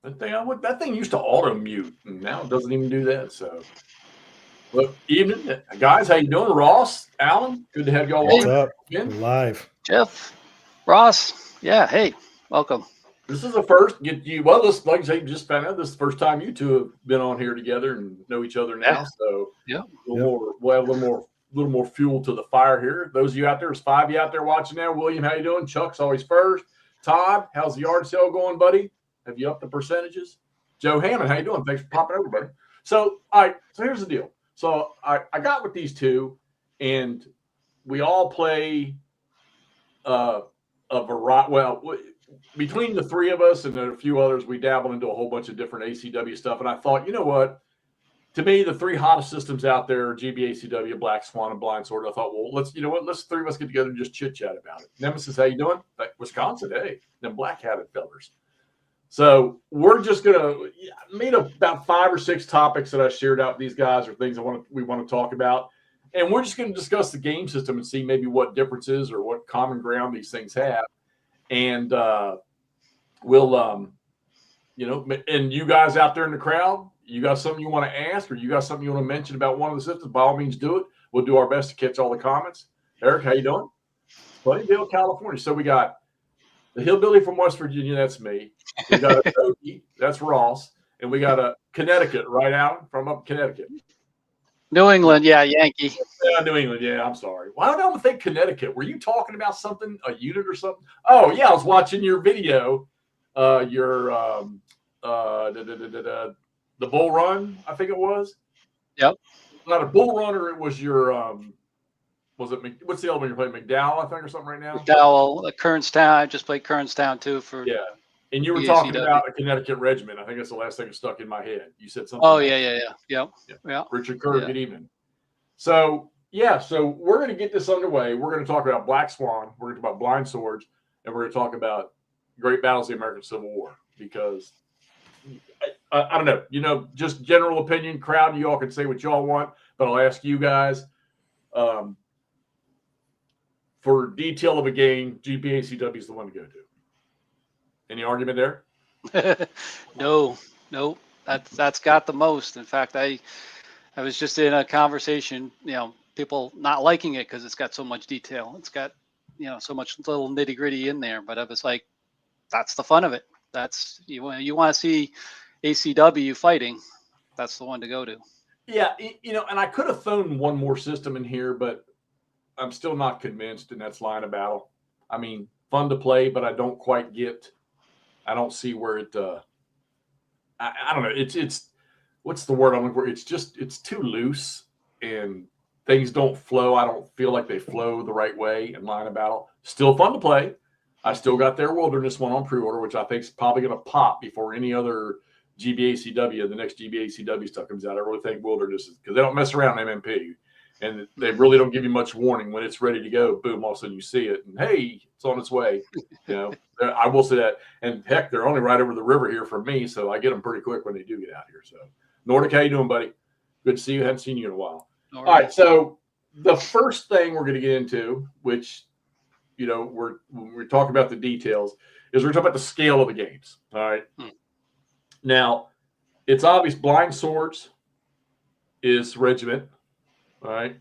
That thing used to auto mute, and now it doesn't even do that. So, look, evening guys, how you doing? Ross, Alan, good to have y'all What's on. up? We're live. Jeff, Ross, yeah, hey, welcome. This is the first. Well, this, like I say, you just found out this is the first time you two have been on here together and know each other now. Yeah. So, Yeah. we'll have a little more fuel to the fire here. Those of you out there, there's 5 of you out there watching now. William, how you doing? Chuck's always first. Todd, how's the yard sale going, buddy? Have you upped the percentages? Joe Hammond, how you doing? Thanks for popping over, buddy. So, all right. So here's the deal. So I got with these two, and we all play a variety. Well, between the 3 of us and a few others, we dabbled into a whole bunch of different ACW stuff. And I thought, you know what? To me, the 3 hottest systems out there are GBACW, Black Swan, and Blind Sword. I thought, well, let's 3 of us get together and just chit chat about it. Nemesis, how you doing? Wisconsin, hey, them black-hatted fellers. So we're just gonna made about 5 or 6 topics that I shared out with these guys, or things we want to talk about, and we're just going to discuss the game system and see maybe what differences or what common ground these things have, and we'll and you guys out there in the crowd, you got something you want to ask, or you got something you want to mention about one of the systems, by all means do it. We'll do our best to catch all the comments. Eric, how you doing? Plainville, California. So we got the hillbilly from West Virginia, that's me. We got a Tokie, that's Ross. And we got a Connecticut, right out from up Connecticut. New England, yeah, Yankee. Yeah, New England, yeah, I'm sorry. Why don't I think Connecticut? Were you talking about something, a unit or something? Oh, yeah, I was watching your video, the Bull Run, I think it was. Yep. Not a Bull Run, or it was your was it what's the other one you're playing? McDowell, I think, or something right now? McDowell, Kernstown. I just played Kernstown too for. Yeah. And you were talking about a Connecticut regiment. I think that's the last thing that stuck in my head. You said something. Oh, yeah. Richard Kerr, good evening. So, so we're going to get this underway. We're going to talk about Black Swan. We're going to talk about Blind Swords. And we're going to talk about Great Battles of the American Civil War. Because, I don't know, just general opinion, crowd, you all can say what y'all want. But I'll ask you guys, for detail of a game, GBACW is the one to go to. Any argument there? No. That's got the most. In fact, I was just in a conversation, people not liking it because it's got so much detail. It's got, so much little nitty gritty in there. But I was like, that's the fun of it. That's you want to see ACW fighting. That's the one to go to. Yeah, and I could have thrown one more system in here, but I'm still not convinced, and that's Line of Battle. I mean, fun to play, but I don't quite get. I don't see where it. I don't know. It's what's the word I'm looking for? It's too loose, and things don't flow. I don't feel like they flow the right way in Line of Battle. Still fun to play. I still got their Wilderness one on pre-order, which I think is probably going to pop before any other GBACW. The next GBACW stuff comes out. I really think Wilderness is, because they don't mess around MMP. And they really don't give you much warning. When it's ready to go, boom, all of a sudden you see it. And, hey, it's on its way. I will say that. And, heck, they're only right over the river here from me, so I get them pretty quick when they do get out here. So, Nordic, how you doing, buddy? Good to see you. Haven't seen you in a while. All right, so the first thing we're going to get into, which, when we're talking about the details, is we're talking about the scale of the games. All right. Now, it's obvious Blind Swords is regiment. All right,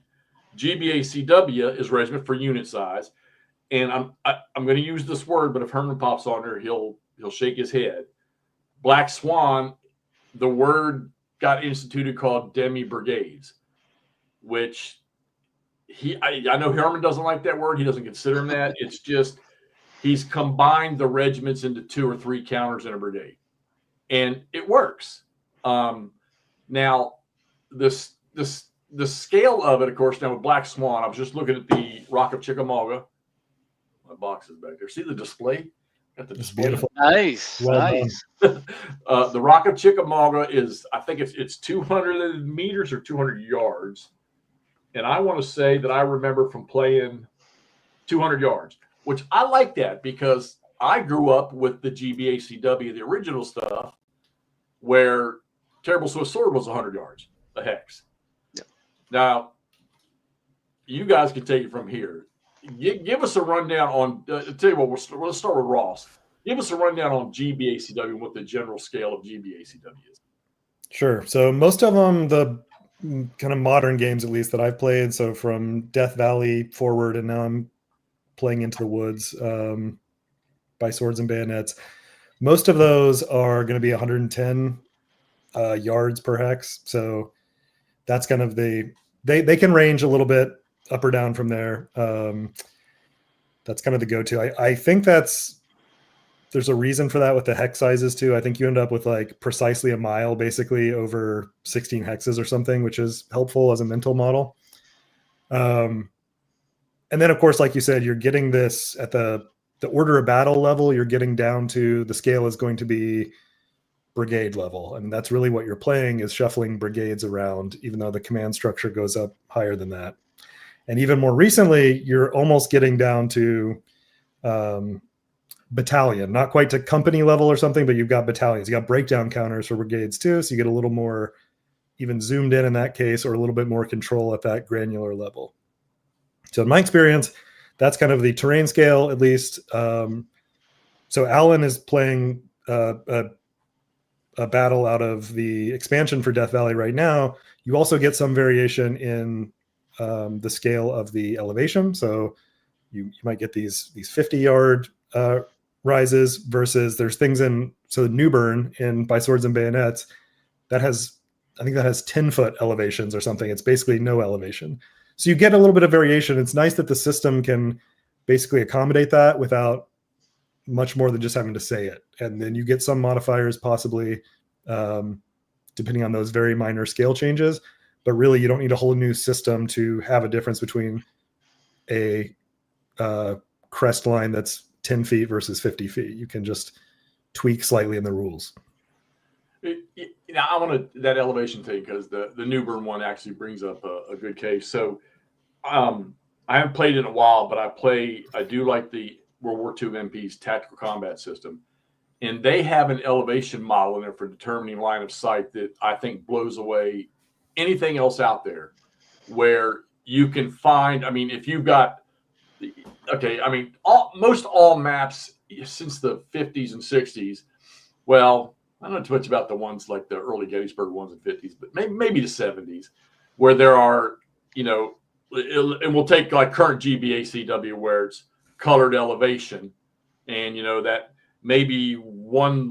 GBACW is regiment for unit size, and I'm going to use this word, but if Herman pops on there, he'll shake his head. Black Swan, the word got instituted called demi brigades, which I know Herman doesn't like that word. He doesn't consider them that. It's just he's combined the regiments into 2 or 3 counters in a brigade, and it works. Now the scale of it, of course, now with Black Swan, I was just looking at the Rock of Chickamauga. My box is back there. See the display? Got the display. Beautiful. Nice. Nice. The Rock of Chickamauga is, I think it's 200 meters or 200 yards. And I want to say that I remember from playing 200 yards, which I like that because I grew up with the GBACW, the original stuff, where Terrible Swift Sword was 100 yards, a hex. Now, you guys can take it from here. Give us a rundown on. Tell you what, let's start with Ross. Give us a rundown on GBACW and what the general scale of GBACW is. Sure. So most of them, the kind of modern games, at least that I've played, so from Death Valley forward, and now I'm playing Into the Woods by Swords and Bayonets. Most of those are going to be 110 yards per hex. So that's kind of they can range a little bit up or down from there. That's kind of the go-to. I think there's a reason for that with the hex sizes too. I think you end up with like precisely a mile basically over 16 hexes or something, which is helpful as a mental model. And then of course, like you said, you're getting this at the order of battle level, you're getting down to the scale is going to be brigade level. And that's really what you're playing, is shuffling brigades around, even though the command structure goes up higher than that. And even more recently, you're almost getting down to battalion, not quite to company level or something, but you've got battalions. You got breakdown counters for brigades too. So you get a little more even zoomed in that case, or a little bit more control at that granular level. So in my experience, that's kind of the terrain scale, at least. So Alan is playing a battle out of the expansion for Death Valley right now. You also get some variation in the scale of the elevation. So you might get these 50-yard rises versus there's things in, so Newburn in By Swords and Bayonets, I think that has 10-foot elevations or something. It's basically no elevation. So you get a little bit of variation. It's nice that the system can basically accommodate that without much more than just having to say it. And then you get some modifiers possibly, depending on those very minor scale changes. But really, you don't need a whole new system to have a difference between a crest line that's 10 feet versus 50 feet. You can just tweak slightly in the rules. I want that elevation thing, because the Newburn one actually brings up a good case. So I haven't played in a while, but I do like the World War II MP's tactical combat system. And they have an elevation model in there for determining line of sight that I think blows away anything else out there, where you can find, I mean, if you've got, okay, I mean, most all maps since the 50s and 60s, well, I don't know too much about the ones like the early Gettysburg ones in the 50s, but maybe the 70s, where there are, and we'll take like current GBACW where it's colored elevation, and that maybe one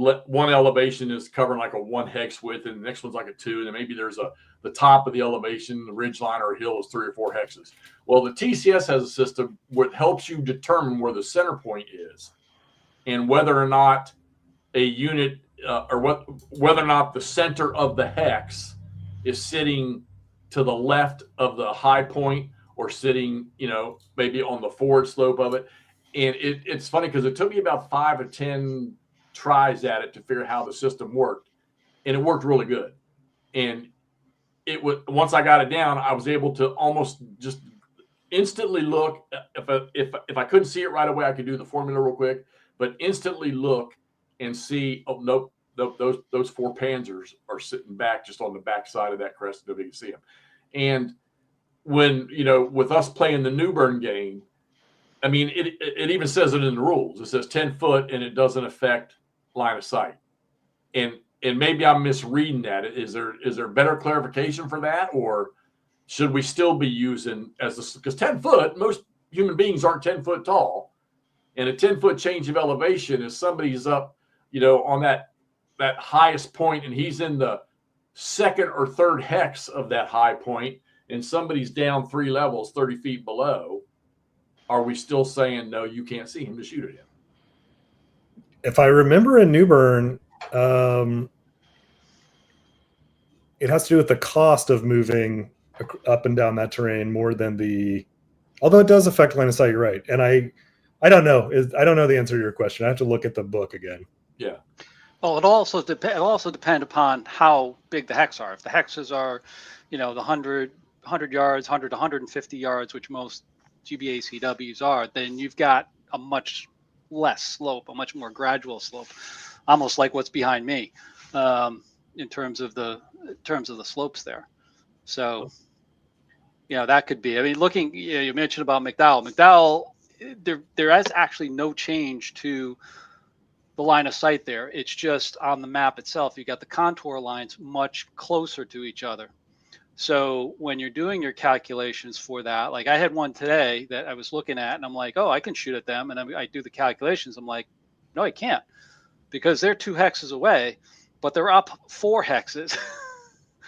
elevation is covering like a 1 hex width, and the next one's like a 2, and then maybe there's the top of the elevation, the ridge line or a hill is 3 or 4 hexes. Well, the TCS has a system where it helps you determine where the center point is, and whether or not a unit whether or not the center of the hex is sitting to the left of the high point or sitting, maybe on the forward slope of it. And it's funny because it took me about 5 or 10 tries at it to figure out how the system worked, and it worked really good. And once I got it down, I was able to almost just instantly look. If I couldn't see it right away, I could do the formula real quick, but instantly look and see, oh, nope, those 4 Panzers are sitting back just on the back side of that crest. Nobody can see them. And when, with us playing the Newburn game, I mean, it even says it in the rules. It says 10 foot and it doesn't affect line of sight. And maybe I'm misreading that. Is there better clarification for that? Or should we still be using because 10 foot, most human beings aren't 10 foot tall. And a 10-foot change of elevation is somebody's up, on that highest point, and he's in the 2nd or 3rd hex of that high point, and somebody's down 3 levels, 30 feet below. Are we still saying, no, you can't see him to shoot at him? If I remember in Newburn, it has to do with the cost of moving up and down that terrain more than although it does affect line of sight, you're right. And I don't know. I don't know the answer to your question. I have to look at the book again. Yeah. Well, it also depend upon how big the hexes are. If the hexes are, the 100 yards, 100 to 150 yards, which most GBACWs are, then you've got a much less slope, a much more gradual slope, almost like what's behind me, in terms of the slopes there. So, that could be. I mean, looking, you mentioned about McDowell. McDowell, there is actually no change to the line of sight there. It's just on the map itself, you got the contour lines much closer to each other. So when you're doing your calculations for that, like I had one today that I was looking at and I'm like, oh, I can shoot at them. And I do the calculations. I'm like, no, I can't, because they're 2 hexes away, but they're up 4 hexes.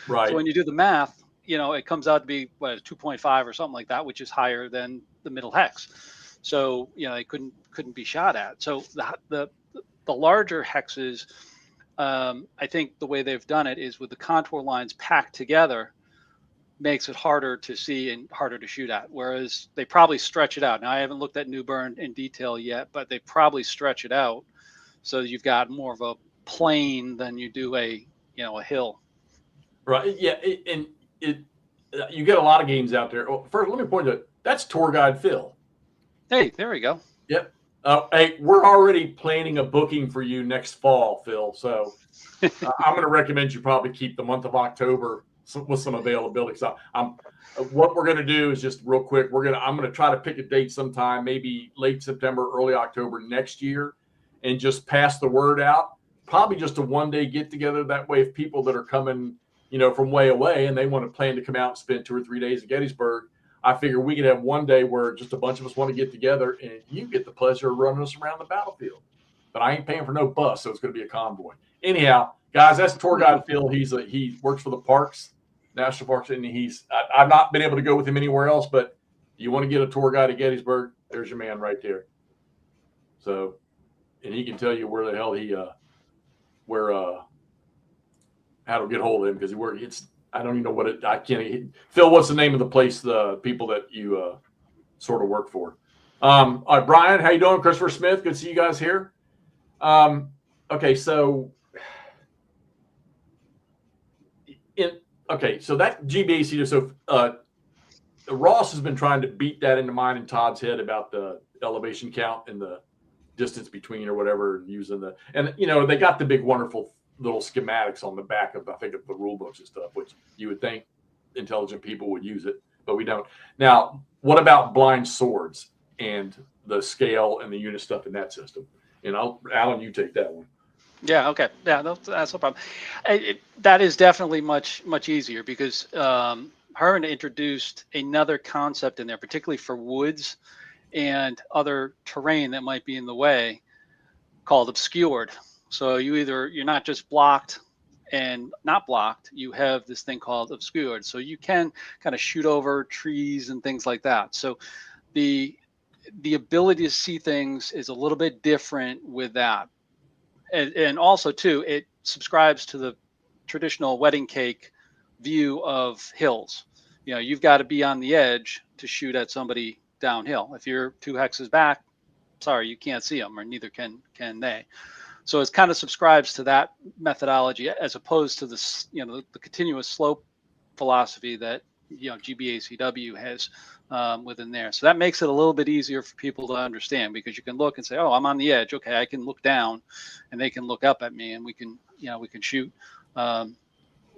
Right. So when you do the math, it comes out to be 2.5 or something like that, which is higher than the middle hex. So, it couldn't be shot at. So the larger hexes, I think the way they've done it is with the contour lines packed together, makes it harder to see and harder to shoot at. Whereas they probably stretch it out. Now I haven't looked at Newburn in detail yet, but they probably stretch it out so you've got more of a plane than you do a hill. Right. Yeah. You get a lot of games out there. Well, first, let me point out that's Tour Guide Phil. Hey, there we go. Yep. Hey, we're already planning a booking for you next fall, Phil. So I'm going to recommend you probably keep the month of October with some availability. So what we're going to do is just real quick. I'm going to try to pick a date sometime, maybe late September, early October next year, and just pass the word out. Probably just a one-day get together. That way, if people that are coming, from way away and they want to plan to come out and spend 2 or 3 days at Gettysburg, I figure we could have one day where just a bunch of us want to get together and you get the pleasure of running us around the battlefield. But I ain't paying for no bus, so it's going to be a convoy. Anyhow, guys, that's Tour Guide Phil. He works for the parks, national parks, and I've not been able to go with him anywhere else, but you want to get a tour guide at Gettysburg, there's your man right there. So, and he can tell you where the hell how to get hold of him, because I don't even know what I can't. Phil, what's the name of the place, the people that you sort of work for? All right, Brian, how you doing? Christopher Smith, good to see you guys here. Okay, so that GBACW. So Ross has been trying to beat that into mine and Todd's head about the elevation count and the distance between or whatever, using they got the big wonderful little schematics on the back of, I think, of the rule books and stuff, which you would think intelligent people would use it, but we don't. Now, what about blind swords and the scale and the unit stuff in that system? And Alan, you take that one. Yeah. Okay. Yeah. That's no problem. That is definitely much easier, because Herman introduced another concept in there, particularly for woods and other terrain that might be in the way, called obscured. So you're not just blocked and not blocked, you have this thing called obscured. So you can kind of shoot over trees and things like that. So the ability to see things is a little bit different with that. And also too, it subscribes to the traditional wedding cake view of hills. You've got to be on the edge to shoot at somebody downhill. If you're 2 hexes back, sorry, you can't see them, or neither can they. So it kind of subscribes to that methodology, as opposed to the continuous slope philosophy that GBACW has within there. So that makes it a little bit easier for people to understand, because you can look and say, oh, I'm on the edge. Okay, I can look down, and they can look up at me, and we can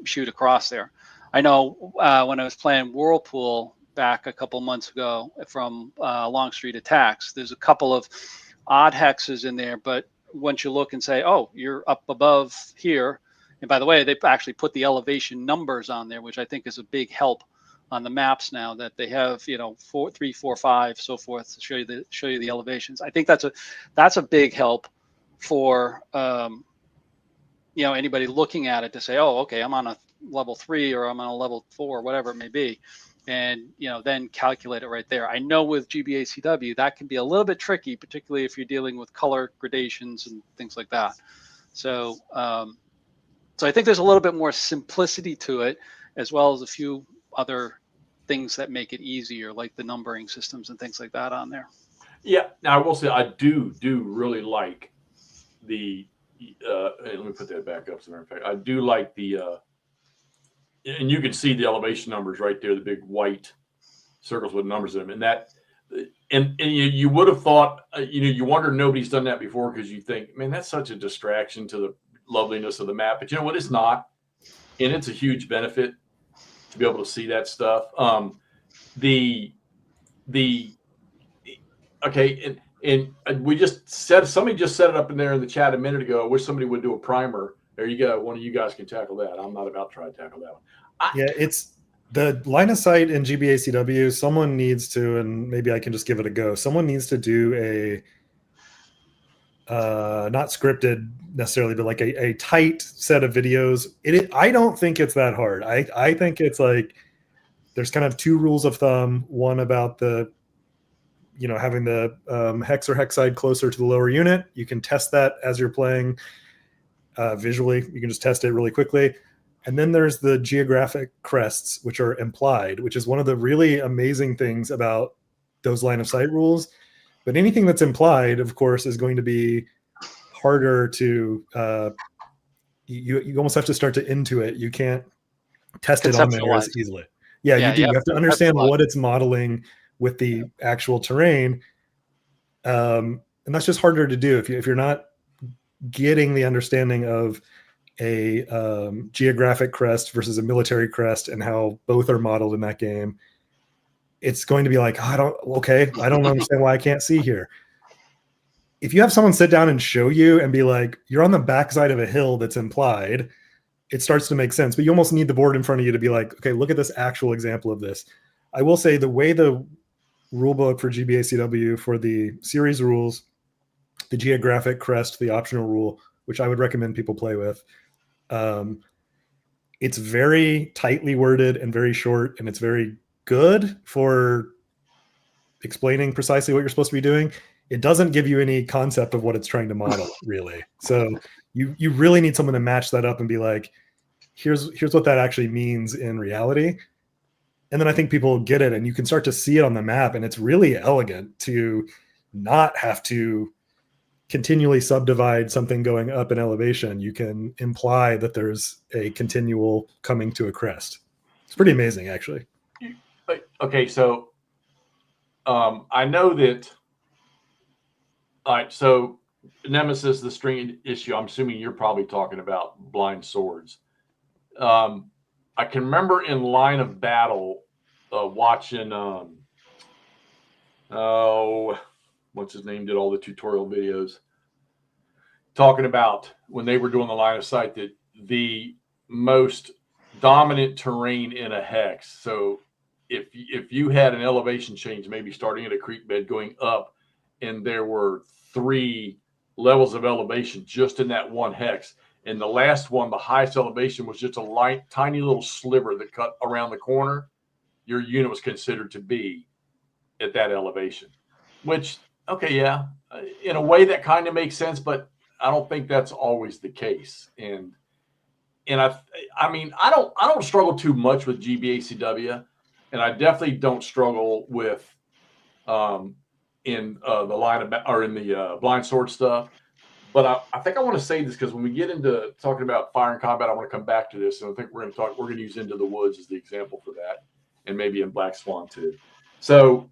shoot across there. I know when I was playing Whirlpool back a couple months ago from Longstreet Attacks, there's a couple of odd hexes in there, but once you look and say, oh, you're up above here, and by the way, they actually put the elevation numbers on there, which I think is a big help on the maps now, that they have 4, 3, 4, 5, so forth, to show you the elevations. I think that's a big help for anybody looking at it, to say, oh, okay, I'm on a level 3 or I'm on a level 4, whatever it may be, and then calculate it right there. I know with GBACW that can be a little bit tricky, particularly if you're dealing with color gradations and things like that. So I think there's a little bit more simplicity to it, as well as a few other things that make it easier, like the numbering systems and things like that on there. Yeah. Now I will say I do really like the let me put that back up. As a matter of fact, I do like the and you can see the elevation numbers right there, the big white circles with numbers in them, and that, and you would have thought, you wonder nobody's done that before, because you think, man, that's such a distraction to the loveliness of the map. But you know what? It's not, and it's a huge benefit to be able to see that stuff. Okay, and And somebody just set it up in there in the chat a minute ago. I wish somebody would do a primer. There you go. One of you guys can tackle that. I'm not about to try to tackle that one. Yeah, it's the line of sight in GBACW. Someone needs to, and maybe I can just give it a go. Someone needs to do a not scripted necessarily, but like a tight set of videos. I don't think it's that hard. I think it's like there's kind of two rules of thumb. One about the having the hex or hexide closer to the lower unit. You can test that as you're playing visually. You can just test it really quickly. And then there's the geographic crests, which are implied, which is one of the really amazing things about those line of sight rules. But anything that's implied, of course, is going to be harder to you almost have to start to intuit. You can't test it on there as easily. Yeah, you do. You have to understand what it's modeling with the actual terrain. And that's just harder to do if you're not getting the understanding of a geographic crest versus a military crest and how both are modeled in that game. It's going to be like, I don't understand why I can't see here. If you have someone sit down and show you and be like, you're on the backside of a hill that's implied, it starts to make sense. But you almost need the board in front of you to be like, okay, look at this actual example of this. I will say the way the rulebook for GBACW for the series rules, the geographic crest, the optional rule, which I would recommend people play with, it's very tightly worded and very short, and it's very good for explaining precisely what you're supposed to be doing. It doesn't give you any concept of what it's trying to model, really. So you really need someone to match that up and be like, here's what that actually means in reality. And then I think people get it, and you can start to see it on the map, and it's really elegant to not have to continually subdivide something going up in elevation. You can imply that there's a continual coming to a crest. It's pretty amazing, actually. Okay, so I know that. All right, so Nemesis, the string issue, I'm assuming you're probably talking about blind swords. I can remember in Line of Battle watching, what's his name, did all the tutorial videos, talking about when they were doing the line of sight that the most dominant terrain in a hex. So if you had an elevation change, maybe starting at a creek bed going up, and there were 3 levels of elevation just in that one hex, and the last one, the highest elevation, was just a tiny little sliver that cut around the corner, your unit was considered to be at that elevation. Which, okay, yeah, in a way that kind of makes sense, but I don't think that's always the case. And I mean, I don't struggle too much with GBACW, and I definitely don't struggle with in the line of or in the blind sword stuff. But I think I want to say this because when we get into talking about fire and combat, I want to come back to this, and I think we're going to use Into the Woods as the example for that, and maybe in Black Swan too. So,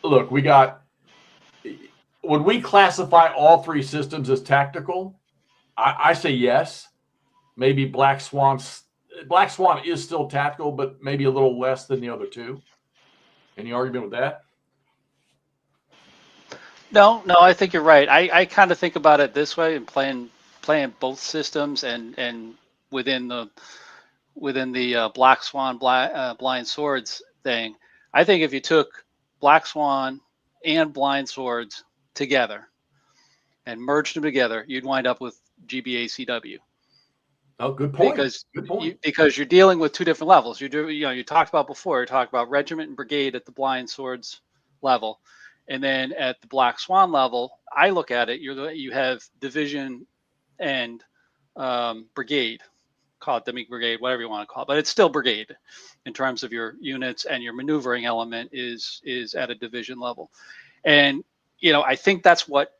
look, would we classify all 3 systems as tactical? I say yes. Maybe Black Swan is still tactical, but maybe a little less than the other 2. Any argument with that? No, I think you're right. I kind of think about it this way, and playing both systems and within the Black Swan blind swords thing. I think if you took Black Swan and blind swords together and merged them together, you'd wind up with GBACW. Oh, good point. Because you're dealing with 2 different levels. You talked about before. You talked about regiment and brigade at the blind swords level. And then at the Black Swan level, I look at it, you have division and brigade, call it demi brigade, whatever you want to call it, but it's still brigade in terms of your units, and your maneuvering element is at a division level. And, I think that's what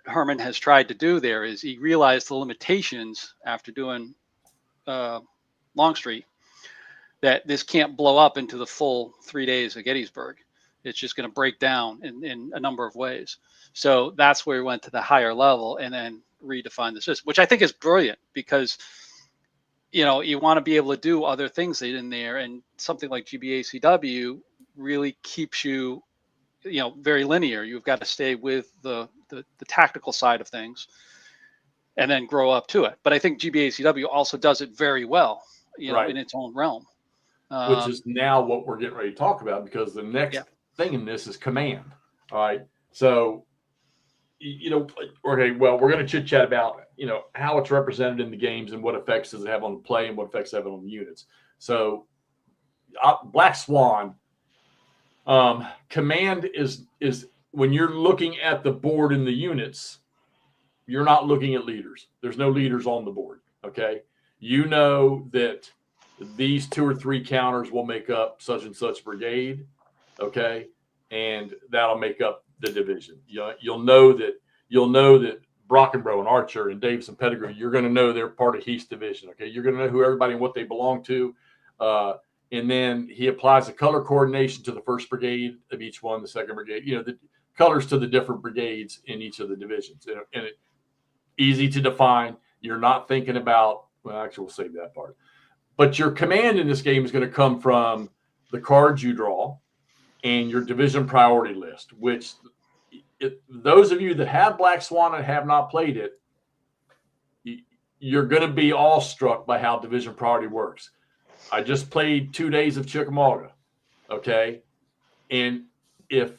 Herman has tried to do there, is he realized the limitations after doing Longstreet, that this can't blow up into the full 3 days of Gettysburg. It's just going to break down in a number of ways. So that's where we went to the higher level and then redefined the system, which I think is brilliant, because, you want to be able to do other things in there. And something like GBACW really keeps you very linear. You've got to stay with the tactical side of things and then grow up to it. But I think GBACW also does it very well, Right. in its own realm. Which is now what we're getting ready to talk about, because the next thing in this is command. All right. So, okay, well, we're going to chit chat about, how it's represented in the games and what effects does it have on the play and what effects have it on the units. So, Black Swan, command is when you're looking at the board in the units, you're not looking at leaders. There's no leaders on the board. Okay. You know that these 2 or 3 counters will make up such and such brigade. Okay. And that'll make up the division. You'll know that Brockenbrough and Archer and Davis and Pettigrew, you're going to know they're part of Heath's division. Okay. You're going to know who everybody and what they belong to. And then he applies the color coordination to the 1st brigade of each one, the 2nd brigade, the colors to the different brigades in each of the divisions. And it easy to define. You're not thinking about, well, actually, we'll save that part. But your command in this game is going to come from the cards you draw and your division priority list, which those of you that have Black Swan and have not played it, you're going to be awestruck by how division priority works. I just played 2 days of Chickamauga, okay? And if,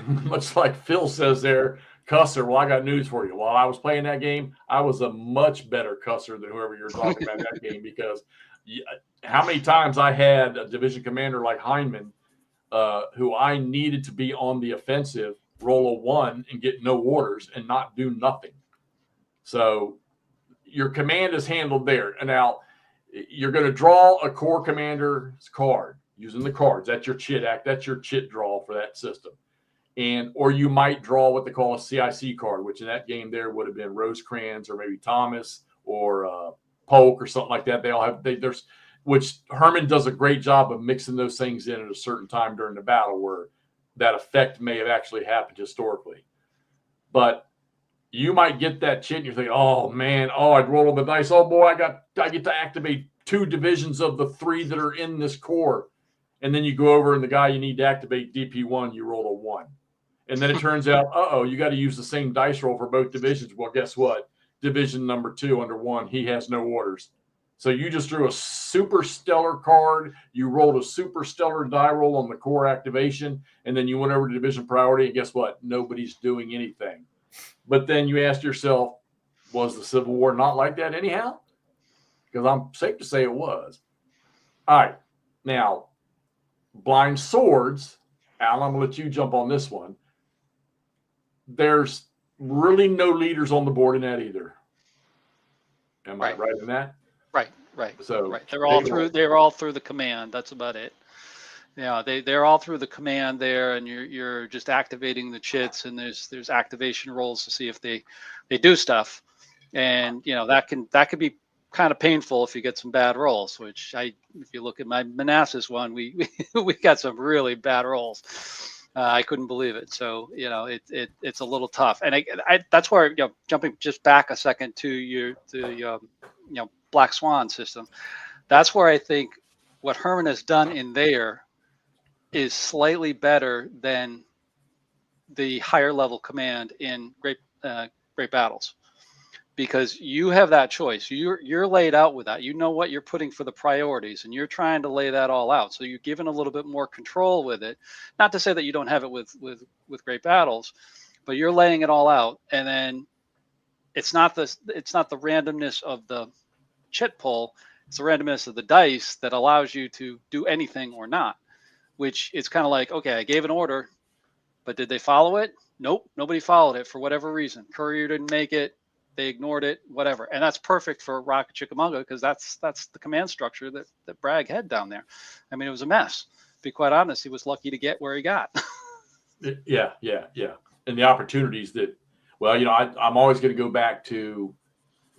much like Phil says there, cusser, well, I got news for you. While I was playing that game, I was a much better cusser than whoever you're talking about that game, because how many times I had a division commander like Heineman, who I needed to be on the offensive, roll a 1 and get no orders and not do nothing. So your command is handled there. And now you're going to draw a core commander's card using the cards. That's your chit act. That's your chit draw for that system. Or you might draw what they call a CIC card, which in that game there would have been Rosecrans or maybe Thomas or Polk or something like that. They all have which Herman does a great job of mixing those things in at a certain time during the battle where that effect may have actually happened historically. But you might get that chit and you're thinking, oh man, I'd roll the dice. Oh boy, I get to activate 2 divisions of the 3 that are in this core. And then you go over and the guy you need to activate DP1, you roll a 1. And then it turns out, you got to use the same dice roll for both divisions. Well, guess what? Division number 2 under 1, he has no orders. So you just drew a super stellar card. You rolled a super stellar die roll on the core activation. And then you went over to division priority. And guess what? Nobody's doing anything. But then you ask yourself, was the Civil War not like that anyhow? Because I'm safe to say it was. All right. Now, blind swords. Al, I'm going to let you jump on this one. There's really no leaders on the board in that either. Am I right in that? Right. So right. They're all through the command. That's about it. Yeah, they're all through the command there, and you're just activating the chits, and there's activation rolls to see if they do stuff, and that could be kind of painful if you get some bad rolls. Which if you look at my Manassas one, we got some really bad rolls. I couldn't believe it. So it's a little tough, and I that's where jumping just back a second to the Black Swan system. That's where I think what Herman has done in there is slightly better than the higher level command in Great Battles, because you have that choice. You're laid out with that. You know what you're putting for the priorities, and you're trying to lay that all out. So you're given a little bit more control with it. Not to say that you don't have it with Great Battles, but you're laying it all out, and then it's not the randomness of the chit pull. It's the randomness of the dice that allows you to do anything or not. Which it's kind of like, okay, I gave an order, but did they follow it? Nope, nobody followed it for whatever reason. Courier didn't make it, they ignored it, whatever. And that's perfect for Rocket Chickamauga, because that's the command structure that Bragg had down there. I mean, it was a mess. To be quite honest, he was lucky to get where he got. Yeah. And the opportunities that, well, I'm always going to go back to,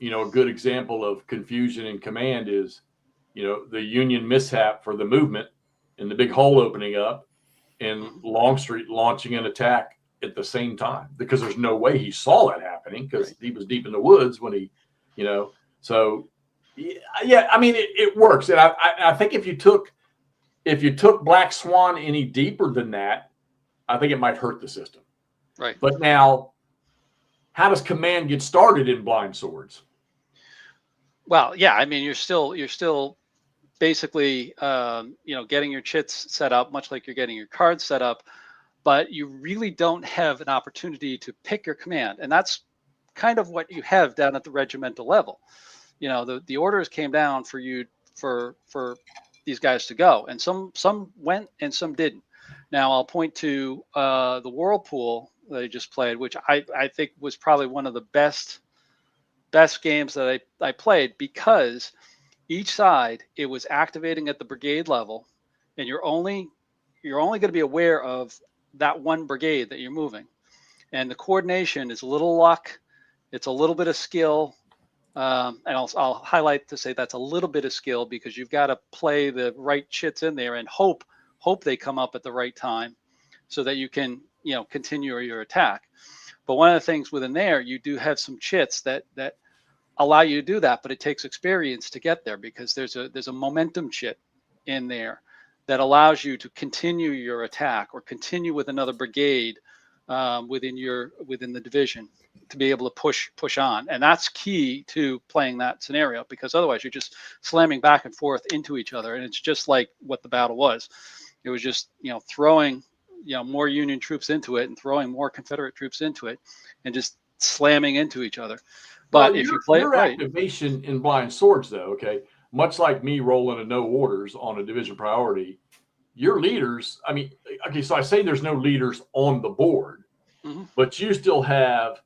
a good example of confusion in command is, the Union mishap for the movement and the big hole opening up and Longstreet launching an attack at the same time, because there's no way he saw that happening, because he was deep in the woods when he, so yeah, I mean, it works. And I think if you took Black Swan any deeper than that, I think it might hurt the system. Right. But now, how does command get started in Blind Swords? Well, yeah, I mean, you're still basically, getting your chits set up, much like you're getting your cards set up, but you really don't have an opportunity to pick your command. And that's kind of what you have down at the regimental level. The orders came down for you for these guys to go, and some went and some didn't. Now I'll point to the Whirlpool that I just played, which I think was probably one of the best games that I played, because each side, it was activating at the brigade level, and you're only going to be aware of that one brigade that you're moving. And the coordination is a little luck, it's a little bit of skill, and I'll highlight to say that's a little bit of skill, because you've got to play the right chits in there and hope they come up at the right time, so that you can continue your attack. But one of the things within there, you do have some chits that allow you to do that, but it takes experience to get there, because there's a momentum chit in there that allows you to continue your attack or continue with another brigade within the division to be able to push on. And that's key to playing that scenario, because otherwise you're just slamming back and forth into each other, and it's just like what the battle was. It was just throwing more Union troops into it and throwing more Confederate troops into it, and just slamming into each other. But if you play it right, activation in Blind Swords, though, okay, much like me rolling a no orders on a division priority, your leaders, I mean, okay, so I say there's no leaders on the board, but you still have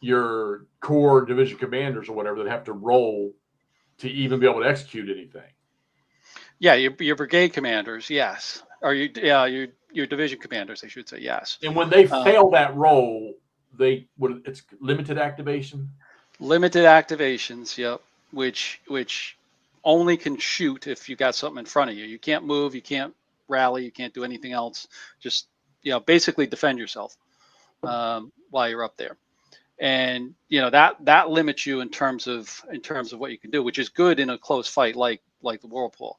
your core division commanders or whatever that have to roll to even be able to execute anything. Yeah, your brigade commanders, yes, or your division commanders, I should say, yes. And when they fail that roll, it's limited activation. Limited activations, yep. Which only can shoot if you got something in front of you. You can't move, you can't rally, you can't do anything else. Just basically defend yourself while you're up there. And that limits you in terms of what you can do, which is good in a close fight like the Whirlpool,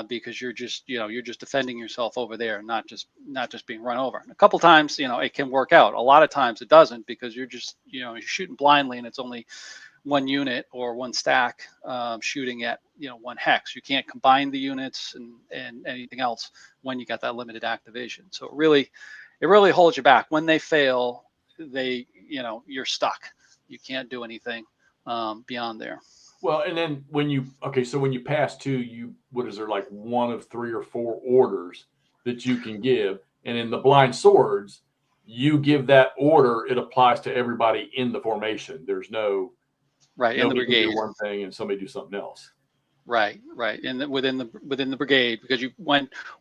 because you're just defending yourself over there, not just being run over. And a couple times it can work out. A lot of times it doesn't, because you're just you're shooting blindly, and it's only one unit or one stack shooting at one hex. You can't combine the units and anything else when you got that limited activation. So it really holds you back. When they fail, you're stuck. You can't do anything beyond there. Well, and then when you pass two, what is there, like one of 3 or 4 orders that you can give, and in the Blind Swords, you give that order, it applies to everybody in the formation. There's no in the brigade do one thing and somebody do something else. Right, and within the brigade, because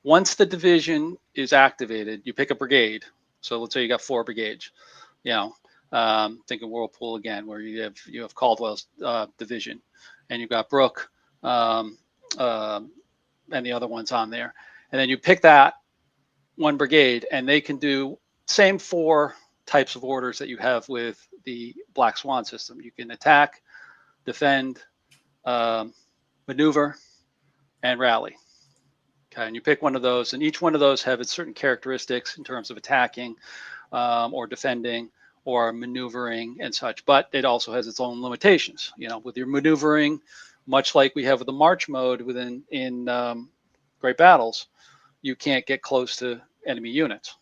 once the division is activated, you pick a brigade. So let's say you got 4 brigades. Think of Whirlpool again, where you have Caldwell's division, and you've got Brooke and the other ones on there, and then you pick that one brigade, and they can do same 4 types of orders that you have with the Black Swan system. You can attack, defend, maneuver, and rally. Okay, and you pick one of those, and each one of those have its certain characteristics in terms of attacking or defending or maneuvering and such, but it also has its own limitations. With your maneuvering, much like we have with the march mode in Great Battles, you can't get close to enemy units.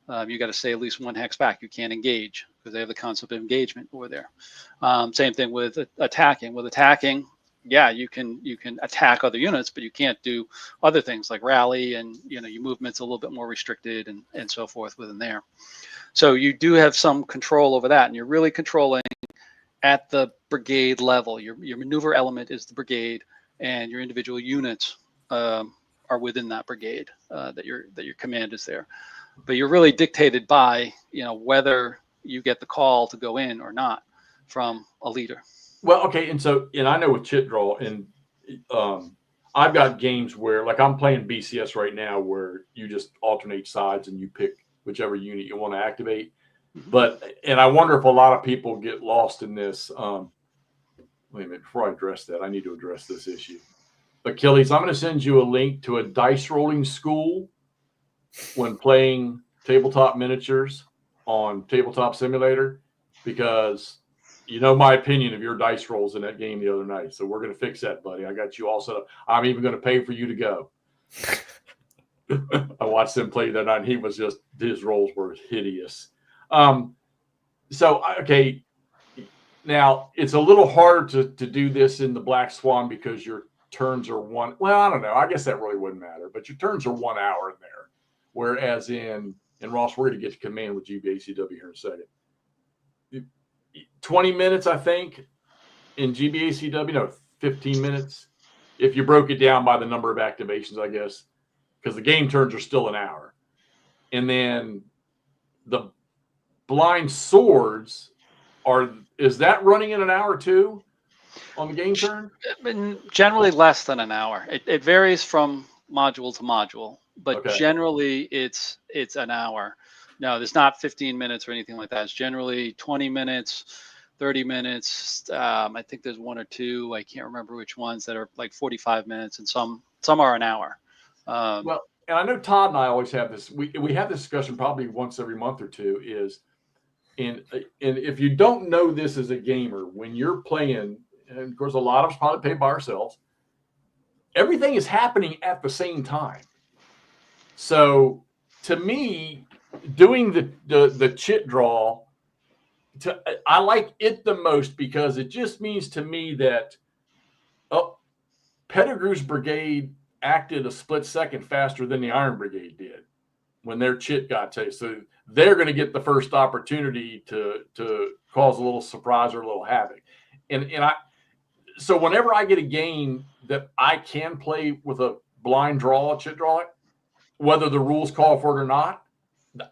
You got to stay at least 1 hex back. You can't engage, because they have the concept of engagement over there. Same thing with attacking. With attacking, yeah, you can attack other units, but you can't do other things like rally, and your movement's a little bit more restricted and so forth within there. So you do have some control over that, and you're really controlling at the brigade level. Your maneuver element is the brigade, and your individual units are within that brigade that your command is there. But you're really dictated by whether you get the call to go in or not from a leader. Well, okay, and I know with chit draw, and I've got games where, like, I'm playing BCS right now, where you just alternate sides and you pick whichever unit you want to activate. And I wonder if a lot of people get lost in this. Wait a minute, before I address that, I need to address this issue. Achilles, I'm going to send you a link to a dice rolling school when playing tabletop miniatures on Tabletop Simulator, because you know my opinion of your dice rolls in that game the other night. So we're going to fix that, buddy. I got you all set up. I'm even going to pay for you to go. I watched him play that night, and he was just, his rolls were hideous. So, okay, now it's a little harder to do this in the Black Swan because your turns are well, I don't know. I guess that really wouldn't matter, but your turns are 1 hour in there. Whereas in Ross, we're going to get to command with GBACW here in a second. 20 minutes, I think, in GBACW. No, 15 minutes. If you broke it down by the number of activations, I guess, because the game turns are still an hour. And then the blind swords is that running in an hour too on the game turn? Generally less than an hour. It varies from module to module, but Okay. generally it's an hour. No, there's not 15 minutes or anything like that. It's generally 20 minutes, 30 minutes. I think there's one or two, I can't remember which ones, that are like 45 minutes, and some are an hour. Well, and I know Todd and I always have this. We have this discussion probably once every month or two. And if you don't know this as a gamer, when you're playing, and of course a lot of us probably play by ourselves, everything is happening at the same time. So to me, doing the chit draw, I like it the most because it just means to me that Pettigrew's brigade acted a split second faster than the Iron Brigade did when their chit got taken. So they're going to get the first opportunity to cause a little surprise or a little havoc. So whenever I get a game that I can play with a blind draw, a chit draw, whether the rules call for it or not,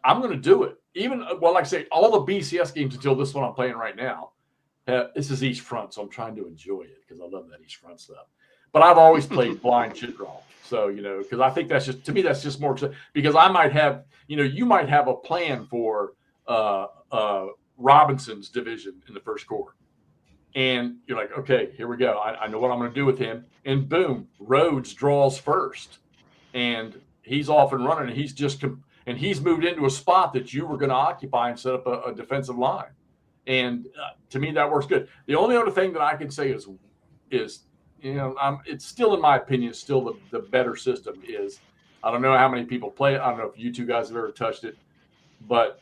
I'm going to do it. Even, well, like I say, all the BCS games until this one I'm playing right now, this is East Front, so I'm trying to enjoy it because I love that East Front stuff. But I've always played blind chit draw. So, because I think that's just, to me, that's just more, because I might have, you might have a plan for Robinson's division in the First Corps. And you're like, okay, here we go. I know what I'm going to do with him. And boom, Rhodes draws first. And he's off and running. And he's moved into a spot that you were going to occupy and set up a defensive line. And to me, that works good. The only other thing that I can say is it's still, in my opinion, still the better system is, I don't know how many people play it. I don't know if you two guys have ever touched it, but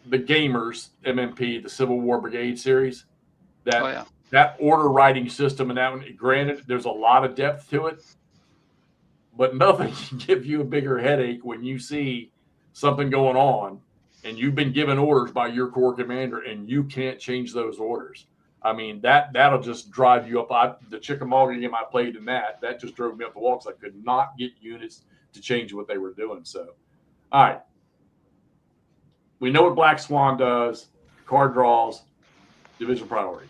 the Gamers MMP, the Civil War Brigade series, that order writing system, and that one, granted, there's a lot of depth to it, but nothing can give you a bigger headache when you see something going on and you've been given orders by your corps commander and you can't change those orders. I mean, that'll just drive you up. The Chickamauga game I played in that just drove me up the wall because I could not get units to change what they were doing. So, all right. We know what Black Swan does. Card draws, division priority.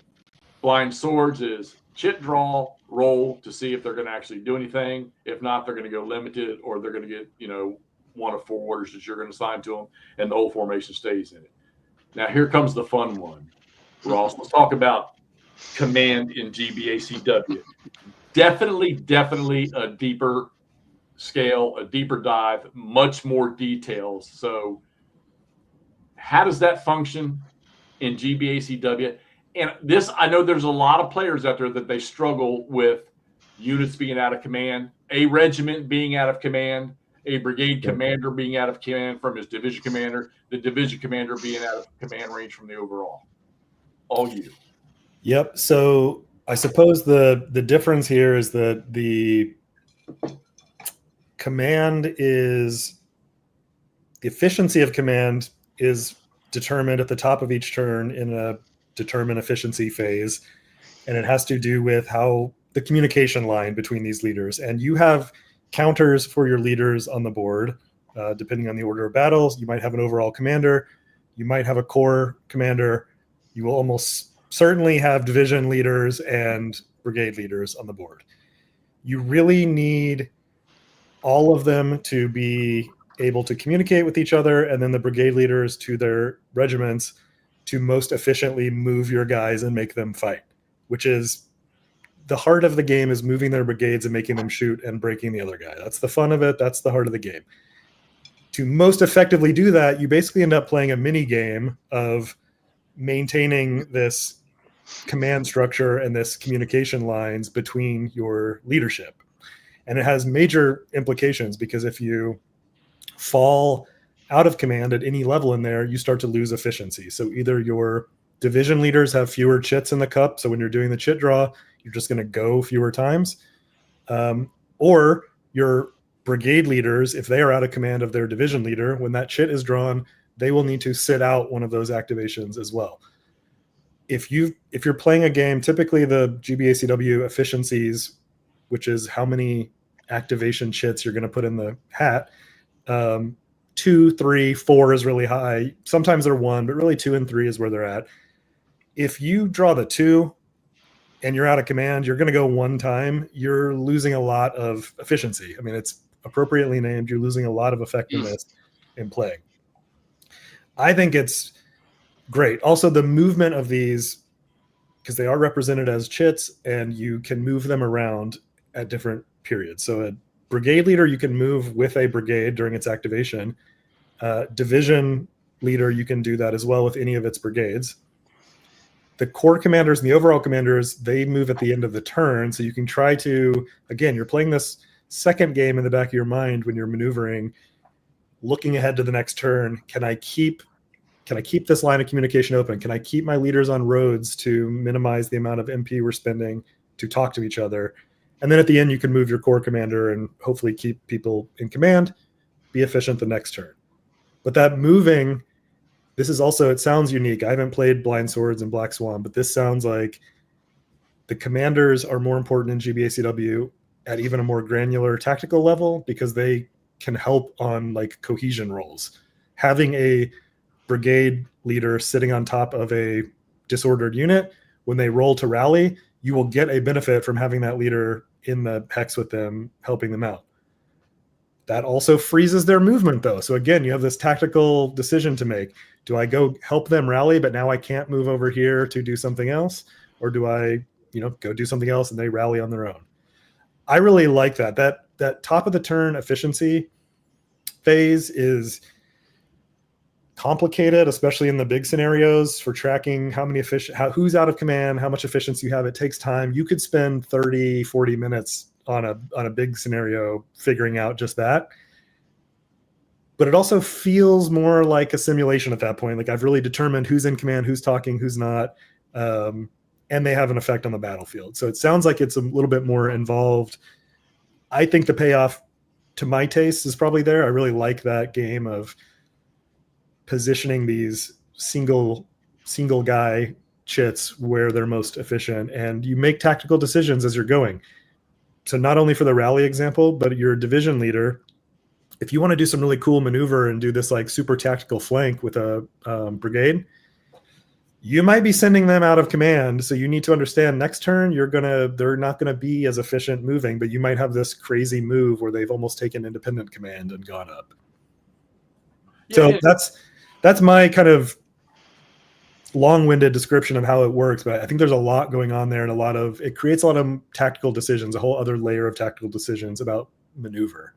Blind Swords is chit draw, roll to see if they're going to actually do anything. If not, they're going to go limited, or they're going to get, one of four orders that you're going to assign to them, and the whole formation stays in it. Now, here comes the fun one. Ross, let's talk about command in GBACW. Definitely a deeper scale, a deeper dive, much more details. So how does that function in GBACW? And this, I know there's a lot of players out there that they struggle with units being out of command, a regiment being out of command, a brigade commander being out of command from his division commander, the division commander being out of command range from the overall. All you. Yep. So I suppose the difference here is that the command is, the efficiency of command is determined at the top of each turn in a determine efficiency phase. And it has to do with how the communication line between these leaders. And you have counters for your leaders on the board, depending on the order of battles. You might have an overall commander. You might have a corps commander. You will almost certainly have division leaders and brigade leaders on the board. You really need all of them to be able to communicate with each other, and then the brigade leaders to their regiments to most efficiently move your guys and make them fight, which is the heart of the game, is moving their brigades and making them shoot and breaking the other guy. That's the fun of it. That's the heart of the game. to most effectively do that, you basically end up playing a mini game of maintaining this command structure and this communication lines between your leadership. And it has major implications, because if you fall out of command at any level in there, you start to lose efficiency. So either your division leaders have fewer chits in the cup, so when you're doing the chit draw, you're just going to go fewer times, or your brigade leaders, if they are out of command of their division leader, when that chit is drawn, they will need to sit out one of those activations as well. If you're playing a game, typically the GBACW efficiencies, which is how many activation chits you're going to put in the hat, 2, 3, 4 is really high. Sometimes they're 1, but really 2 and 3 is where they're at. If you draw the 2 and you're out of command, you're going to go 1 time, you're losing a lot of efficiency. I mean, it's appropriately named. You're losing a lot of effectiveness in playing. I think it's great. Also, the movement of these, because they are represented as chits, and you can move them around at different periods. So a brigade leader, you can move with a brigade during its activation. Division leader, you can do that as well with any of its brigades. The corps commanders and the overall commanders, they move at the end of the turn. So you can try to, again, you're playing this second game in the back of your mind when you're maneuvering, looking ahead to the next turn. Can I keep this line of communication open? Can I keep my leaders on roads to minimize the amount of MP we're spending to talk to each other? And then at the end, you can move your corps commander and hopefully keep people in command, be efficient the next turn. But that moving, this is also, it sounds unique. I haven't played Blind Swords and Black Swan, but this sounds like the commanders are more important in GBACW at even a more granular tactical level, because they can help on like cohesion roles. Having a brigade leader sitting on top of a disordered unit, when they roll to rally, you will get a benefit from having that leader in the hex with them, helping them out. That also freezes their movement, though. So again, you have this tactical decision to make. Do I go help them rally, but now I can't move over here to do something else? Or do I, go do something else and they rally on their own? I really like that. That top of the turn efficiency phase is complicated, especially in the big scenarios, for tracking who's out of command, how much efficiency you have. It takes time. You could spend 30, 40 minutes on a big scenario figuring out just that. But it also feels more like a simulation at that point. Like, I've really determined who's in command, who's talking, who's not, and they have an effect on the battlefield. So it sounds like it's a little bit more involved. I think the payoff, to my taste, is probably there. I really like that game of positioning these single guy chits where they're most efficient, and you make tactical decisions as you're going. So not only for the rally example, but your division leader, if you want to do some really cool maneuver and do this like super tactical flank with a brigade, you might be sending them out of command. So you need to understand next turn, they're not going to be as efficient moving, but you might have this crazy move where they've almost taken independent command and gone up. So that's my kind of long-winded description of how it works, but I think there's a lot going on there, and it creates a lot of tactical decisions, a whole other layer of tactical decisions about maneuver.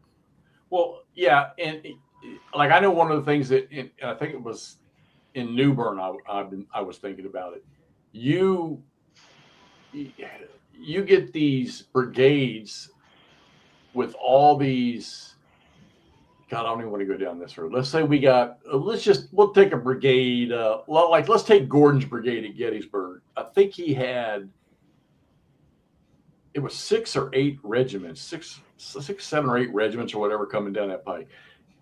Well, yeah, and like, I know one of the things that I think it was in New Bern, I was thinking about it. You get these brigades with all these. God, I don't even want to go down this road. Let's say we'll take a brigade. Let's take Gordon's brigade at Gettysburg. I think he had, it was 6 or 8 regiments, 7 or 8 regiments or whatever coming down that pike.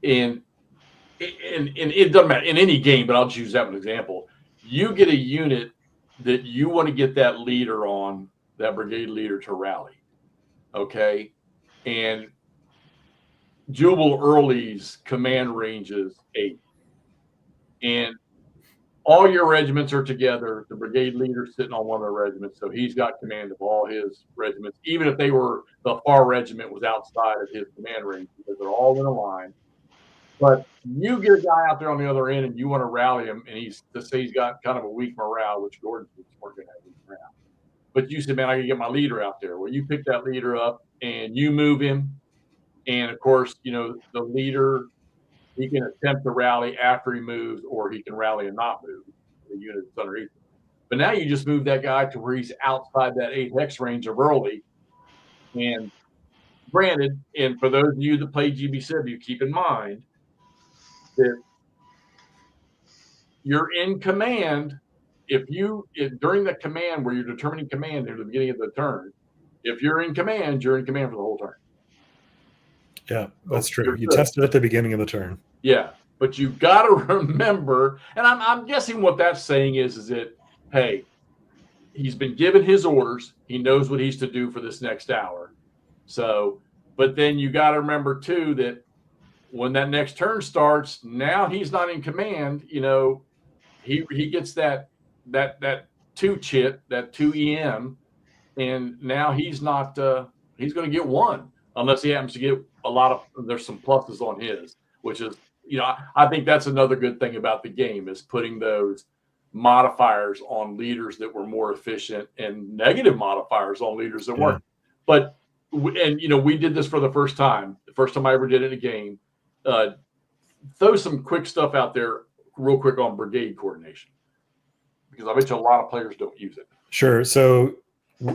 And it doesn't matter in any game, but I'll just use that as an example. You get a unit that you want to get that leader on, that brigade leader, to rally. Okay. And Jubal Early's command range is 8. And all your regiments are together. The brigade leader's sitting on one of the regiments, so he's got command of all his regiments, even if the far regiment was outside of his command range, because they're all in a line. But you get a guy out there on the other end and you want to rally him, and he's got kind of a weak morale, which Gordon's going to have weak morale. But you said, man, I can get my leader out there. Well, you pick that leader up and you move him. And of course, the leader he can attempt to rally after he moves, or he can rally and not move the unit that's underneath. But now you just move that guy to where he's outside that 8 hex range of early. And granted, and for those of you that play GBACW, keep in mind that you're in command. If during the command where you're determining command at the beginning of the turn, if you're in command, you're in command for the whole turn. Yeah, that's true. You test it at the beginning of the turn. Yeah, but you've got to remember, and I'm guessing what that's saying is that, hey, he's been given his orders. He knows what he's to do for this next hour. So, but then you got to remember too that when that next turn starts, now he's not in command. You know, he gets that 2 chit, that 2 EM, and now he's not. He's going to get 1 unless he happens to get a lot of. There's some pluses on his, which is, you know, I think that's another good thing about the game is putting those modifiers on leaders that were more efficient and negative modifiers on leaders that weren't. But and you know, we did this for the first time I ever did it in a game. Throw some quick stuff out there real quick on brigade coordination, because I bet you a lot of players don't use it. Sure. So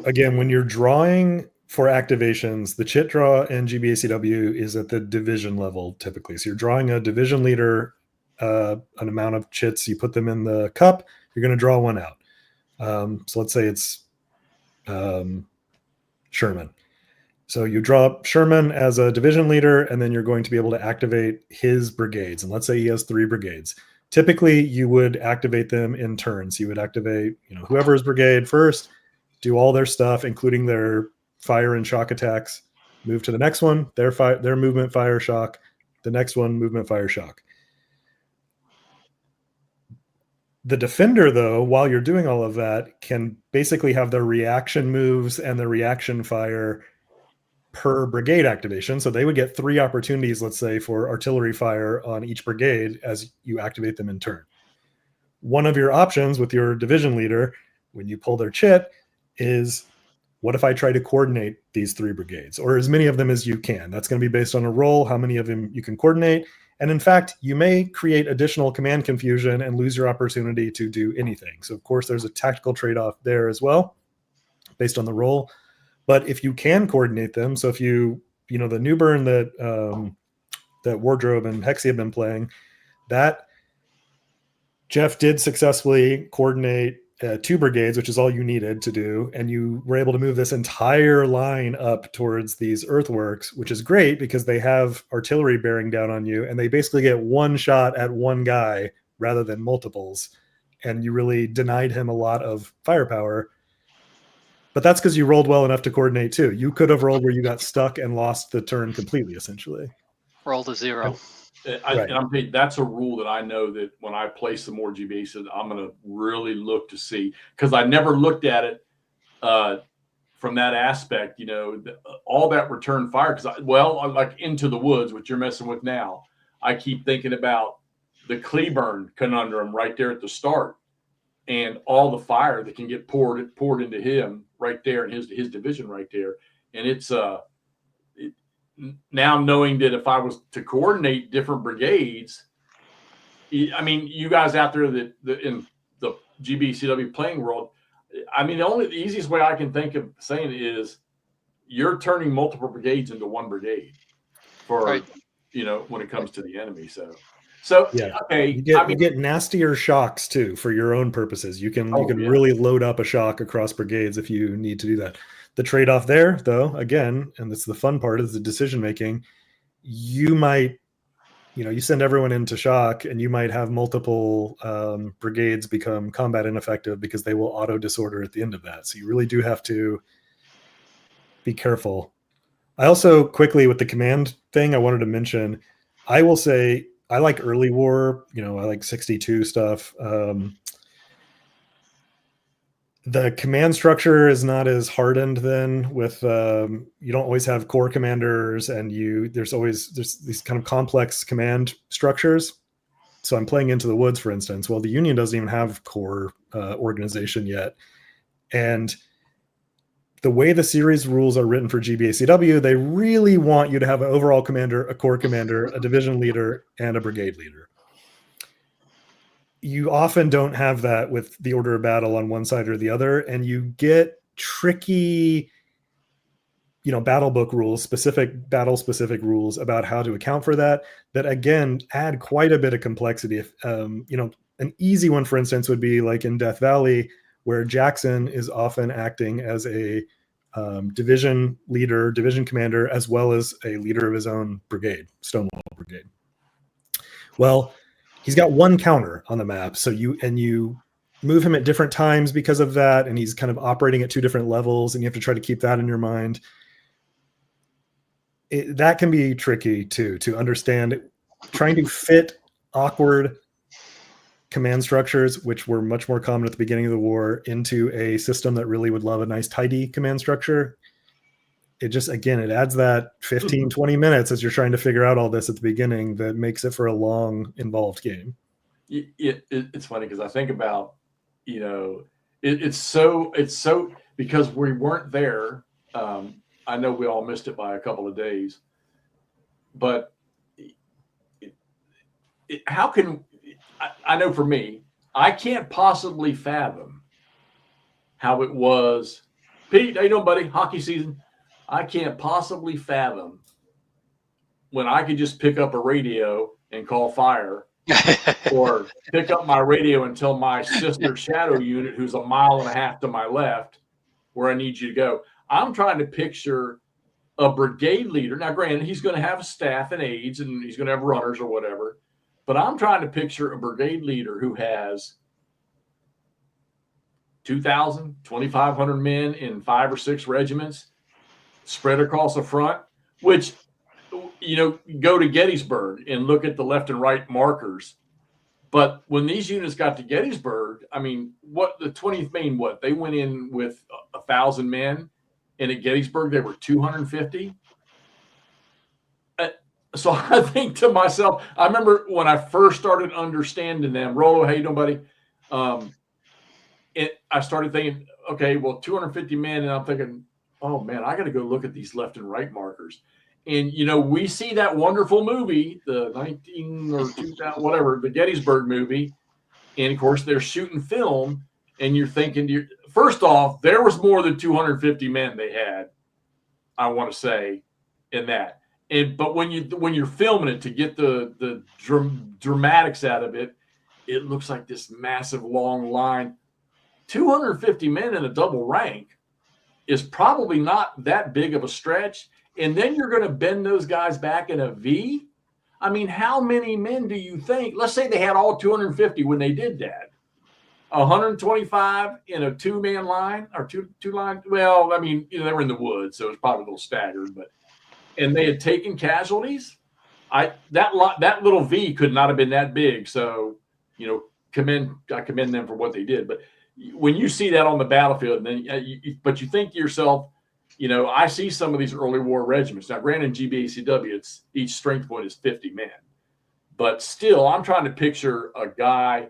again, when you're drawing for activations, the chit draw in GBACW is at the division level typically. So you're drawing a division leader, an amount of chits, you put them in the cup, you're going to draw 1 out. So let's say it's Sherman. So you draw Sherman as a division leader, and then you're going to be able to activate his brigades. And let's say he has 3 brigades. Typically, you would activate them in turns. You would activate, you know, whoever's brigade first, do all their stuff, including their fire and shock attacks. Move to the next one, their movement, fire, shock. The next one, movement, fire, shock. The defender, though, while you're doing all of that, can basically have their reaction moves and the reaction fire per brigade activation. So they would get 3 opportunities, let's say, for artillery fire on each brigade as you activate them in turn. One of your options with your division leader, when you pull their chit, is what if I try to coordinate these 3 brigades, or as many of them as you can? That's going to be based on a roll, how many of them you can coordinate. And in fact, you may create additional command confusion and lose your opportunity to do anything. So of course, there's a tactical trade-off there as well, based on the roll. But if you can coordinate them, so if you know, the Newburn that Wardrobe and Hexy have been playing, that Jeff did successfully coordinate 2 brigades, which is all you needed to do. And you were able to move this entire line up towards these earthworks, which is great because they have artillery bearing down on you, and they basically get 1 shot at 1 guy rather than multiples. And you really denied him a lot of firepower. But that's because you rolled well enough to coordinate too. You could have rolled where you got stuck and lost the turn completely, essentially. Roll to 0. And I'm thinking that's a rule that I know that when I play some more GBA, I'm going to really look to see, because I never looked at it from that aspect. You know, all that return fire. Because like Into the Woods, what you're messing with now, I keep thinking about the Cleburne conundrum right there at the start, and all the fire that can get poured into him right there in his division right there. And it's now knowing that if I was to coordinate different brigades, I mean, you guys out there that in the GBACW playing world, I mean, the easiest way I can think of saying it is you're turning multiple brigades into 1 brigade for, right, you know, when it comes to the enemy. So yeah, okay, you get nastier shocks too for your own purposes. You can really load up a shock across brigades if you need to do that. The trade-off there, though, again, and this is the fun part, is the decision making. You might, you know, you send everyone into shock, and you might have multiple brigades become combat ineffective because they will auto disorder at the end of that. So you really do have to be careful. I also quickly with the command thing, I wanted to mention, I will say, I like early war, you know, I like 62 stuff. The command structure is not as hardened then with, you don't always have corps commanders, and there's these kind of complex command structures. So I'm playing Into the Woods, for instance. Well, the Union doesn't even have corps organization yet. And the way the series rules are written for GBACW, they really want you to have an overall commander, a corps commander, a division leader, and a brigade leader. You often don't have that with the order of battle on one side or the other, and you get tricky, battle book rules, battle specific rules about how to account for that again add quite a bit of complexity. If an easy one, for instance, would be like in Death Valley, where Jackson is often acting as a division leader, division commander, as well as a leader of his own brigade, Stonewall Brigade. Well, he's got one counter on the map, so you move him at different times because of that, and he's kind of operating at two different levels, and you have to try to keep that in your mind. That can be tricky too, to understand, trying to fit awkward command structures, which were much more common at the beginning of the war, into a system that really would love a nice tidy command structure. It just, again, it adds that 15, 20 minutes as you're trying to figure out all this at the beginning that makes it for a long, involved game. It's funny because I think about, it's so because we weren't there. I know we all missed it by a couple of days, but how can, I know for me, I can't possibly fathom how it was. Pete, how you doing, buddy? Hockey season. I can't possibly fathom when I could just pick up a radio and call fire, or pick up my radio and tell my sister shadow unit, who's 1.5 miles to my left, where I need you to go. I'm trying to picture a brigade leader. Now, granted, he's going to have a staff and aides, and he's going to have runners or whatever. But I'm trying to picture a brigade leader who has 2,000, 2,500 men in 5 or 6 regiments spread across the front, which, go to Gettysburg and look at the left and right markers. But when these units got to Gettysburg, I mean, what the 20th Maine, they went in with 1,000 men, and at Gettysburg, they were 250. So I think to myself, I remember when I first started understanding them. Rolo, how you doing, buddy? I started thinking, okay, well, 250 men, and I'm thinking, oh man, I got to go look at these left and right markers. And we see that wonderful movie, the 19 or 2000, whatever, the Gettysburg movie, and of course they're shooting film, and you're thinking, first off, there was more than 250 men they had, I want to say, in that. But when you're filming it to get the dramatics out of it, it looks like this massive long line. 250 men in a double rank is probably not that big of a stretch. And then you're going to bend those guys back in a V. I mean, how many men do you think? Let's say they had all 250 when they did that. 125 in a 2-man line or two line. Well, I mean, they were in the woods, so it's probably a little staggered, and they had taken casualties. That little V could not have been that big. So, I commend them for what they did. But when you see that on the battlefield, and then but you think to yourself, I see some of these early war regiments. Now, granted, in GBACW, it's each strength point is 50 men, but still, I'm trying to picture a guy.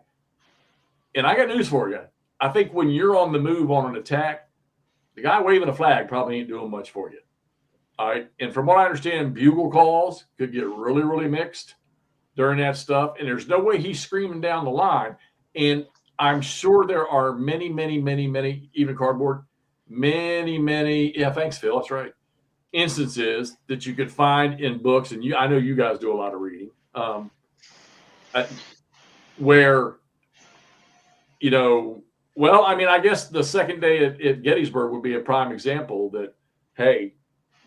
And I got news for you. I think when you're on the move on an attack, the guy waving a flag probably ain't doing much for you. All right. And from what I understand, bugle calls could get really, really mixed during that stuff. And there's no way he's screaming down the line. And I'm sure there are many, many, many, many, even cardboard, many, yeah, thanks, Phil. That's right. Instances that you could find in books. And I know you guys do a lot of reading, where, well, I mean, I guess the second day at Gettysburg would be a prime example that, hey,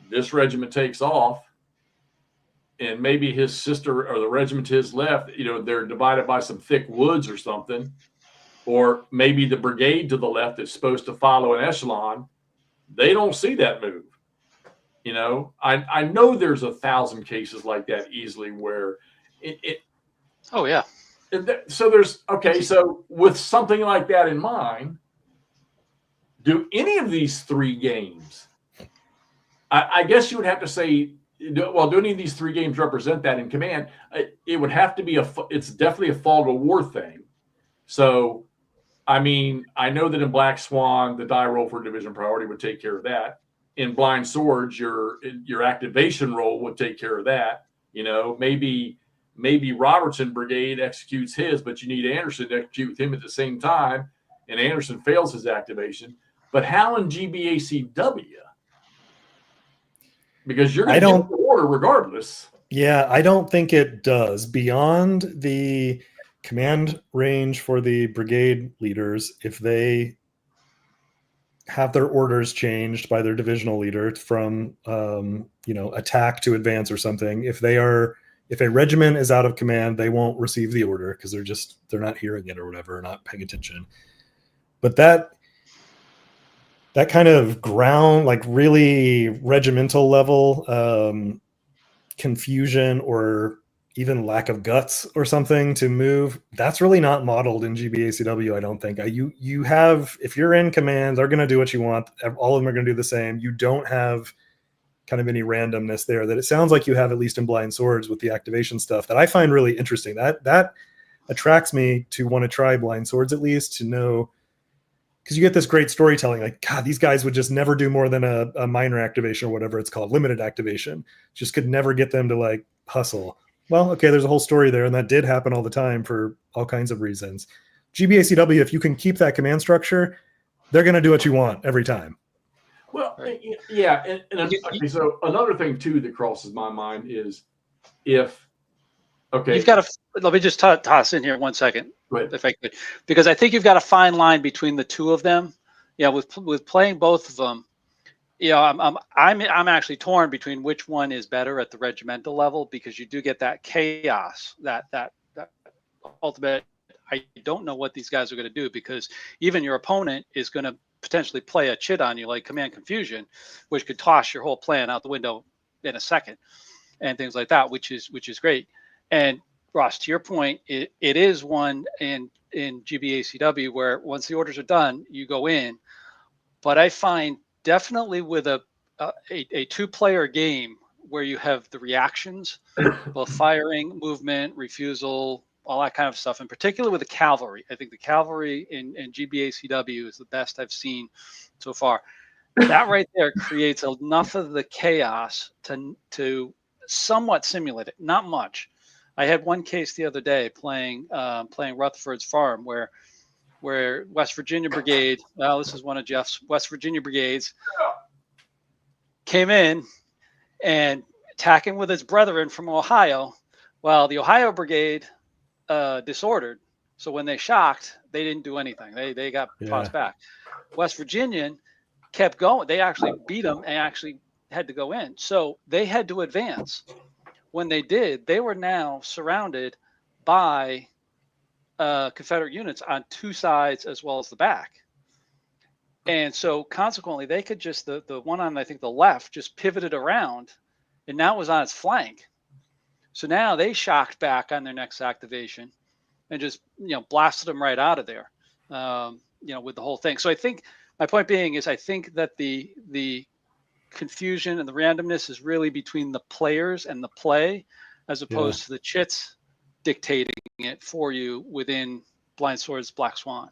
this regiment takes off, and maybe his sister or the regiment to his left, they're divided by some thick woods or something, or maybe the brigade to the left is supposed to follow an echelon. They don't see that move. I know there's 1,000 cases like that easily where it. Oh yeah. So with something like that in mind, do any of these 3 games, I guess you would have to say, well, do any of these 3 games represent that in command? It would have to be it's definitely a fall to war thing. So I mean, I know that in Black Swan, the die roll for division priority would take care of that. In Blind Swords, your activation roll would take care of that. You know, maybe Robertson Brigade executes his, but you need Anderson to execute with him at the same time, and Anderson fails his activation. But how in GBACW? Because you're going to get the order regardless. Yeah, I don't think it does. Beyond the command range for the brigade leaders, if they have their orders changed by their divisional leader from attack to advance or something, if a regiment is out of command, they won't receive the order because they're not hearing it or whatever, not paying attention. But that kind of ground, like really regimental level confusion or even lack of guts or something to move, that's really not modeled in GBACW, I don't think. You have, if you're in command, they're going to do what you want. All of them are going to do the same. You don't have kind of any randomness there that it sounds like you have, at least in Blind Swords with the activation stuff, that I find really interesting. That attracts me to want to try Blind Swords, at least to know, because you get this great storytelling, like, God, these guys would just never do more than a minor activation or whatever it's called, limited activation. Just could never get them to like hustle. Well, okay, there's a whole story there, and that did happen all the time for all kinds of reasons. GBACW, if you can keep that command structure, they're going to do what you want every time. Well, yeah, and okay, so another thing too that crosses my mind is you've got to. Let me just toss in here 1 second, if I could, because I think you've got a fine line between the two of them. Yeah, with playing both of them. I'm actually torn between which one is better at the regimental level, because you do get that chaos, that ultimate. I don't know what these guys are going to do, because even your opponent is going to potentially play a chit on you like command confusion, which could toss your whole plan out the window in a second, and things like that, which is great. And Ross, to your point, it is one in GBACW where once the orders are done, you go in. But I find definitely with a 2-player game where you have the reactions, both firing, movement, refusal, all that kind of stuff, in particular with the cavalry. I think the cavalry in GBACW is the best I've seen so far. That right there creates enough of the chaos to somewhat simulate it. Not much. I had one case the other day playing Rutherford's Farm where West Virginia Brigade, well, this is one of Jeff's West Virginia brigades, came in and attacking with his brethren from Ohio. Well, the Ohio Brigade disordered. So when they shocked, they didn't do anything. They got tossed back. West Virginian kept going. They actually beat them and actually had to go in. So they had to advance. When they did, they were now surrounded by Confederate units on two sides as well as the back. And so consequently, they could just, the one on, I think, the left just pivoted around and now it was on its flank. So now they shocked back on their next activation and just, blasted them right out of there, with the whole thing. So I think my point being is I think that the confusion and the randomness is really between the players and the play, as opposed to the chits dictating it for you within Blind Swords, Black Swan.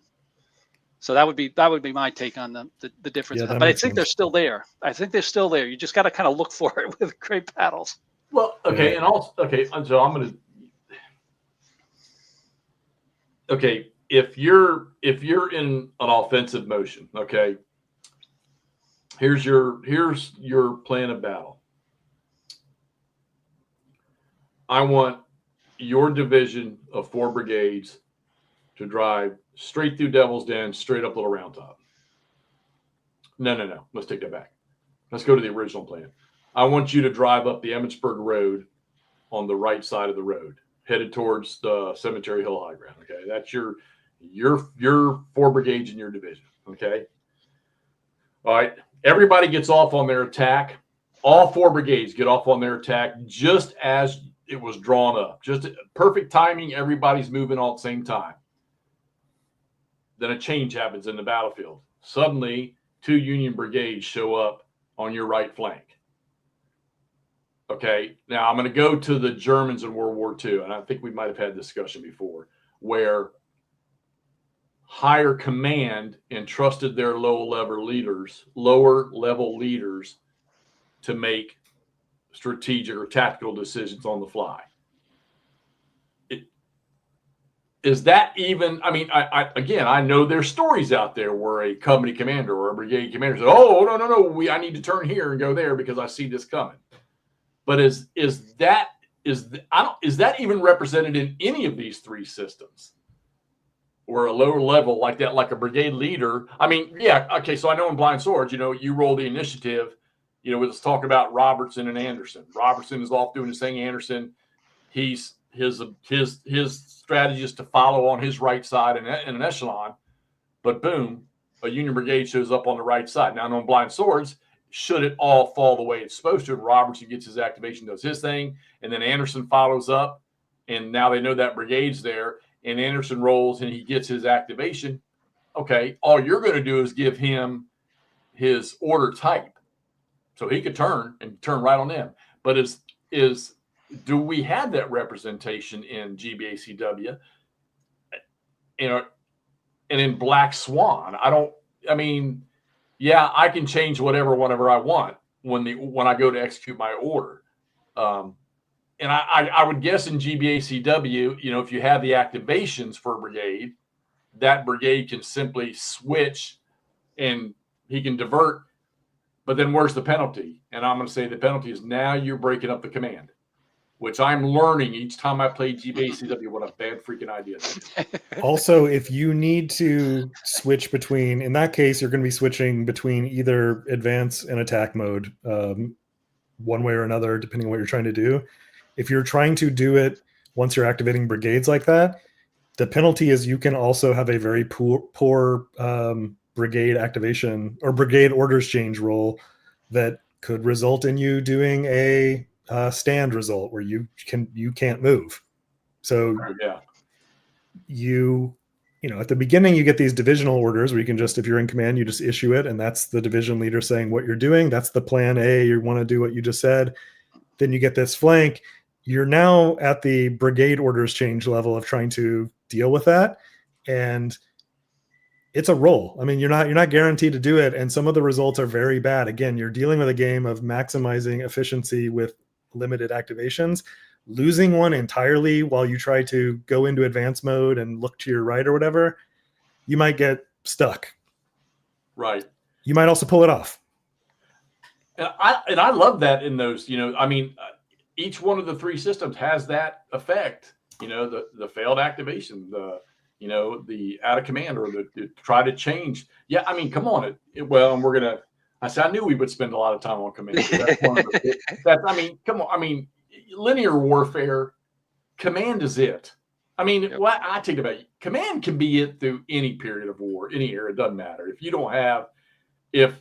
So that would be my take on the difference. But I think they're still there. I think they're still there. You just got to kind of look for it with great battles. Well, okay, and also so I'm gonna. Okay, if you're in an offensive motion, okay, here's your plan of battle. I want your division of 4 brigades to drive straight through Devil's Den, straight up Little Round Top. No. Let's take that back. Let's go to the original plan. I want you to drive up the Emmitsburg Road on the right side of the road, headed towards the Cemetery Hill High Ground. Okay, that's your 4 brigades in your division. Okay. All right. Everybody gets off on their attack. All 4 brigades get off on their attack just as it was drawn up. Just perfect timing. Everybody's moving all at the same time. Then a change happens in the battlefield. Suddenly, 2 Union brigades show up on your right flank. Okay, now I'm going to go to the Germans in World War II, and I think we might have had this discussion before, where higher command and trusted their lower level leaders to make strategic or tactical decisions on the fly. Is that even? I mean, I know there's stories out there where a company commander or a brigade commander said, "Oh, no, I need to turn here and go there because I see this coming." But is that even represented in any of these three systems? Or a lower level like that, like a brigade leader. I mean, yeah, okay. So I know in Blind Swords, you roll the initiative. Let's talk about Robertson and Anderson. Robertson is off doing his thing. Anderson, his strategy is to follow on his right side in an echelon. But boom, a Union brigade shows up on the right side. Now, I know in Blind Swords, should it all fall the way it's supposed to, Robertson gets his activation, does his thing, and then Anderson follows up, and now they know that brigade's there. And Anderson rolls and he gets his activation. Okay, all you're going to do is give him his order type, so he could turn right on them. But do we have that representation in GBACW? And in Black Swan, yeah, I can change whenever I want when I go to execute my order. And I would guess in GBACW, if you have the activations for a brigade, that brigade can simply switch and he can divert. But then where's the penalty? And I'm going to say the penalty is now you're breaking up the command, which I'm learning each time I play GBACW what a bad freaking idea that is. Also, if you need to switch between, in that case, you're going to be switching between either advance and attack mode, one way or another, depending on what you're trying to do. If you're trying to do it once you're activating brigades like that, the penalty is you can also have a very poor brigade activation or brigade orders change roll that could result in you doing a stand result where you can't move. So yeah, at the beginning you get these divisional orders where you can just, if you're in command, you just issue it, and that's the division leader saying what you're doing. That's the plan A. You want to do what you just said. Then you get this flank. You're now at the brigade orders change level of trying to deal with that. And it's a roll. I mean, you're not guaranteed to do it. And some of the results are very bad. Again, you're dealing with a game of maximizing efficiency with limited activations. Losing one entirely while you try to go into advanced mode and look to your right or whatever, you might get stuck. Right. You might also pull it off. And I love that in those, each one of the three systems has that effect, the failed activation, the out of command or the try to change. Yeah. I mean, come on. I knew we would spend a lot of time on command. Come on. I mean, linear warfare, command is it. I mean, what I think about it, command can be it through any period of war, any era. It doesn't matter. If you don't have, if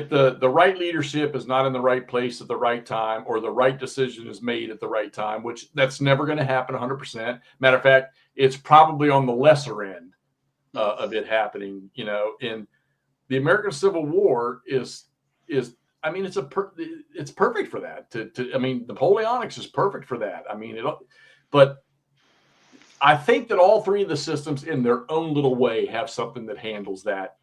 the right leadership is not in the right place at the right time, or the right decision is made at the right time, which that's never going to happen 100%. Matter of fact, it's probably on the lesser end of it happening. In the American Civil War it's perfect for that. Napoleonics is perfect for that. But I think that all three of the systems in their own little way have something that handles that.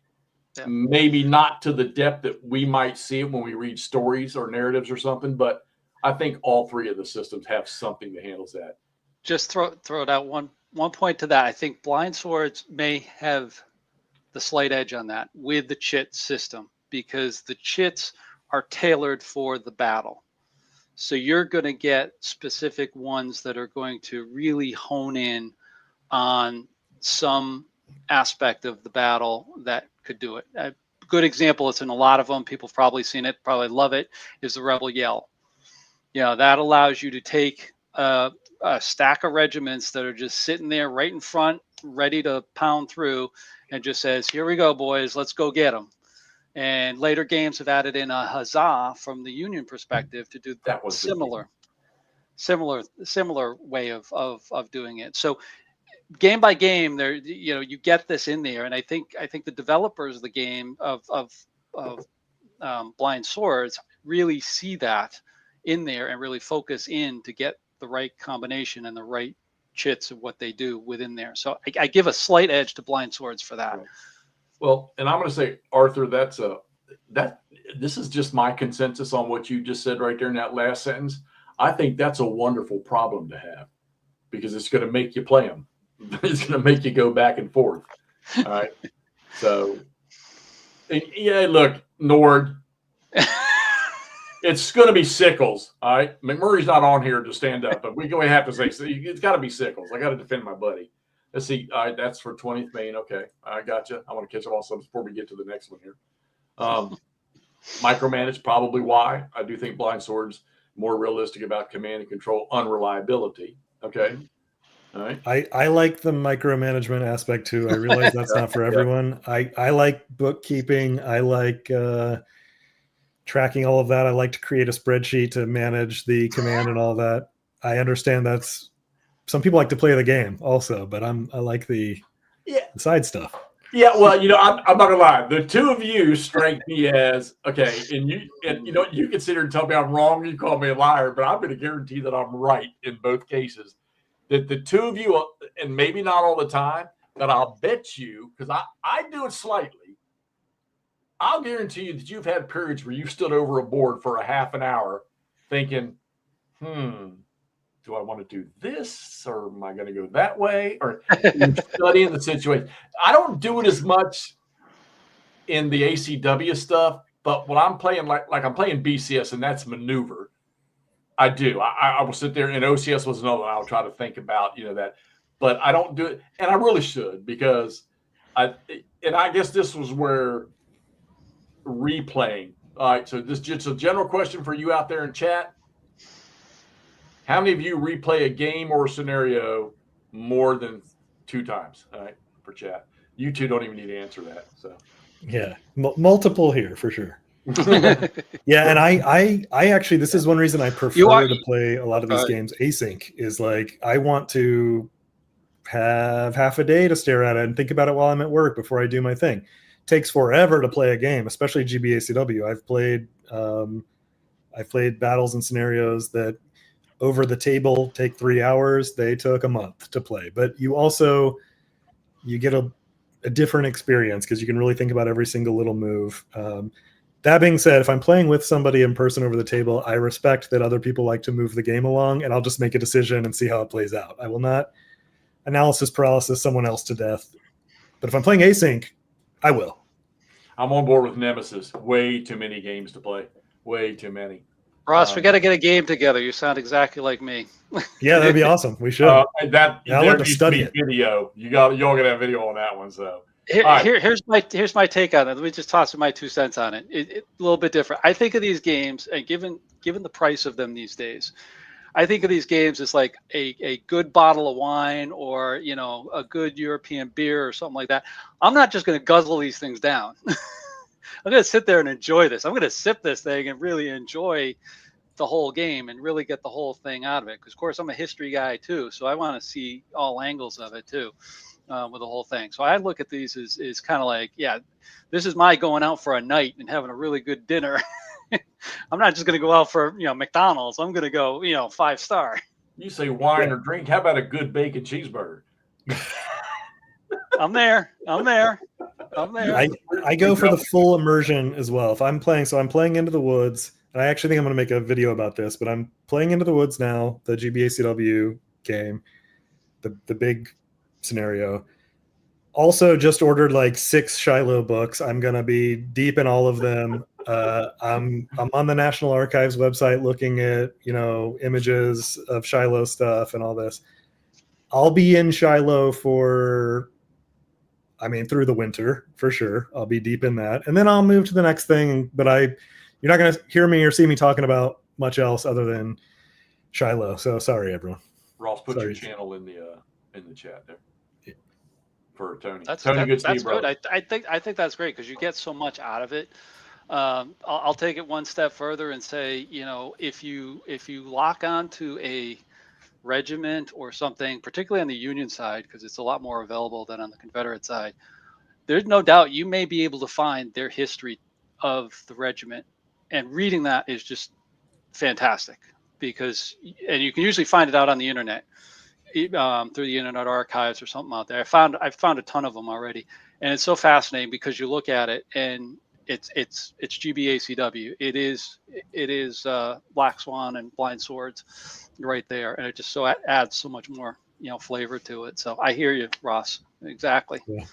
Yeah. Maybe not to the depth that we might see it when we read stories or narratives or something, but I think all three of the systems have something that handles that. Just throw it out one point to that. I think Blind Swords may have the slight edge on that with the chit system, because the chits are tailored for the battle. So you're going to get specific ones that are going to really hone in on some aspect of the battle that could do it. A good example, it's in a lot of them, people have probably seen it, probably love it, is the Rebel Yell. That allows you to take a stack of regiments that are just sitting there right in front, ready to pound through, and just says, here we go, boys, let's go get them. And later games have added in a huzzah from the Union perspective to do that similar way of doing it. So game by game, there, you get this in there, and I think the developers of the game of Blind Swords really see that in there and really focus in to get the right combination and the right chits and what they do within there. So I give a slight edge to blind swords for that. Right. Well, and I'm going to say, Arthur, this is just my consensus on what you just said right there in that last sentence. I think that's a wonderful problem to have because it's going to make you play them. It's going to make you go back and forth. All right. So, yeah, look, Nord, it's going to be Sickles. All right. McMurray's not on here to stand up, but we have to say it's got to be Sickles. I got to defend my buddy. Let's see. All right. That's for 20th Maine. Okay. I got you. I want to catch up on some before we get to the next one here. Micromanage, probably why. I do think blind swords more realistic about command and control unreliability. Okay. All right. I like the micromanagement aspect too. I realize that's not for everyone. I like bookkeeping. I like tracking all of that. I like to create a spreadsheet to manage the command and all that. I understand that's some people like to play the game also, but I like the side stuff. Yeah, well, I'm not gonna lie. The two of you strike me as okay, and you can sit here and tell me I'm wrong. You call me a liar, but I'm going to guarantee that I'm right in both cases. That the two of you, and maybe not all the time, but I'll bet you because I do it slightly. I'll guarantee you that you've had periods where you've stood over a board for a half an hour, thinking, do I want to do this or am I going to go that way? Or studying the situation. I don't do it as much in the ACW stuff, but when I'm playing like I'm playing BCS and that's maneuver, I do. I will sit there and OCS was another one I'll try to think about, that. But I don't do it. And I really should because I guess this was where replaying. All right. So this is just a general question for you out there in chat. How many of you replay a game or a scenario more than 2 times? All right, for chat. You two don't even need to answer that. So, yeah, multiple here for sure. Yeah, and I actually this is one reason I prefer to play a lot of these games async. Is like I want to have half a day to stare at it and think about it while I'm at work before I do my thing. It takes forever to play a game, especially GBACW. I've played battles and scenarios that over the table take 3 hours. They took a month to play, but you get a different experience because you can really think about every single little move. That being said, if I'm playing with somebody in person over the table, I respect that other people like to move the game along, and I'll just make a decision and see how it plays out. I will not analysis paralysis someone else to death. But if I'm playing async, I will. I'm on board with Nemesis. Way too many games to play. Way too many. Ross, we got to get a game together. You sound exactly like me. Yeah, that'd be awesome. We should. I'll let them study it. Video. Y'all got to have video on that one. So here's my take on it. Let me just toss my 2 cents on it. A little bit different. I think of these games, and given the price of them these days, I think of these games as like a good bottle of wine or a good European beer or something like that. I'm not just going to guzzle these things down. I'm going to sit there and enjoy this. I'm going to sip this thing and really enjoy the whole game and really get the whole thing out of it. Because, of course, I'm a history guy, too. So I want to see all angles of it, too, with the whole thing. So I look at these as kind of like, yeah, this is my going out for a night and having a really good dinner. I'm not just going to go out for, McDonald's. I'm going to go, 5-star. You say wine or drink. How about a good bacon cheeseburger? I'm there. I go for the full immersion as well. If I'm playing, I'm playing Into the Woods, and I actually think I'm going to make a video about this, but I'm playing Into the Woods now, the GBACW game, the big scenario. Also just ordered like 6 Shiloh books. I'm going to be deep in all of them. I'm on the National Archives website looking at, images of Shiloh stuff and all this. I'll be in Shiloh through the winter for sure. I'll be deep in that. And then I'll move to the next thing, but you're not going to hear me or see me talking about much else other than Shiloh. So sorry, everyone. Ross, put your channel in the chat there. Yeah. For Tony. That's Tony, that's good. I think that's great because you get so much out of it. I'll take it one step further and say, if you lock onto a regiment or something, particularly on the Union side, because it's a lot more available than on the Confederate side, there's no doubt you may be able to find their history of the regiment, and reading that is just fantastic and you can usually find it out on the internet. through the Internet Archives or something out there. I've found a ton of them already, and it's so fascinating because you look at it and it's GBACW. It is Black Swan and Blind Swords right there, and it just so adds so much more flavor to it. So I hear you, Ross. Exactly. Yeah.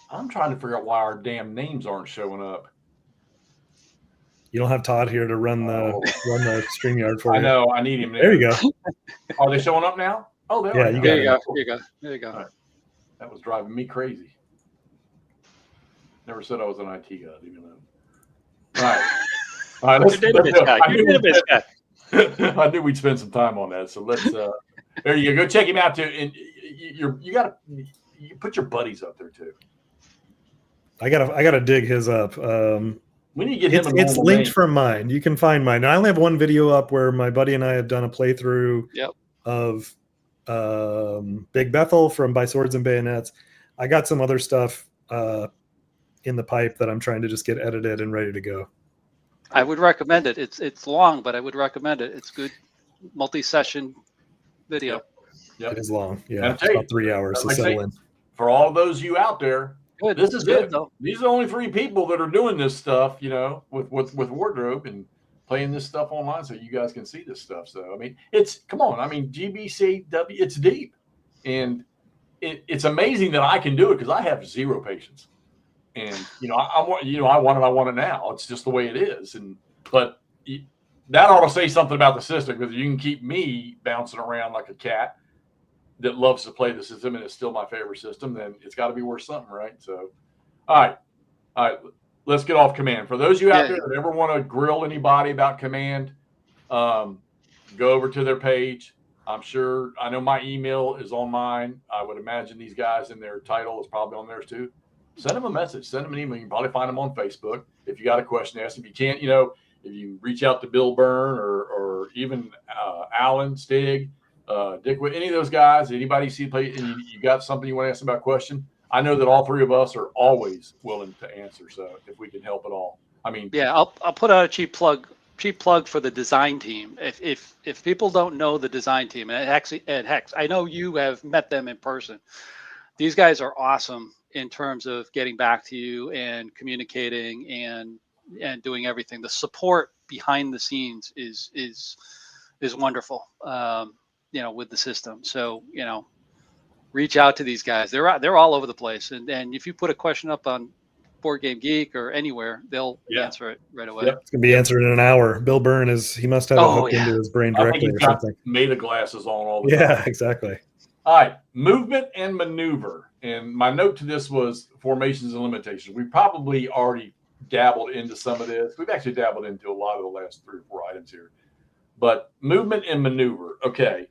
I'm trying to figure out why our damn names aren't showing up. You don't have Todd here to run the StreamYard for you. I know. I need him there. There you go. Are they showing up now? Oh, they are. Yeah, There you go. There you go. Right. That was driving me crazy. Never said I was an IT guy, even though. All right. All right. Let's, You're a bit guy. I knew we'd spend some time on that. So let's. There you go. Go check him out too. And you got to put your buddies up there too. I gotta dig his up. We need to get him. It's linked from mine. You can find mine. I only have one video up where my buddy and I have done a playthrough of Big Bethel from By Swords and Bayonets. I got some other stuff in the pipe that I'm trying to just get edited and ready to go. I would recommend it. It's long, but I would recommend it. It's good multi-session video. It is long. Yeah, it's about 3 hours to settle in. For all of those you out there, Good. this is good it. though. These are the only 3 people that are doing this stuff, with wardrobe and playing this stuff online, so you guys can see this stuff. So I mean, come on. I mean, GBACW, it's deep, and it's amazing that I can do it because I have 0 patience, and I want it now. It's just the way it is, but that ought to say something about the system, because you can keep me bouncing around like a cat that loves to play the system and it's still my favorite system, then it's got to be worth something, right? So, all right, let's get off Command. For those of you out there that ever want to grill anybody about Command, go over to their page. I know my email is on mine. I would imagine these guys in their title is probably on theirs too. Send them a message, send them an email. You can probably find them on Facebook. If you got a question to ask, if you can't, if you reach out to Bill Byrne or even Alan Stig, Dick, any of those guys, anybody you see play, and you got something you want to ask about a question, I know that all 3 of us are always willing to answer. So if we can help at all, I mean, I'll put out a cheap plug for the design team. If people don't know the design team, and Hex, I know you have met them in person. These guys are awesome in terms of getting back to you and communicating and doing everything. The support behind the scenes is wonderful. With the system. So, reach out to these guys. They're all over the place. And if you put a question up on Board Game Geek or anywhere, they'll answer it right away. It's going to be answered in an hour. Bill Byrne he must have it hooked into his brain directly or something. Meta glasses on all the time. Yeah, exactly. All right. Movement and maneuver. And my note to this was formations and limitations. We probably already dabbled into some of this. We've actually dabbled into a lot of the last 3 or 4 items here. But movement and maneuver. Okay.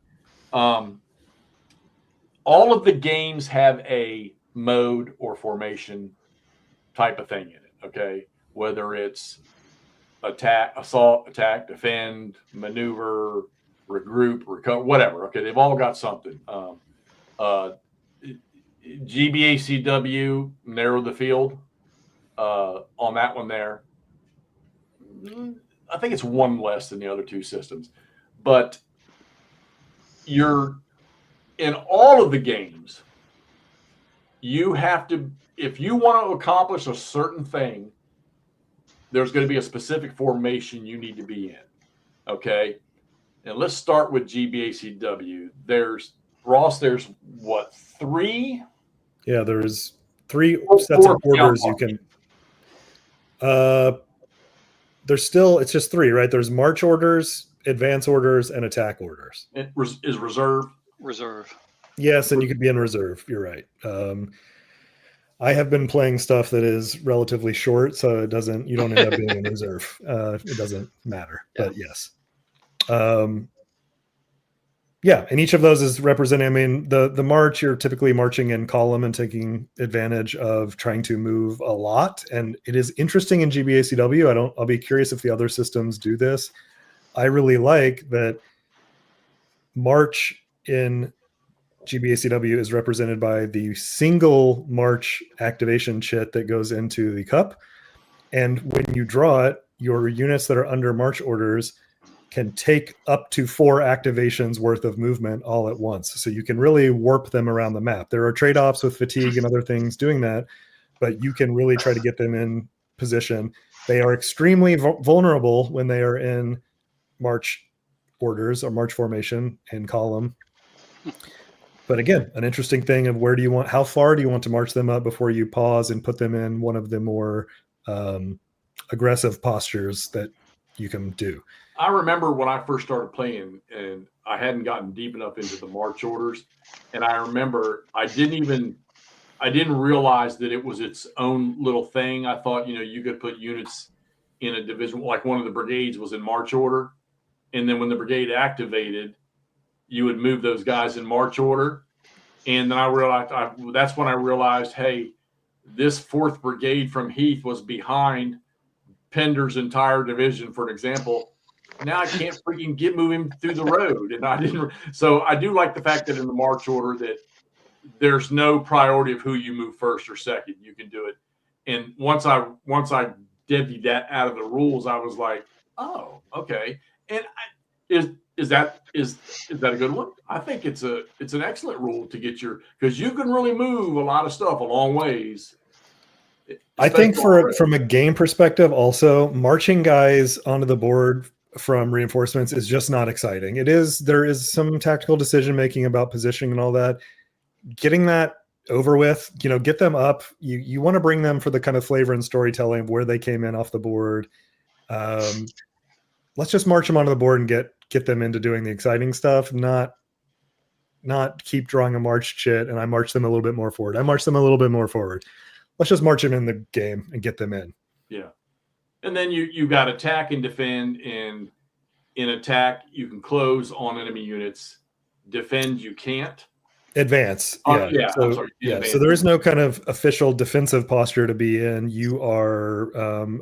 All of the games have a mode or formation type of thing in it. Okay, whether it's attack, assault, attack, defend, maneuver, regroup, recover, whatever. Okay, they've all got something. GBACW narrowed the field on that one there. I think it's 1 less than the other 2 systems, but you're in all of the games, you have to, if you want to accomplish a certain thing, there's going to be a specific formation you need to be in. Okay. And let's start with GBACW. There's what, 3? Yeah, there's 3 sets of orders you can. It's just 3, right? There's march orders, advance orders, and attack orders. It is reserve. Yes, and you could be in reserve. You're right. I have been playing stuff that is relatively short, so you don't end up being in reserve. It doesn't matter, but yes. And each of those is representing, I mean, the march, you're typically marching in column and taking advantage of trying to move a lot. And it is interesting in GBACW. I'll be curious if the other systems do this. I really like that march in GBACW is represented by the single march activation chit that goes into the cup. And when you draw it, your units that are under march orders can take up to 4 activations worth of movement all at once. So you can really warp them around the map. There are trade-offs with fatigue and other things doing that, but you can really try to get them in position. They are extremely vulnerable when they are in march orders or march formation in column. But again, an interesting thing of how far do you want to march them up before you pause and put them in one of the more aggressive postures that you can do. I remember when I first started playing and I hadn't gotten deep enough into the march orders. And I remember I didn't realize that it was its own little thing. I thought, you could put units in a division, like one of the brigades was in march order. And then when the brigade activated, you would move those guys in march order. And then I realized, that's when I realized, hey, this 4th brigade from Heath was behind Pender's entire division, for an example. Now I can't freaking move him through the road. And I didn't. So I do like the fact that in the march order that there's no priority of who you move first or second. You can do it. And once I divvied that out of the rules, I was like, oh, okay. And is that a good one? I think it's an excellent rule to get because you can really move a lot of stuff a long ways. I think from a game perspective, also marching guys onto the board from reinforcements is just not exciting. There is some tactical decision making about positioning and all that. Getting that over with, get them up. You want to bring them for the kind of flavor and storytelling of where they came in off the board. Let's just march them onto the board and get them into doing the exciting stuff, not keep drawing a march chit and I march them a little bit more forward. I march them a little bit more forward. Let's just march them in the game and get them in. Yeah. And then you got attack and defend, and in attack, you can close on enemy units. Defend, you can't. Advance. So there is no kind of official defensive posture to be in. You are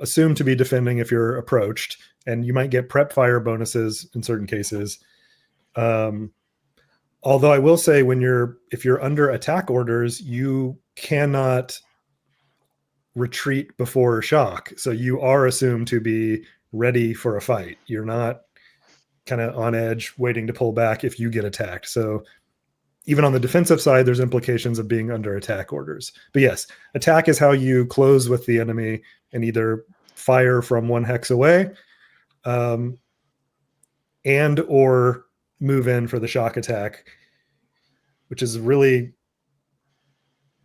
assumed to be defending if you're approached, and you might get prep fire bonuses in certain cases. Although I will say if you're under attack orders, you cannot retreat before shock. So you are assumed to be ready for a fight. You're not kind of on edge waiting to pull back if you get attacked. So even on the defensive side, there's implications of being under attack orders. But yes, attack is how you close with the enemy and either fire from 1 hex away and or move in for the shock attack, which is really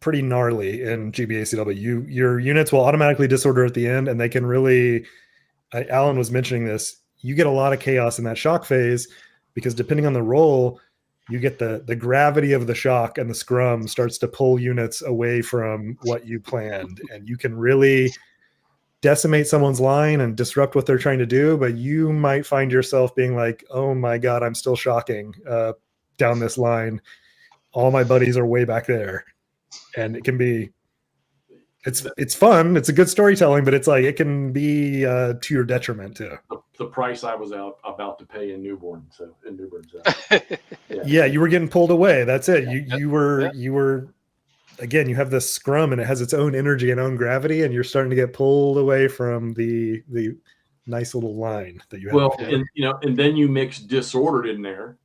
pretty gnarly in GBACW. Your units will automatically disorder at the end, and they can really, Alan was mentioning this, you get a lot of chaos in that shock phase because depending on the role, you get the gravity of the shock, and the scrum starts to pull units away from what you planned, and you can really decimate someone's line and disrupt what they're trying to do, but you might find yourself being like, oh my God, I'm still shocking down this line. All my buddies are way back there. And it can be, it's fun. It's a good storytelling, but it's like, it can be to your detriment too. The price I was about to pay in Newborn. So in Newborn's yeah, you were getting pulled away. That's it. You were, again, you have this scrum and it has its own energy and own gravity, and you're starting to get pulled away from the nice little line that you have. Well, and then you mix disordered in there.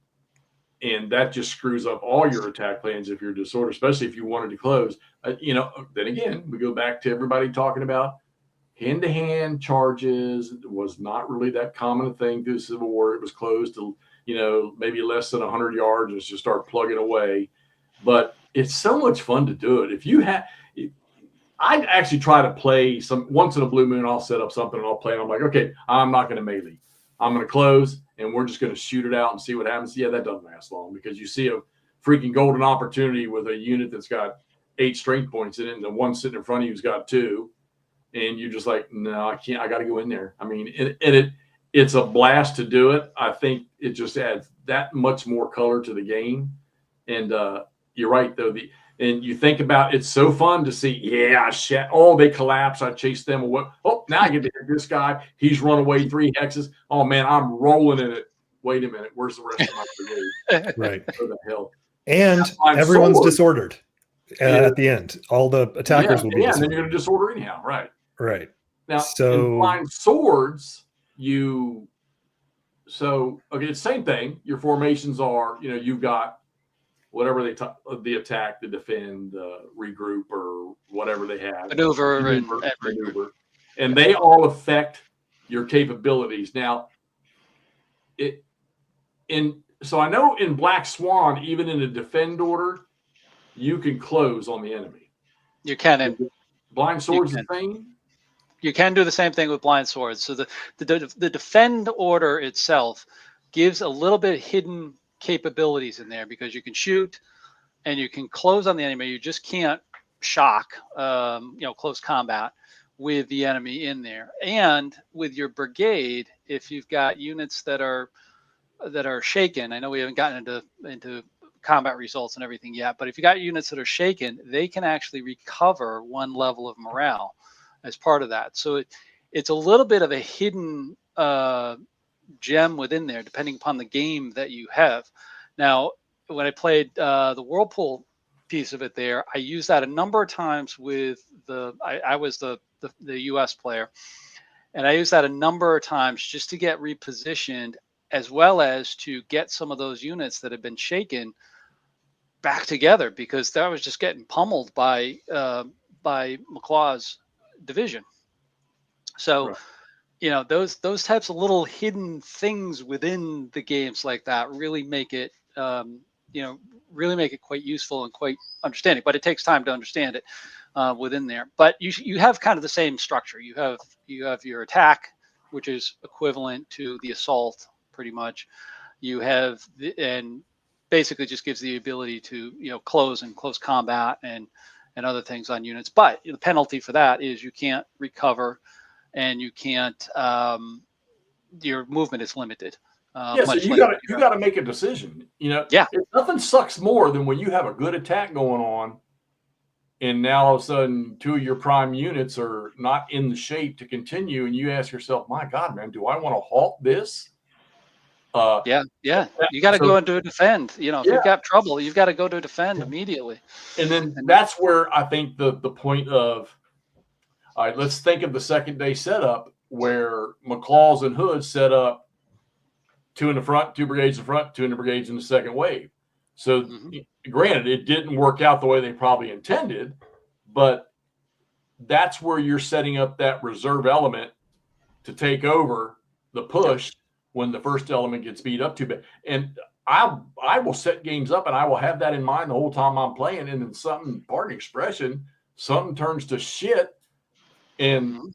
And that just screws up all your attack plans if you're disordered, especially if you wanted to close. Then again, we go back to everybody talking about hand-to-hand charges. It was not really that common a thing through the Civil War. It was closed to, maybe less than 100 yards and just start plugging away. But it's so much fun to do it. I'd actually try to play once in a blue moon. I'll set up something and I'll play. And I'm like, okay, I'm not going to melee. I'm going to close. And we're just going to shoot it out and see what happens. Yeah, that doesn't last long because you see a freaking golden opportunity with a unit that's got 8 strength points in it, and the one sitting in front of you's got 2, and you're just like, no, I can't. I got to go in there. I mean, it's a blast to do it. I think it just adds that much more color to the game. And you're right though. And you think about it's so fun to see. Yeah, shit. Oh, they collapse. I chase them away. Oh, now I get to hit this guy. He's run away 3 hexes. Oh man, I'm rolling in it. Wait a minute. Where's the rest of my brigade? Right. Where the hell? And everyone's disordered at the end. All the attackers will be. Yeah, and then you're going to disorder anyhow. Right. Right. Now, in blind swords, you So okay, it's the same thing. Your formations are, you've got whatever the attack, the defend, regroup, or whatever they have. Maneuver and maneuver, and they all affect your capabilities. Now, so I know in Black Swan, even in a defend order, you can close on the enemy. You can. Blind Sword's the same. You can do the same thing with Blind Swords. So the defend order itself gives a little bit of hidden capabilities in there, because you can shoot and you can close on the enemy. You just can't shock, close combat with the enemy in there. And with your brigade, if you've got units that are shaken, I know we haven't gotten into combat results and everything yet, but if you got units that are shaken, they can actually recover 1 level of morale as part of that. So it's a little bit of a hidden gem within there, depending upon the game that you have. Now, when I played the Whirlpool piece of it there, I used that a number of times with I was the US player, and I used that a number of times just to get repositioned, as well as to get some of those units that had been shaken back together, because that was just getting pummeled by McClaw's division. So, right. Those types of little hidden things within the games like that really make it, really make it quite useful and quite understanding. But it takes time to understand it within there. But you have kind of the same structure. You have your attack, which is equivalent to the assault, pretty much. You have and basically just gives the ability to close and close combat and other things on units. But the penalty for that is you can't recover, and you can't. Your movement is limited. So you got to make a decision. Nothing sucks more than when you have a good attack going on, and now all of a sudden 2 of your prime units are not in the shape to continue, and you ask yourself, "My God, man, do I want to halt this?" You got to go into a defend. If you've got trouble, you've got to go to defend immediately. And then that's where I think the point of, all right, let's think of the second day setup where McClaws and Hood set up 2 in the front, 2 brigades in front, 2 in the brigades in the second wave. So granted, it didn't work out the way they probably intended, but that's where you're setting up that reserve element to take over the push when the first element gets beat up too bad. And I will set games up and I will have that in mind the whole time I'm playing. And then something, pardon the expression, something turns to shit. And,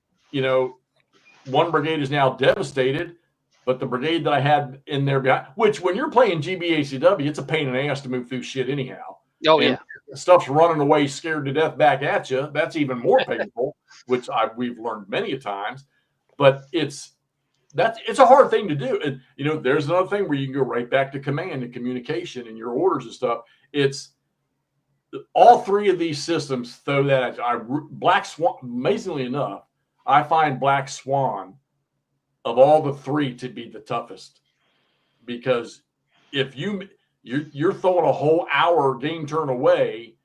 one brigade is now devastated, but the brigade that I had in there behind, which when you're playing GBACW, it's a pain in the ass to move through shit anyhow. Oh, and stuff's running away scared to death back at you. That's even more painful, which we've learned many a times. But it's a hard thing to do. And, there's another thing where you can go right back to command and communication and your orders and stuff. It's all 3 of these systems throw that at Black Swan, amazingly enough, I find Black Swan of all the 3 to be the toughest, because if you're throwing a whole hour game turn away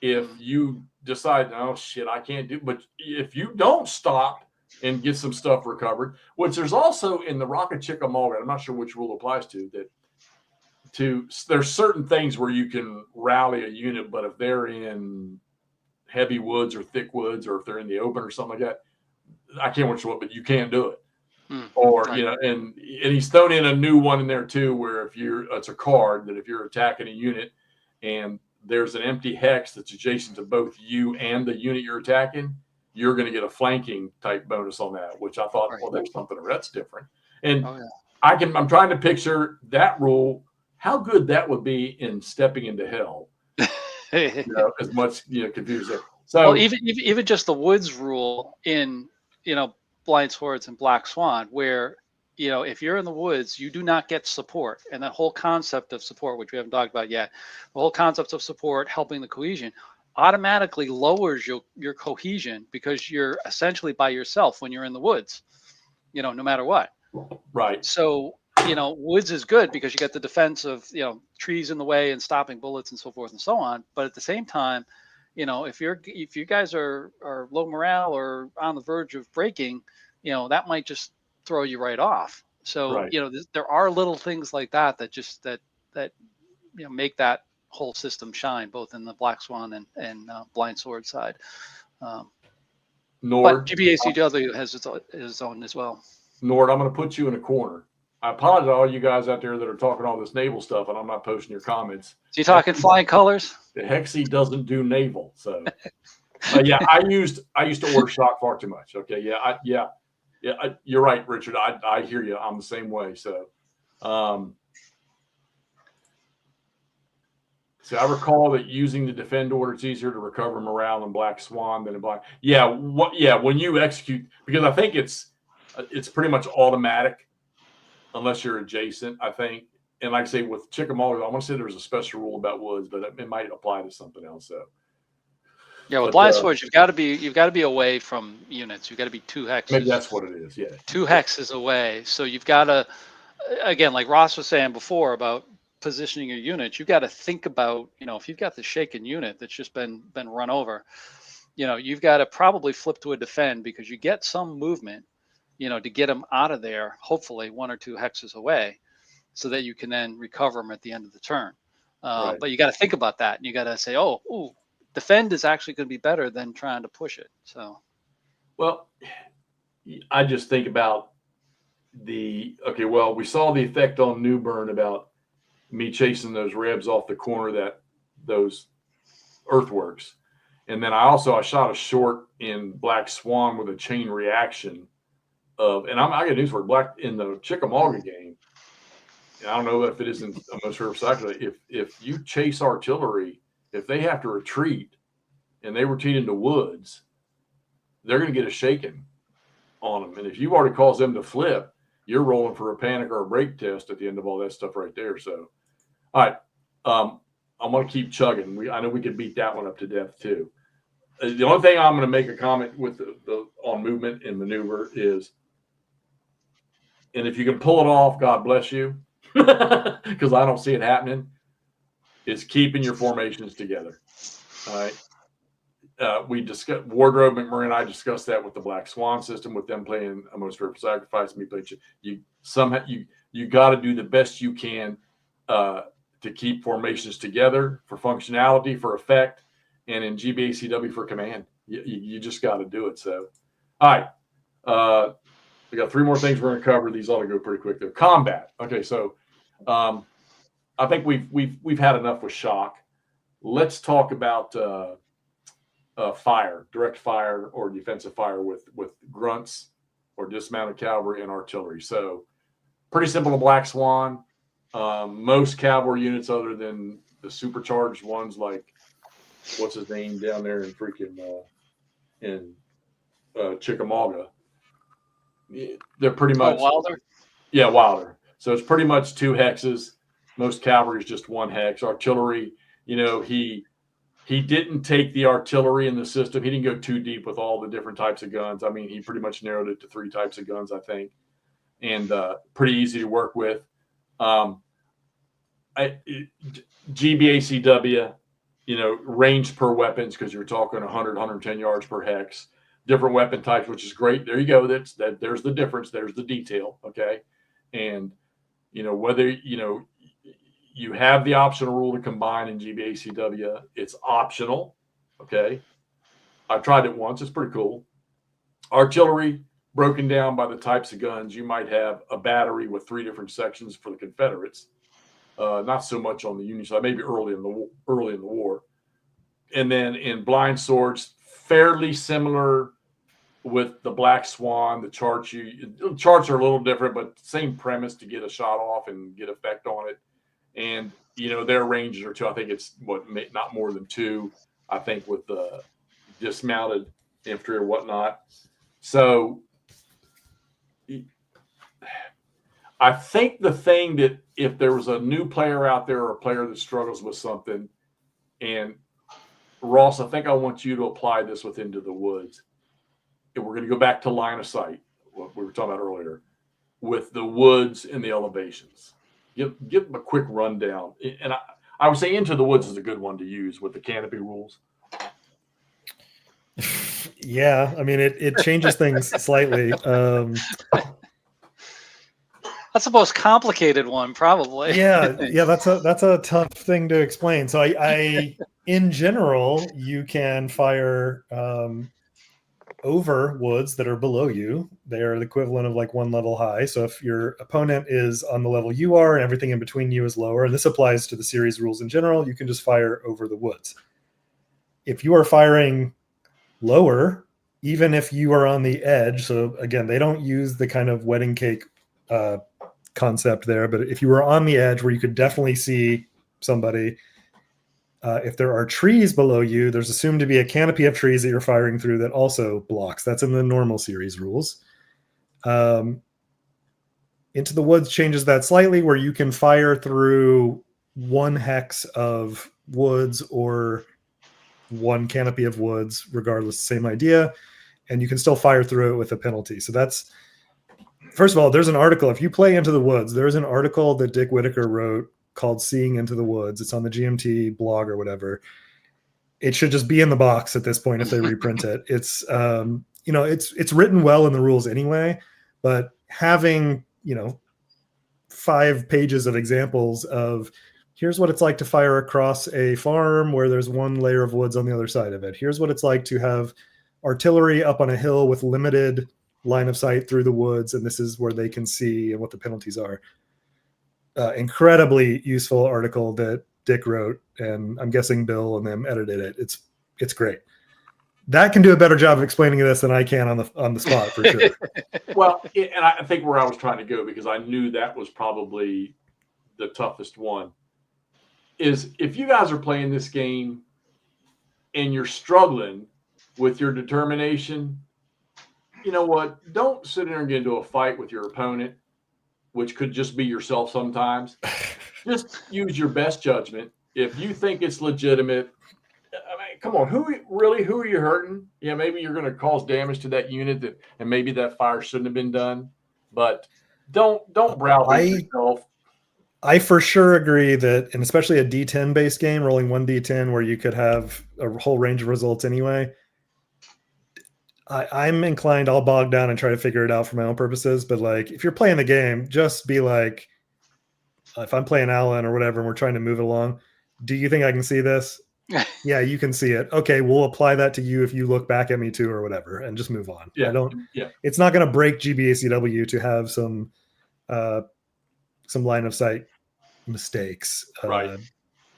if you decide, oh shit, I can't do. But if you don't stop and get some stuff recovered, which there's also in the Rocket Chica Malgrat, I'm not sure which rule applies to that. There's certain things where you can rally a unit, but if they're in heavy woods or thick woods, or if they're in the open or something like that, I can't remember what, but you can't do it. Or and he's thrown in a new one in there too, where it's a card that if you're attacking a unit and there's an empty hex that's adjacent to both you and the unit you're attacking, you're going to get a flanking type bonus on that, which I thought, well, there's something that's different. And I'm trying to picture that rule, how good that would be in Stepping into Hell. As much confusing. So even just the woods rule in Blind Swords and Black Swan, where if you're in the woods, you do not get support. And that whole concept of support, which we haven't talked about yet, the whole concept of support helping the cohesion automatically lowers your cohesion, because you're essentially by yourself when you're in the woods, no matter what. Right. So woods is good because you get the defense of trees in the way and stopping bullets and so forth and so on. But at the same time, if you guys are low morale or on the verge of breaking, that might just throw you right off. So, Right. there are little things like that that make that whole system shine, both in the Black Swan and Blind Sword side. But Nord, GBACW has its own as well. Nord, I'm going to put you in a corner. I apologize to all you guys out there that are talking all this naval stuff, and I'm not posting your comments. So you talking flying colors? The Hexy doesn't do naval, so yeah. I used to order shock far too much. Okay, yeah. You're right, Richard. I hear you. I'm the same way. So, so I recall that using the defend order, it's easier to recover morale in Black Swan than in Black. Yeah, when you execute, because I think it's pretty much automatic unless you're adjacent, I think. And like I say, with Chickamauga, I want to say there was a special rule about woods, but it might apply to something else. So yeah, with Blind Swords, you've got to be away from units. You've got to be 2 hexes. Maybe that's what it is. Yeah, 2 hexes away. So you've got to, again, like Ross was saying before about positioning your units, you've got to think about, if you've got the shaken unit that's just been run over, you've got to probably flip to a defend, because you get some movement, to get them out of there, hopefully 1 or 2 hexes away, so that you can then recover them at the end of the turn. Right. But you got to think about that, and you got to say, defend is actually going to be better than trying to push it. So, well, I just think about we saw the effect on Newburn about me chasing those Rebs off the corner, those earthworks. And then I shot a short in Black Swan with a chain reaction and I got news for Black in the Chickamauga game. And I don't know if it isn't almost recycled. If you chase artillery, if they have to retreat and they retreat into woods, they're going to get a shaking on them. And if you've already caused them to flip, you're rolling for a panic or a break test at the end of all that stuff right there. So, all right. I'm going to keep chugging. I know we could beat that one up to death too. The only thing I'm going to make a comment with on movement and maneuver is, and if you can pull it off, God bless you, because I don't see it happening, is keeping your formations together. All right. We discussed Wardrobe, McMurray and I discussed that with the Black Swan system, with them playing a most for sacrifice. Me playing you got to do the best you can to keep formations together for functionality, for effect, and in GBACW for command. You just got to do it. So, all right. We got 3 more things we're going to cover. These ought to go pretty quick. Though. Combat. Okay, so I think we've had enough with shock. Let's talk about fire, direct fire or defensive fire with grunts or dismounted cavalry and artillery. So pretty simple to Black Swan. Most cavalry units, other than the supercharged ones like what's his name down there in freaking Chickamauga, they're pretty much Wilder. Yeah, Wilder. So it's pretty much 2 hexes. Most cavalry is just 1 hex. Artillery, he didn't take the artillery in the system. He didn't go too deep with all the different types of guns. I mean, he pretty much narrowed it to 3 types of guns, I think, and pretty easy to work with. GBACW, range per weapons, because you're talking 100, 110 yards per hex. Different weapon types, which is great. There you go. There's the difference. There's the detail. Okay. And, whether, you have the optional rule to combine in GBACW, it's optional. Okay. I've tried it once. It's pretty cool. Artillery broken down by the types of guns. You might have a battery with 3 different sections for the Confederates. Not so much on the Union side, maybe early in the war. And then in Blind Swords, fairly similar with the Black Swan. The charts are a little different, but same premise to get a shot off and get effect on it. And their ranges are 2. I think it's not more than 2. I think with the dismounted infantry or whatnot. So I think the thing that if there was a new player out there or a player that struggles with something, and Ross, I think I want you to apply this with Into the Woods. And we're going to go back to line of sight, what we were talking about earlier, with the woods and the elevations. Give them a quick rundown. And I would say Into the Woods is a good one to use with the canopy rules. Yeah, I mean, it changes things slightly. That's the most complicated one, probably. Yeah, that's a tough thing to explain. So I in general, you can fire over woods that are below you. They are the equivalent of like one level high. So if your opponent is on the level you are and everything in between you is lower, and this applies to the series rules in general, you can just fire over the woods. If you are firing lower, even if you are on the edge, so again, they don't use the kind of wedding cake concept there, but if you were on the edge where you could definitely see somebody, if there are trees below you, there's assumed to be a canopy of trees that you're firing through that also blocks. That's in the normal series rules. Into the Woods changes that slightly, where you can fire through one hex of woods or one canopy of woods, regardless, same idea, and you can still fire through it with a penalty. So that's, first of all, there's an article. If you play Into the Woods, there's an article that Dick Whitaker wrote called Seeing Into the Woods. It's on the GMT blog or whatever. It should just be in the box at this point if they reprint it. It's it's written well in the rules anyway, but having 5 pages of examples of here's what it's like to fire across a farm where there's one layer of woods on the other side of it. Here's what it's like to have artillery up on a hill with limited line of sight through the woods, and this is where they can see and what the penalties are. Incredibly useful article that Dick wrote, and I'm guessing Bill and them edited it. It's great. That can do a better job of explaining this than I can on the spot for sure. Well, and I think where I was trying to go, because I knew that was probably the toughest one, is if you guys are playing this game and you're struggling with your determination, you know what? Don't sit there and get into a fight with your opponent, which could just be yourself sometimes. Just use your best judgment. If you think it's legitimate, I mean, come on, who are you hurting? Yeah, maybe you're going to cause damage to that unit, and maybe that fire shouldn't have been done. But don't browbeat yourself. I for sure agree that, and especially a D10 based game, rolling 1d10 where you could have a whole range of results anyway, I'm inclined, I'll bog down and try to figure it out for my own purposes. But like, if you're playing the game, just be like, if I'm playing Alan or whatever, and we're trying to move it along, do you think I can see this? Yeah, you can see it. Okay, we'll apply that to you if you look back at me too, or whatever, and just move on. Yeah. It's not going to break GBACW to have some line of sight mistakes. Right.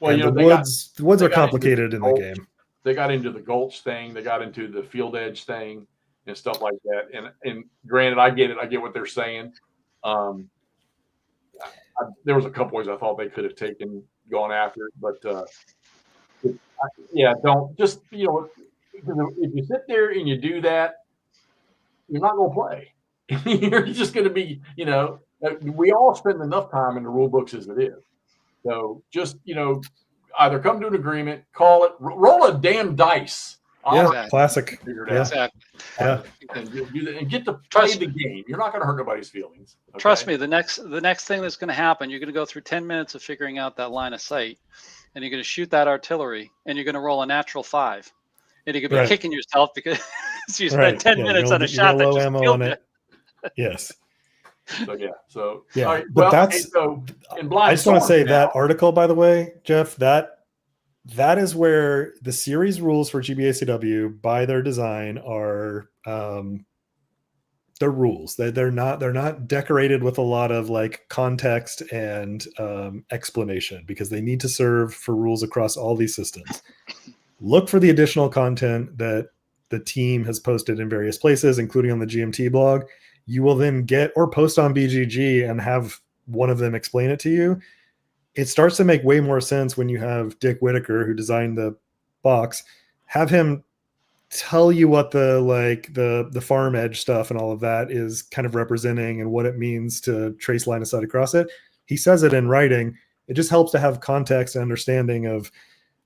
Well, the woods are complicated in the game. They got into the gulch thing. They got into the field edge thing and stuff like that. And granted, I get it. I get what they're saying. There was a couple ways I thought they could have gone after it, but don't just, if you sit there and you do that, you're not going to play. You're just going to be, we all spend enough time in the rule books as it is. So just, either come to an agreement, call it, roll a damn dice. Yeah, classic. Figure it out. Exactly. Yeah. And get to play the game. You're not going to hurt nobody's feelings. Okay? Trust me, the next thing that's going to happen, you're going to go through 10 minutes of figuring out that line of sight, and you're going to shoot that artillery, and you're going to roll a natural 5. And you're going to be kicking yourself because you spent 10 minutes on a shot that just killed you. Yes. So yeah. All right, but I just to want to say that article, by the way, Jeff, that is where the series rules for GBACW by their design are they're rules. They're not decorated with a lot of like context and explanation, because they need to serve for rules across all these systems. Look for the additional content that the team has posted in various places, including on the GMT blog. You will then get or post on BGG and have one of them explain it to you. It starts to make way more sense when you have Dick Whitaker, who designed the box, have him tell you what the farm edge stuff and all of that is kind of representing and what it means to trace line of sight across it. He says it in writing. It just helps to have context and understanding of,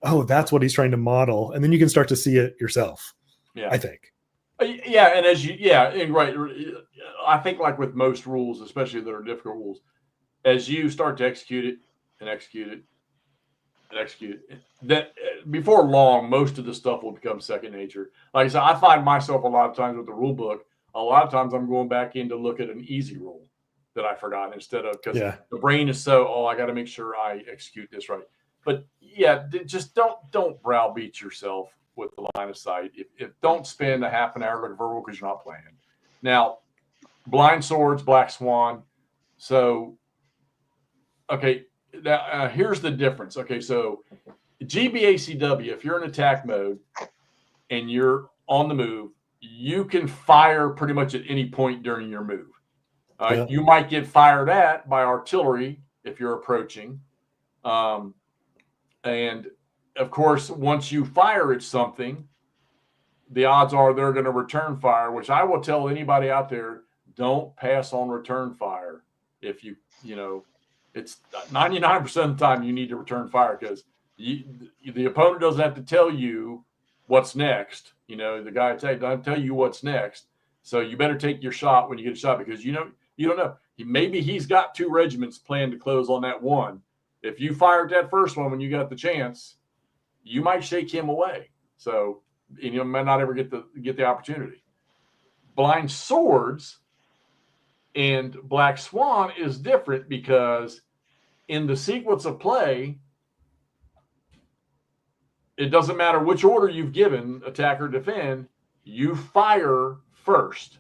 oh, that's what he's trying to model. And then you can start to see it yourself. Yeah, I think. Yeah, and right. I think like with most rules, especially that are difficult rules, as you start to execute it, that before long, most of the stuff will become second nature. Like I said, I find myself a lot of times with the rule book, a lot of times I'm going back in to look at an easy rule that I forgot instead of, because Yeah. the brain is so, I got to make sure I execute this right. But yeah, just don't browbeat yourself with the line of sight. If don't spend a half an hour looking for a rule because you're not playing. Now, blind swords, black swan. So, okay, now here's the difference. Okay, so GBACW, if you're in attack mode and you're on the move, you can fire pretty much at any point during your move. Yeah. You might get fired at by artillery if you're approaching. And of course, once you fire at something, the odds are they're going to return fire, which I will tell anybody out there, don't pass on return fire. If it's 99% of the time you need to return fire, because the opponent doesn't have to tell you what's next. The guy doesn't tell you what's next. So you better take your shot when you get a shot, because you don't know. Maybe he's got 2 regiments planned to close on that one. If you fired that first one when you got the chance, you might shake him away. So you might not ever get the opportunity. Blind swords and black swan is different, because in the sequence of play, it doesn't matter which order you've given, attack or defend, you fire first,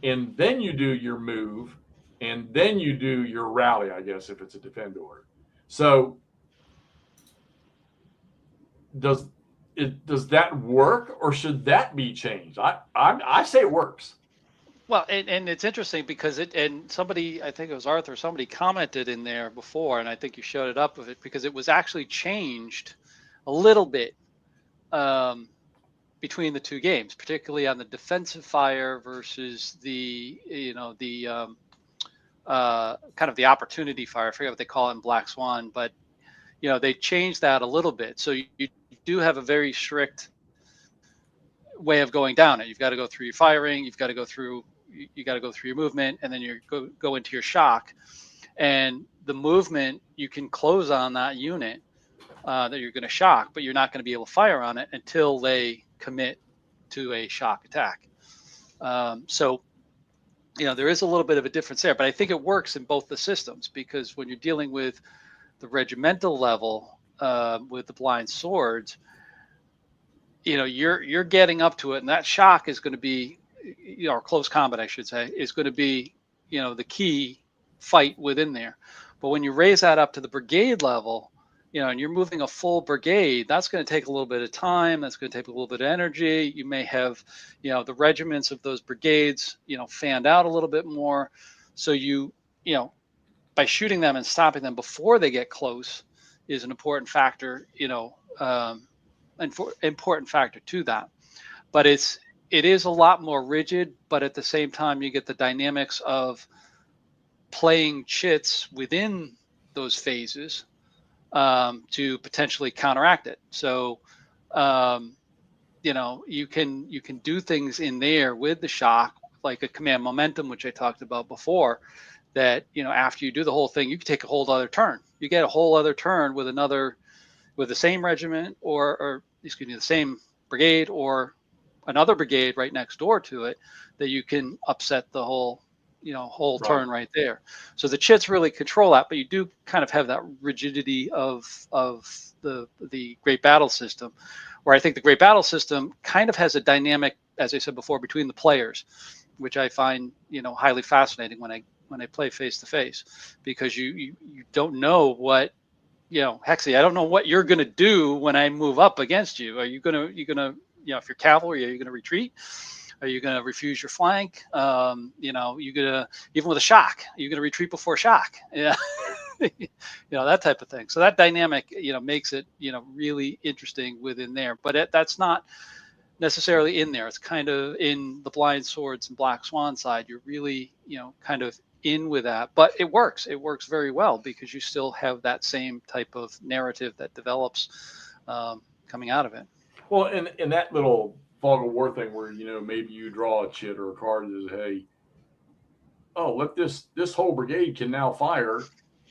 and then you do your move, and then you do your rally, I guess, if it's a defend order. So does that work, or should that be changed? I say it works. Well, and it's interesting because somebody, I think it was Arthur, somebody commented in there before, and I think you showed it up with it, because it was actually changed a little bit between the 2 games, particularly on the defensive fire versus the kind of the opportunity fire. I forget what they call it in Black Swan, but they changed that a little bit. So you do have a very strict way of going down it. You've got to go through your firing, you got to go through your movement, and then you go into your shock. And the movement, you can close on that unit that you're going to shock, but you're not going to be able to fire on it until they commit to a shock attack. So there is a little bit of a difference there, but I think it works in both the systems, because when you're dealing with the regimental level with the blind swords, you're getting up to it, and that shock is going to be, or close combat, I should say, is going to be, the key fight within there. But when you raise that up to the brigade level, and you're moving a full brigade, that's going to take a little bit of time. That's going to take a little bit of energy. You may have, the regiments of those brigades, fanned out a little bit more. So by shooting them and stopping them before they get close is an important factor, important factor to that. But it is a lot more rigid, but at the same time, you get the dynamics of playing chits within those phases to potentially counteract it. So, you can do things in there with the shock, like a command momentum, which I talked about before, that, after you do the whole thing, you can take a whole other turn. You get a whole other turn with the same regiment or the same brigade or another brigade right next door to it, that you can upset the whole Right. turn right there. So the chits really control that, but you do kind of have that rigidity of the Great Battle System, where I think the Great Battle System kind of has a dynamic, as I said before, between the players, which I find highly fascinating when I play face to face, because you don't know what Hexy, I don't know what you're going to do when I move up against you. Are you going to if you're cavalry, are you going to retreat? Are you going to refuse your flank? You're going to, even with a shock, are you going to retreat before shock? Yeah. That type of thing. So that dynamic, makes it, really interesting within there, but that's not necessarily in there. It's kind of in the blind swords and black swan side. You're really, kind of in with that, but it works very well, because you still have that same type of narrative that develops coming out of it. Well, and that little fog of war thing where, maybe you draw a chit or a card that says, hey, let this whole brigade can now fire.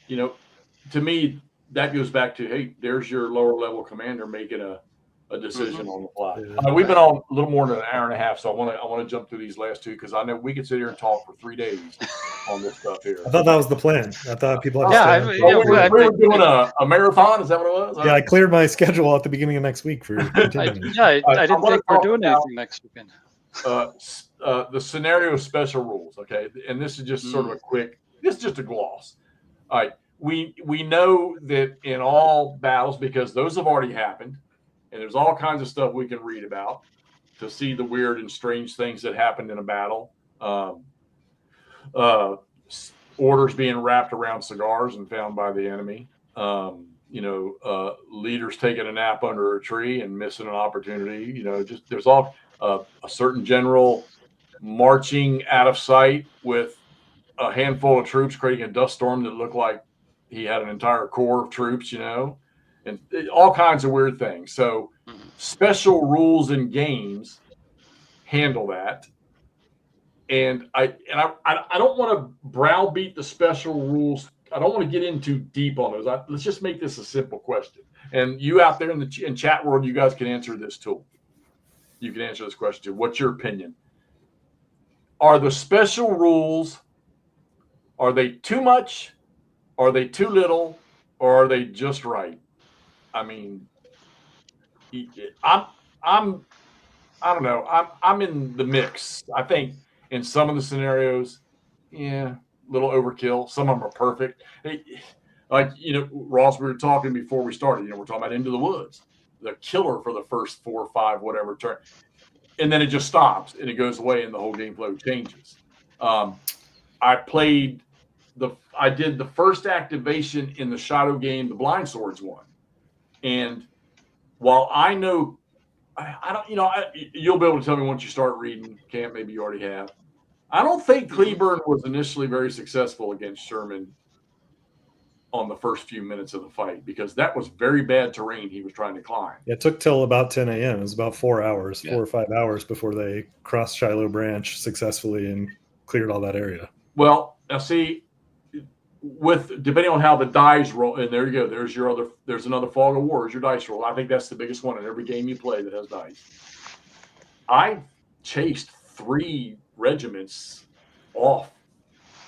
To me, that goes back to, hey, there's your lower level commander making a a decision on the fly. Yeah. We've been on a little more than an hour and a half, so I want to jump through these last two because I know we could sit here and talk for 3 days on this stuff here. I thought that was the plan. I thought people had to Yeah, stay. yeah, we were doing a marathon. Is that what it was? Yeah, I cleared my schedule at the beginning of next week for continuing. I didn't think we're doing anything next weekend. The scenario special rules, okay, and this is just sort of this is just a gloss. All right, we know that in all battles, because those have already happened, and there's all kinds of stuff we can read about to see the weird and strange things that happened in a battle. Orders being wrapped around cigars and found by the enemy. Leaders taking a nap under a tree and missing an opportunity. Just there's all a certain general marching out of sight with a handful of troops creating a dust storm that looked like he had an entire corps of troops, and all kinds of weird things. So special rules in games handle that. And I don't want to browbeat the special rules. I don't want to get in too deep on those. Let's just make this a simple question. And you out there in the chat world, you guys can answer this too. You can answer this question too. What's your opinion? Are the special rules, are they too much? Are they too little? Or are they just right? I mean, I don't know. I'm in the mix. I think in some of the scenarios, a little overkill. Some of them are perfect. Ross, we were talking before we started. We're talking about Into the Woods, the killer for the first 4 or 5 whatever turn, and then it just stops and it goes away and the whole game flow changes. I did the first activation in the Shadow game, the Blind Swords one, and while I know, I don't, you'll be able to tell me once you start reading, Camp. Maybe you already have. I don't think Cleburne was initially very successful against Sherman on the first few minutes of the fight because that was very bad terrain he was trying to climb. It took till about 10 a.m. It was about 4 hours, 4 or 5 hours before they crossed Shiloh Branch successfully and cleared all that area. Well, now see, depending on how the dice roll, and there you go. There's another Fog of War. Is your dice roll? I think that's the biggest one in every game you play that has dice. I chased 3 regiments off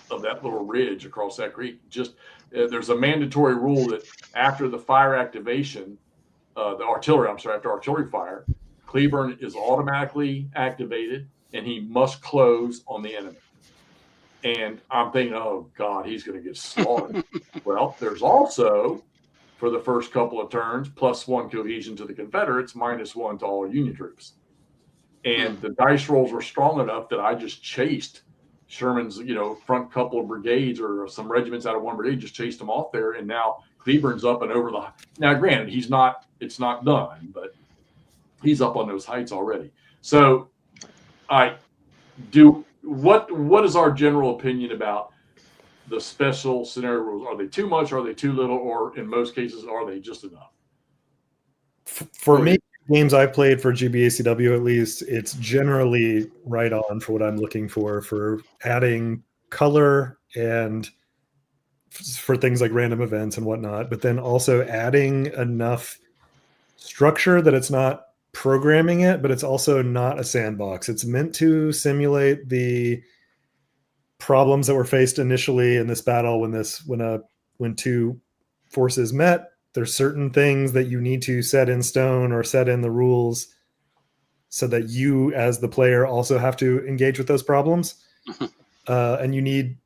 of that little ridge across that creek. Just there's a mandatory rule that after the fire activation, after artillery fire, Cleburne is automatically activated and he must close on the enemy. And I'm thinking, oh God, he's going to get slaughtered. Well, there's also, for the first couple of turns, +1 cohesion to the Confederates, -1 to all Union troops. And the dice rolls were strong enough that I just chased Sherman's, front couple of brigades or some regiments out of one brigade, just chased them off there. And now Cleburne's up and over now granted, it's not done, but he's up on those heights already. So what is our general opinion about the special scenario rules? Are they too much? Are they too little? Or in most cases, are they just enough? For me, games I played for GBACW, at least, it's generally right on for what I'm looking for adding color and for things like random events and whatnot, but then also adding enough structure that it's not programming it, but it's also not a sandbox. It's meant to simulate the problems that were faced initially in this battle when 2 forces met. There's certain things that you need to set in stone or set in the rules so that you as the player also have to engage with those problems. And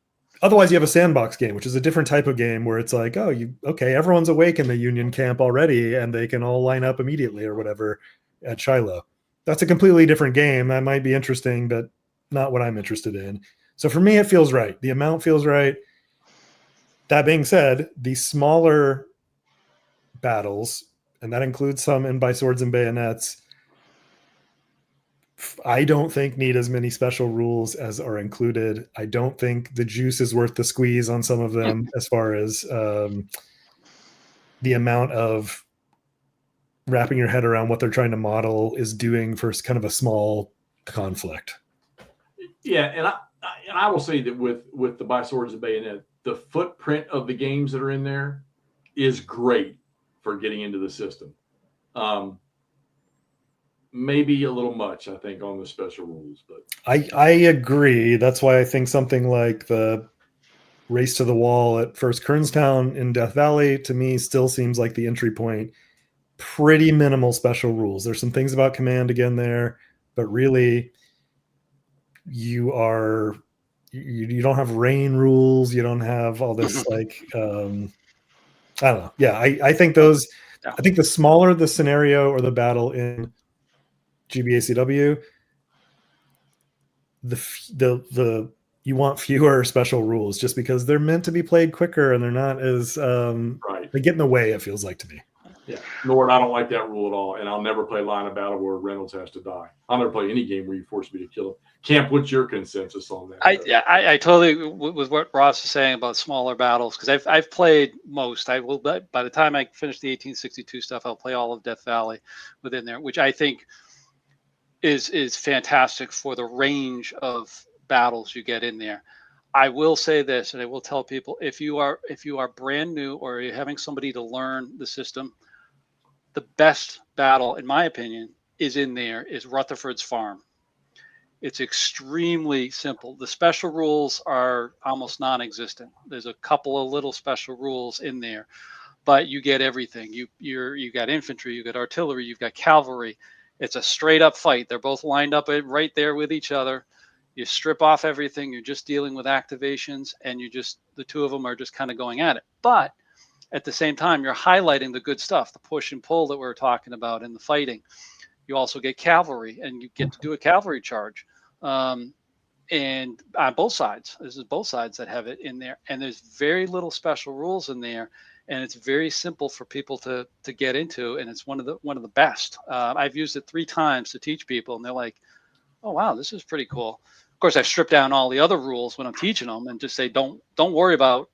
otherwise you have a sandbox game, which is a different type of game where it's like, everyone's awake in the Union camp already and they can all line up immediately or whatever at Shiloh. That's a completely different game. That might be interesting, but not what I'm interested in. So for me, it feels right. The amount feels right. That being said, the smaller battles, and that includes some in by swords and bayonets, I don't think need as many special rules as are included. I don't think the juice is worth the squeeze on some of them as far as the amount of wrapping your head around what they're trying to model is doing for kind of a small conflict. Yeah, and I will say that with the by swords and bayonet, the footprint of the games that are in there is great for getting into the system. maybe a little much, I think, on the special rules. But I agree. That's why I think something like the Race to the Wall at First Kernstown in Death Valley, to me, still seems like the entry point. Pretty minimal special rules. There's some things about command again there, but really you don't have rain rules. You don't have all this like I don't know. Yeah, I think those. Yeah. I think the smaller the scenario or the battle in GBACW, the you want fewer special rules just because they're meant to be played quicker and they're not as right. they get in the way. It feels like to me. Yeah, Lord, I don't like that rule at all, and I'll never play line of battle where Reynolds has to die. I'll never play any game where you force me to kill him. Camp, what's your consensus on that? I totally with what Ross is saying about smaller battles, because I've played most. I will, by the time I finish the 1862 stuff, I'll play all of Death Valley within there, which I think is fantastic for the range of battles you get in there. I will say this, and I will tell people, if you are brand new or you're having somebody to learn the system, the best battle, in my opinion, is Rutherford's Farm. It's extremely simple. The special rules are almost non-existent. There's a couple of little special rules in there, but you get everything. You got infantry, you got artillery, you've got cavalry. It's a straight up fight. They're both lined up right there with each other. You strip off everything. You're just dealing with activations, and the two of them are just kind of going at it. But at the same time, you're highlighting the good stuff, the push and pull that we're talking about in the fighting. You also get cavalry, and you get to do a cavalry charge. And on both sides, this is both sides that have it in there. And there's very little special rules in there, and it's very simple for people to get into. And it's one of the best. I've used it 3 times to teach people, and they're like, "Oh wow, this is pretty cool." Of course, I've stripped down all the other rules when I'm teaching them, and just say, don't worry about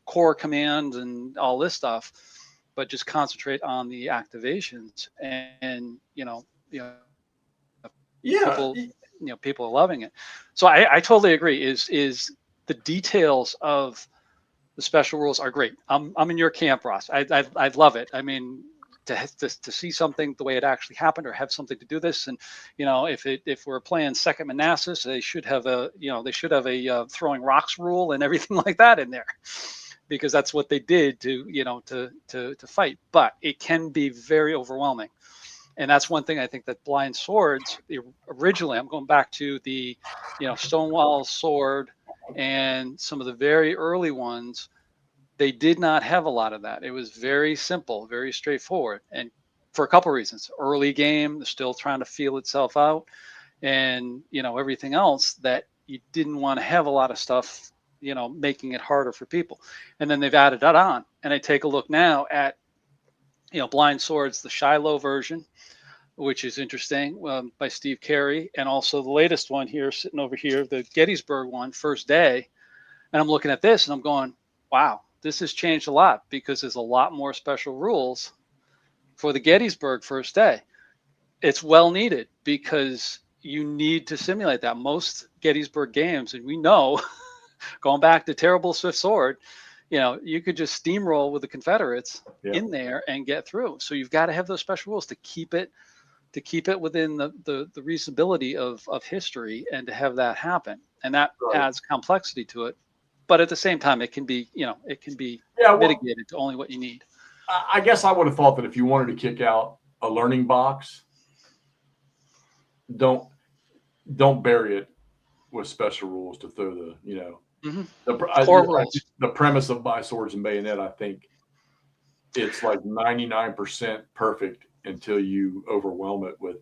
core commands and all this stuff, but just concentrate on the activations. And people are loving it. So I totally agree. Is the details of the special rules are great. I'm in your camp, Ross. I love it. I mean, to see something the way it actually happened, or have something to do this, and if we're playing Second Manassas, they should have a throwing rocks rule and everything like that in there, because that's what they did to fight. But it can be very overwhelming. And that's one thing I think that Blind Swords, originally, I'm going back to the, Stonewall Sword and some of the very early ones, they did not have a lot of that. It was very simple, very straightforward. And for a couple of reasons. Early game, they're still trying to feel itself out. And, everything else that you didn't want to have a lot of stuff, making it harder for people. And then they've added that on. And I take a look now at, Blind Swords, the Shiloh version, which is interesting, by Steve Carey, and also the latest one here, sitting over here, the Gettysburg one, First Day. And I'm looking at this and I'm going, wow, this has changed a lot, because there's a lot more special rules for the Gettysburg First Day. It's well needed, because you need to simulate that. Most Gettysburg games, and we know, going back to Terrible Swift Sword, you could just steamroll with the Confederates in there and get through. So you've got to have those special rules to keep it within the reasonability of history, and to have that happen. And that adds complexity to it. But at the same time, it can be mitigated to only what you need. I guess I would have thought that if you wanted to kick out a learning box, don't bury it with special rules to throw the premise of By Swords and Bayonet. I think it's like 99% perfect until you overwhelm it with.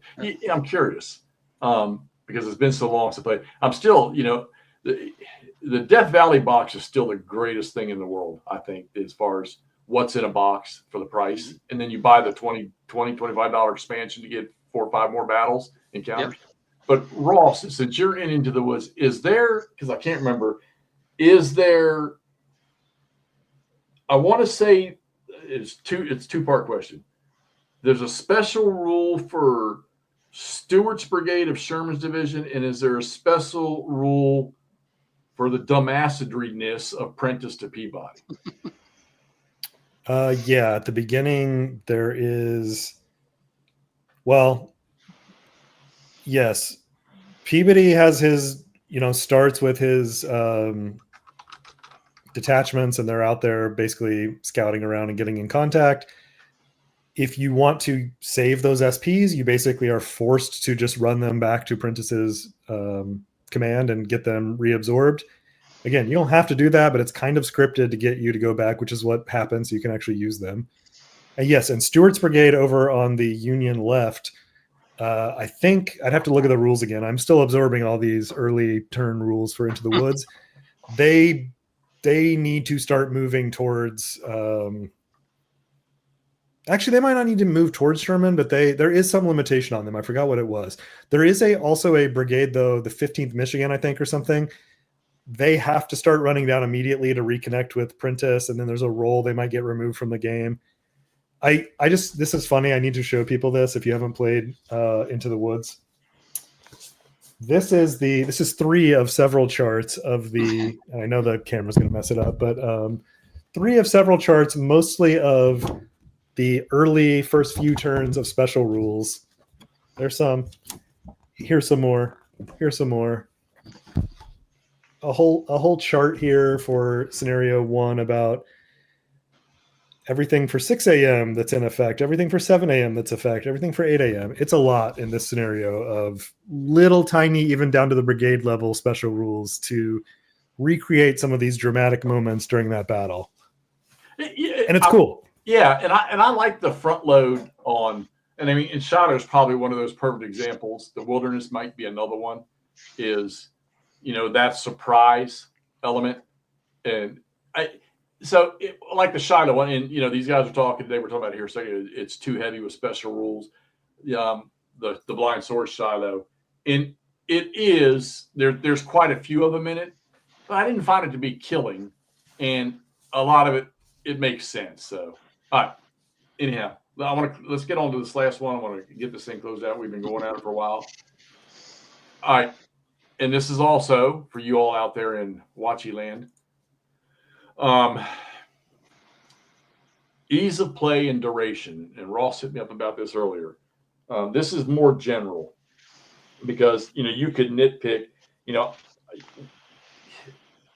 I'm curious, because it's been so long since I played. I'm still, the Death Valley box is still the greatest thing in the world, I think, as far as what's in a box for the price. And then you buy the $25 expansion to get 4 or 5 more battles encounters. Yep. But Ross, since you're into the woods, is there, because I can't remember, I want to say it's two-part question. There's a special rule for Stewart's Brigade of Sherman's Division, and is there a special rule for the dumbassery-ness of Prentice to Peabody? At the beginning there is, well, Yes. Peabody has his, starts with his detachments, and they're out there basically scouting around and getting in contact. If you want to save those SPs, you basically are forced to just run them back to Prentice's command and get them reabsorbed. Again, you don't have to do that, but it's kind of scripted to get you to go back, which is what happens. So you can actually use them. And yes, and Stewart's Brigade over on the Union left, I think I'd have to look at the rules again. I'm still absorbing all these early turn rules for Into the Woods. They need to start moving towards actually, they might not need to move towards Sherman, but there is some limitation on them. I forgot what it was. There is also a brigade, though, the 15th Michigan, I think, or something. They have to start running down immediately to reconnect with Prentice, and then there's a roll. They might get removed from the game. This is funny. I need to show people this if you haven't played Into the Woods. This is 3 of several charts of the, I know the camera's going to mess it up, but 3 of several charts, mostly of the early first few turns of special rules. There's some. Here's some more. Here's some more. A whole chart here for scenario 1 about everything for 6 a.m. that's in effect, everything for 7 a.m. that's in effect, everything for 8 a.m. It's a lot in this scenario of little tiny, even down to the brigade level special rules to recreate some of these dramatic moments during that battle. And it's cool. Yeah, and I like the front load on, and I mean, and Shadow is probably one of those perfect examples. The Wilderness might be another one. Is that surprise element, and like the Shiloh one, and these guys are talking. They were talking about here saying it's too heavy with special rules. The Blind Sword Shiloh, and it is there's quite a few of them in it, but I didn't find it to be killing, and a lot of it makes sense. So, all right. Anyhow, let's get on to this last one. I want to get this thing closed out. We've been going at it for a while. All right. And this is also for you all out there in Watchy land. Ease of play and duration. And Ross hit me up about this earlier. This is more general because, you could nitpick,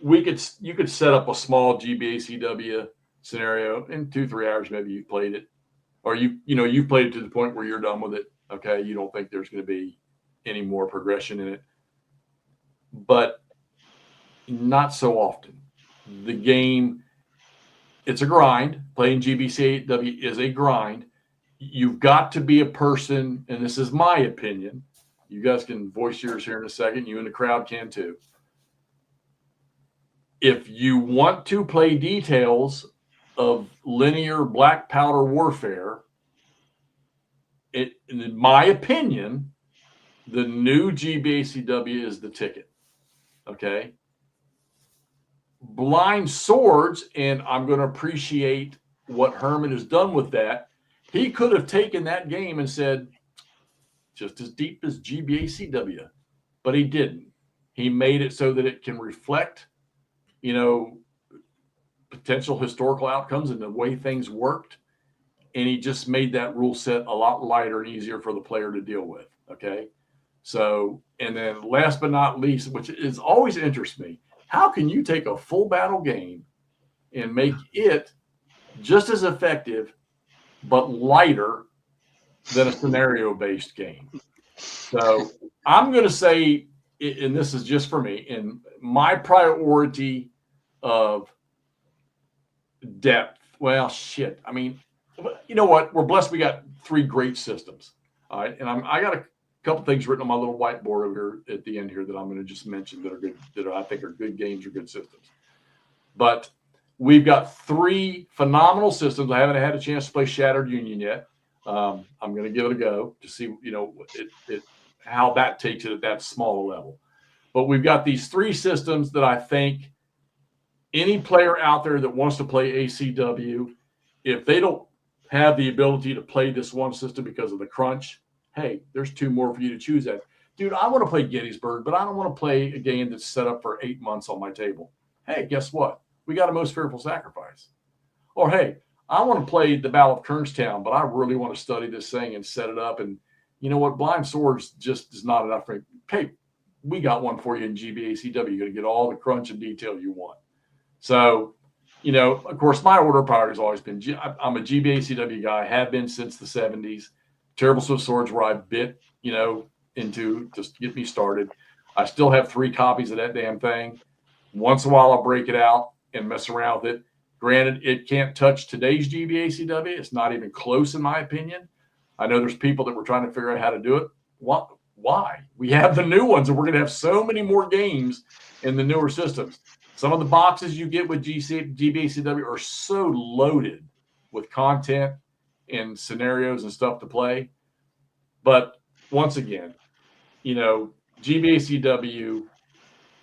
you could set up a small GBACW scenario in 2-3 hours. Maybe you played it, or you've played it to the point where you're done with it. Okay. You don't think there's going to be any more progression in it, but not so often. The game, it's a grind. Playing GBACW is a grind. You've got to be a person, and this is my opinion. You guys can voice yours here in a second. You and the crowd can too. If you want to play details of linear black powder warfare, in my opinion, the new GBACW is the ticket. Okay. Blind Swords, and I'm going to appreciate what Herman has done with that. He could have taken that game and said, just as deep as GBACW, but he didn't. He made it so that it can reflect, potential historical outcomes and the way things worked. And he just made that rule set a lot lighter and easier for the player to deal with. Okay. So, and then last but not least, which is always interests me, how can you take a full battle game and make it just as effective, but lighter than a scenario-based game? So I'm going to say, and this is just for me, in my priority of depth. Well, shit. I mean, you know what? We're blessed. We got 3 great systems. All right. And I got a couple things written on my little whiteboard over here at the end here that I'm going to just mention that are good, that I think are good games or good systems. But we've got 3 phenomenal systems. I haven't had a chance to play Shattered Union yet. I'm going to give it a go to see, how that takes it at that small level. But we've got these 3 systems that I think any player out there that wants to play ACW, if they don't have the ability to play this one system because of the crunch, hey, there's 2 more for you to choose at. Dude, I want to play Gettysburg, but I don't want to play a game that's set up for 8 months on my table. Hey, guess what? We got a Most Fearful Sacrifice. Or, hey, I want to play the Battle of Kernstown, but I really want to study this thing and set it up and you know what, blind swords just is not enough for me. Hey, we got one for you in GBACW. You're going to get all the crunch and detail you want. So, you know, of course, my order of priority has always been, I'm a GBACW guy, have been since the 70s. Terrible Swift Swords where I bit, you know, into just to get me started. I still have 3 copies of that damn thing. Once in a while, I'll break it out and mess around with it. Granted, it can't touch today's GBACW. It's not even close, in my opinion. I know there's people that were trying to figure out how to do it. Why? We have the new ones, and we're going to have so many more games in the newer systems. Some of the boxes you get with GBACW are so loaded with content and scenarios and stuff to play. But once again, you know, GBACW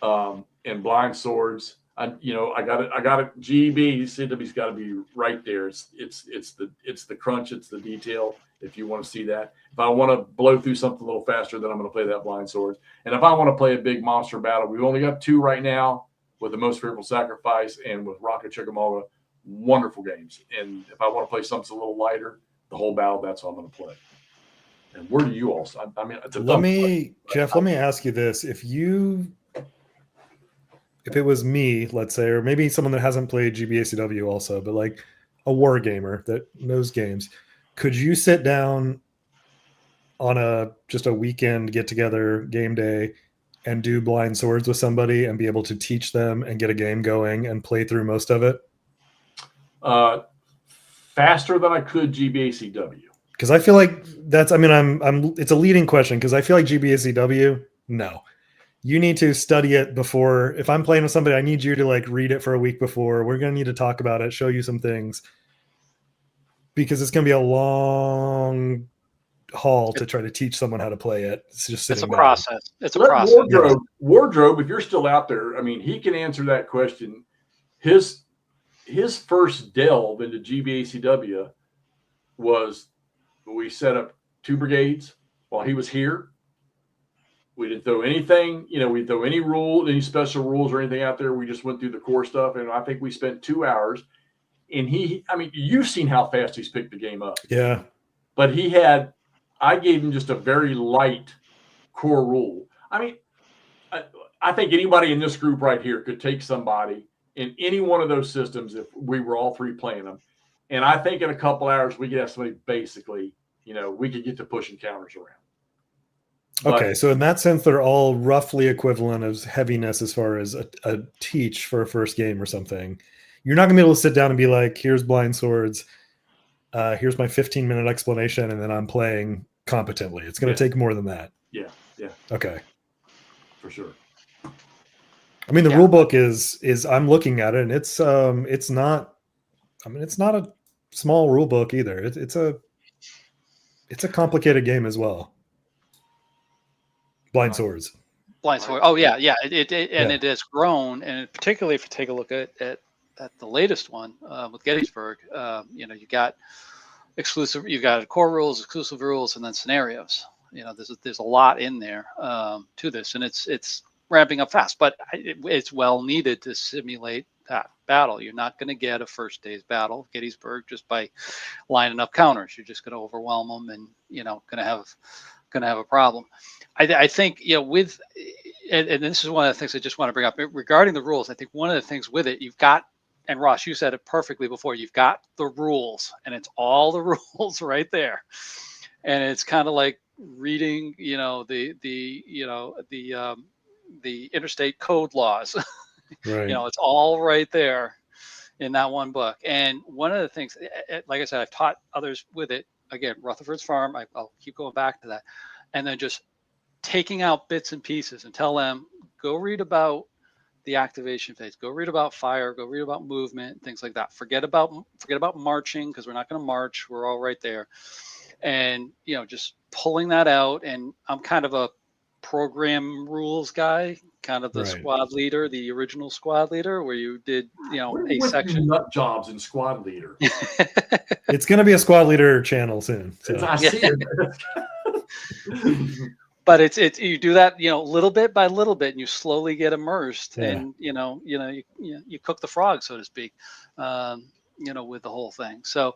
and blind swords. I got it. GBACW's got to be right there. It's the crunch. It's the detail. If you want to see that, if I want to blow through something a little faster, then I'm going to play that blind swords. And if I want to play a big monster battle, we've only got 2 right now with the Most Fearful Sacrifice and with Rocket Chickamauga. Wonderful games. And if I want to play something a little lighter, the whole battle, that's what I'm going to play. And where do you also? I mean, it's Jeff, let me ask you this: if it was me, let's say, or maybe someone that hasn't played GBACW also, but like a war gamer that knows games, could you sit down on just a weekend get together game day and do blind swords with somebody and be able to teach them and get a game going and play through most of it? Faster than I could GBACW. Because I feel like it's a leading question, because I feel like GBACW, no. You need to study it before. If I'm playing with somebody, I need you to like read it for a week before. We're going to need to talk about it, show you some things, because it's going to be a long haul to try to teach someone how to play it. It's a process. It's a process. Wardrobe, if you're still out there, I mean, he can answer that question. His first delve into GBACW was, we set up 2 brigades while he was here. We didn't throw anything, we throw any special rules or anything out there. We just went through the core stuff. And I think we spent 2 hours. And you've seen how fast he's picked the game up. Yeah. But I gave him just a very light core rule. I mean, I think anybody in this group right here could take somebody in any one of those systems if we were all 3 playing them. And I think in a couple hours, we could have somebody basically, we could get to pushing counters around. Okay, so in that sense, they're all roughly equivalent of heaviness as far as a teach for a first game or something. You're not going to be able to sit down and be like, here's blind swords, here's my 15-minute explanation, and then I'm playing competently. It's going to take more than that. Yeah. Okay. For sure. I mean, the rule book is I'm looking at it, and it's not a small rule book either. It's a complicated game as well. Blind swords. Oh yeah. It has grown, and particularly if you take a look at the latest one with Gettysburg, you got exclusive. You've got core rules, exclusive rules, and then scenarios. There's a lot in there to this, and it's ramping up fast. But it's well needed to simulate that battle. You're not going to get a first day's battle of Gettysburg just by lining up counters. You're just going to overwhelm them, and going to have a problem. I think, with, and this is one of the things I just want to bring up regarding the rules. I think one of the things with it, you've got, and Ross, you said it perfectly before, you've got the rules, and it's all the rules right there. And it's kind of like reading, the interstate code laws. Right. It's all right there in that one book. And one of the things, like I said, I've taught others with it. Again, Rutherford's Farm, I'll keep going back to that. And then just taking out bits and pieces and tell them, go read about the activation phase, go read about fire, go read about movement, things like that. Forget about marching, because we're not going to march. We're all right there. And, just pulling that out. And I'm kind of a program rules guy, kind of the squad leader, the original squad leader, where you did, a section. Nut jobs in squad leader. It's going to be a squad leader channel soon. So. I see it. But it's you do that, little bit by little bit, and you slowly get immersed, and you cook the frog, so to speak, with the whole thing. So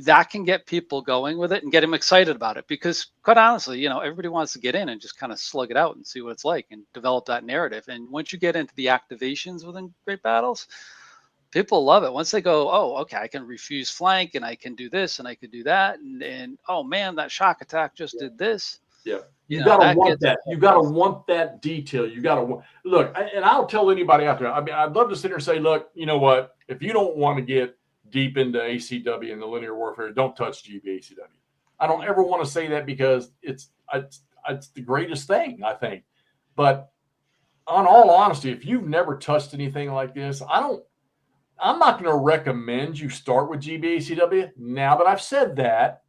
that can get people going with it and get them excited about it, because quite honestly, everybody wants to get in and just kind of slug it out and see what it's like and develop that narrative. And once you get into the activations within Great Battles, people love it. Once they go, oh, okay, I can refuse flank and I can do this and I can do that. And oh man, that shock attack just did this. Yeah. You got to want that. You got to people. want that detail. You got to look, and I'll tell anybody out there. I mean, I'd love to sit here and say, look, you know what? If you don't want to get deep into ACW and the linear warfare, don't touch GBACW. I don't ever want to say that, because it's the greatest thing, I think. But on all honesty, if you've never touched anything like this, I'm not going to recommend you start with GBACW. Now that I've said that,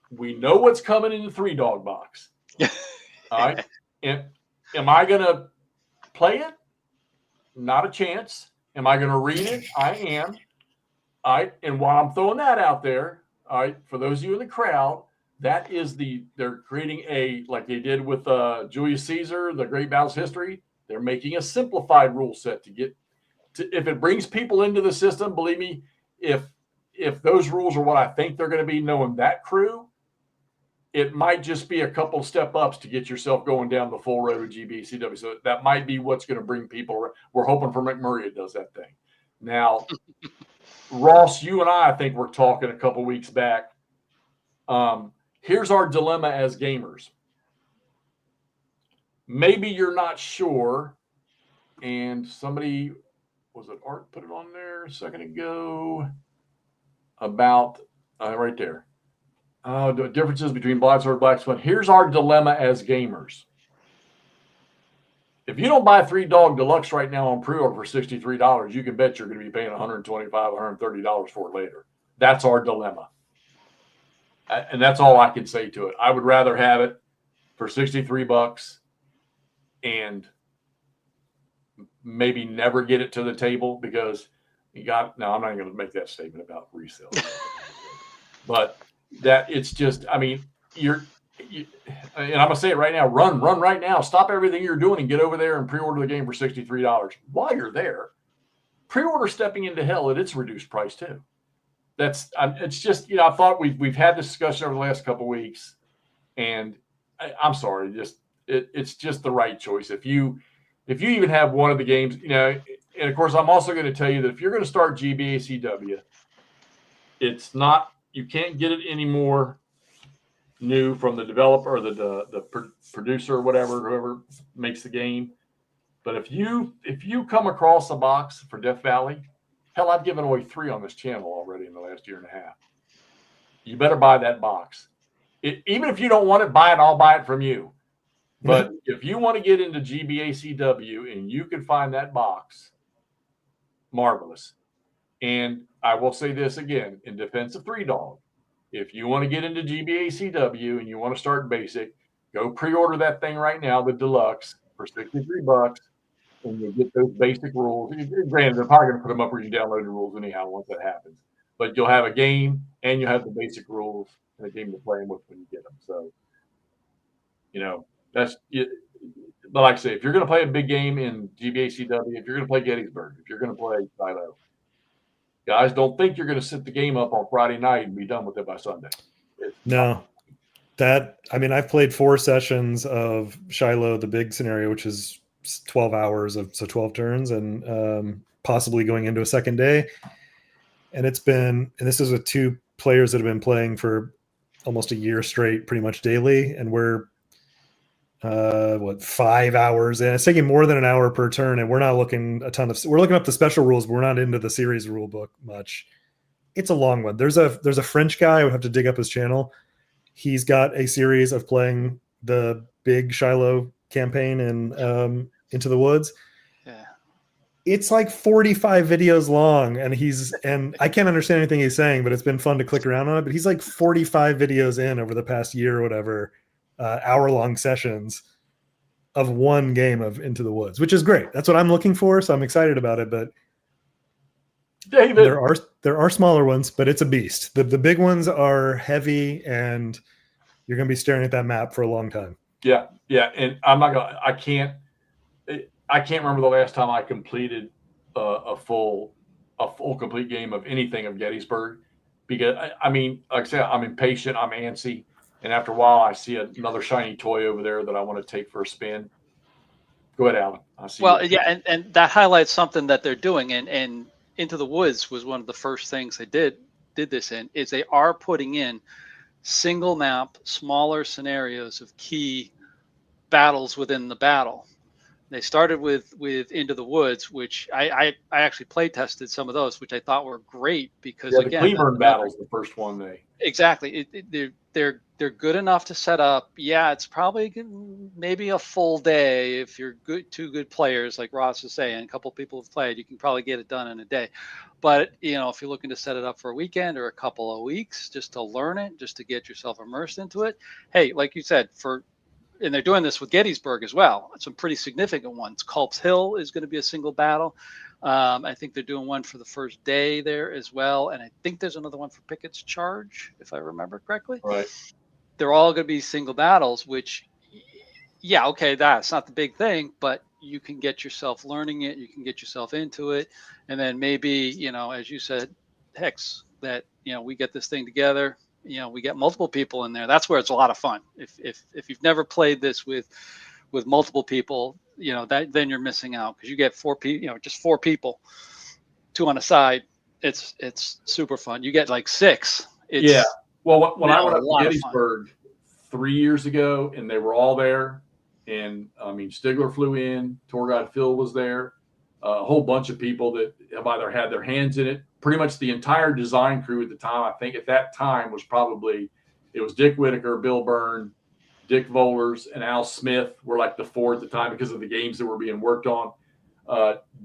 we know what's coming in the 3-dog box. All right. And am I going to play it? Not a chance. Am I going to read it? I am. All right. And while I'm throwing that out there, all right, for those of you in the crowd, that is they're creating like they did with Julius Caesar, the Great Battles History. They're making a simplified rule set to get to, if it brings people into the system, believe me, if those rules are what I think they're going to be, knowing that crew, it might just be a couple step ups to get yourself going down the full road of GBACW. So that might be what's going to bring people. We're hoping for McMurray it does that thing. Now, Ross, you and I think we're talking a couple weeks back. Here's our dilemma as gamers. Maybe you're not sure, and somebody, was it Art put it on there a second ago, about right there. The differences between Black Sword and Black Swan. Here's our dilemma as gamers. If you don't buy 3-dog deluxe right now on pre-order for $63, you can bet you're going to be paying $125, $130 for it later. That's our dilemma. And that's all I can say to it. I would rather have it for $63 and maybe never get it to the table, because I'm not even going to make that statement about resale. But that it's just, I mean, and I'm going to say it right now, run right now. Stop everything you're doing and get over there and pre-order the game for $63. While you're there, pre-order Stepping into Hell at its reduced price too. It's just, I thought we've had this discussion over the last couple of weeks, and I'm sorry, it's just the right choice. If you even have one of the games, and of course, I'm also going to tell you that if you're going to start GBACW, it's not, you can't get it anymore new from the developer or the producer or whoever makes the game. But if you come across a box for Death Valley, hell, I've given away 3 on this channel already in the last year and a half. You better buy that box. Even if you don't want it, buy it. I'll buy it from you. But if you want to get into GBACW and you can find that box, marvelous. And I will say this again, in defense of 3-dog, if you want to get into GBACW and you want to start basic, go pre-order that thing right now, the deluxe, for $63, and you'll get those basic rules. Granted, they're probably going to put them up where you download the rules anyhow once that happens. But you'll have a game, and you'll have the basic rules and a game to play them with when you get them. So, that's it. But like I say, if you're going to play a big game in GBACW, if you're going to play Gettysburg, if you're going to play Shiloh, guys, don't think you're going to sit the game up on Friday night and be done with it by Sunday. No. I've played 4 sessions of Shiloh, the big scenario, which is 12 hours of 12 turns, and possibly going into a second day. And this is with 2 players that have been playing for almost a year straight, pretty much daily. And we're 5 hours in. It's taking more than an hour per turn, and we're not looking we're looking up the special rules, but we're not into the series rule book much. It's a long one. There's a French guy, I would have to dig up his channel. He's got a series of playing the big Shiloh campaign in Into the Woods. Yeah. It's like 45 videos long, and I can't understand anything he's saying, but it's been fun to click around on it. But he's like 45 videos in over the past year or whatever, hour-long sessions of one game of Into the Woods, which is great. That's what I'm looking for, so I'm excited about it. But David, there are smaller ones, but it's a beast. The big ones are heavy, and you're going to be staring at that map for a long time. Yeah, and I can't remember the last time I completed a full complete game of anything of Gettysburg. because I mean, like I said, I'm impatient, I'm antsy, and after a while, I see another shiny toy over there that I want to take for a spin. Go ahead, Alan. I see. Well, yeah, and that highlights something that they're doing, and Into the Woods was one of the first things they did this in, is they are putting in single map, smaller scenarios of key battles within the battle. They started with Into the Woods, which I actually play tested some of those, which I thought were great because yeah, the again, Cleburne battle's the first one they exactly they're good enough to set up. Yeah, it's probably maybe a full day if you're two good players, like Ross is saying. A couple people have played, you can probably get it done in a day. But if you're looking to set it up for a weekend or a couple of weeks just to learn it, just to get yourself immersed into it, hey, like you said, and they're doing this with Gettysburg as well. Some pretty significant ones. Culp's Hill is going to be a single battle. I think they're doing one for the first day there as well. And I think there's another one for Pickett's Charge, if I remember correctly. right. They're all going to be single battles, which, yeah, okay, that's not the big thing, but you can get yourself learning it. You can get yourself into it. And then maybe, as you said, Hex, that, we get this thing together. We get multiple people in there. That's where it's a lot of fun. If you've never played this with multiple people, then you're missing out, because you get 4 people, just 4 people, 2 on a side. It's super fun. You get like 6. Yeah. Well, when I went up to Gettysburg Gettysburg 3 years ago, and they were all there, and I mean, Stigler flew in, tour guide Phil was there, a whole bunch of people that have either had their hands in it. Pretty much the entire design crew at the time, I think at that time it was Dick Whitaker, Bill Byrne, Dick Vollers, and Al Smith were like the 4 at the time because of the games that were being worked on.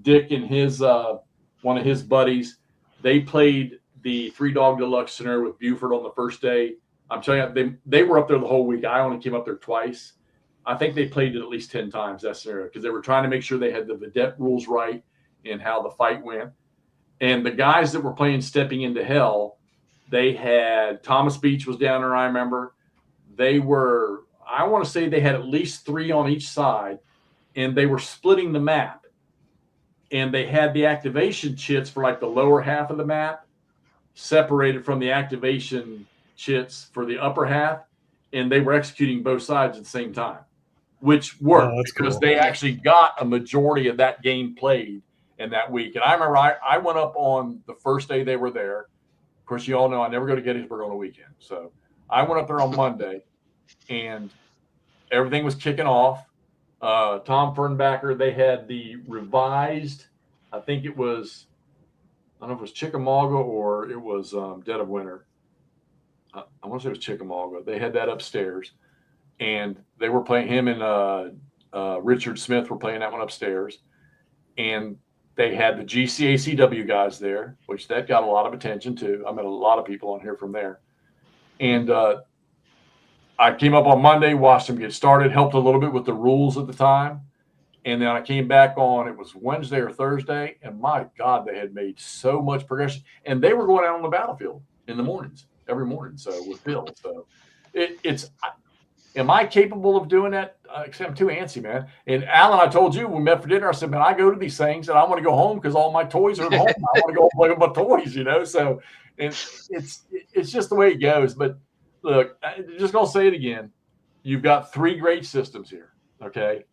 Dick and his one of his buddies, they played the 3 Dog Deluxe scenario with Buford on the first day. I'm telling you, they were up there the whole week. I only came up there twice. I think they played it at least 10 times, that scenario, because they were trying to make sure they had the vedette rules right and how the fight went. And the guys that were playing Stepping into Hell, they had Thomas Beach was down there, I remember. They were, I want to say they had at least 3 on each side, and they were splitting the map. And they had the activation chits for like the lower half of the map separated from the activation chits for the upper half, and they were executing both sides at the same time, which worked because they actually got a majority of that game played in that week. And I remember I went up on the first day they were there. Of course, you all know I never go to Gettysburg on a weekend. So I went up there on Monday, and everything was kicking off. Tom Fernbacker, they had the revised, I think it was, I don't know if it was Chickamauga or it was Dead of Winter. I want to say it was Chickamauga. They had that upstairs, and they were playing, him and Richard Smith were playing that one upstairs. And they had the GBACW guys there, which that got a lot of attention too. I met a lot of people on here from there. And I came up on Monday, watched them get started, helped a little bit with the rules at the time. And then I came back on, it was Wednesday or Thursday, and my God, they had made so much progression. And they were going out on the battlefield in the mornings, every morning, so with Bill. So am I capable of doing that? Except I'm too antsy, man. And Alan, I told you when we met for dinner, I said, man, I go to these things and I want to go home because all my toys are at home. I want to go play with my toys, So it's just the way it goes. But look, I'm just going to say it again. You've got 3 great systems here, okay?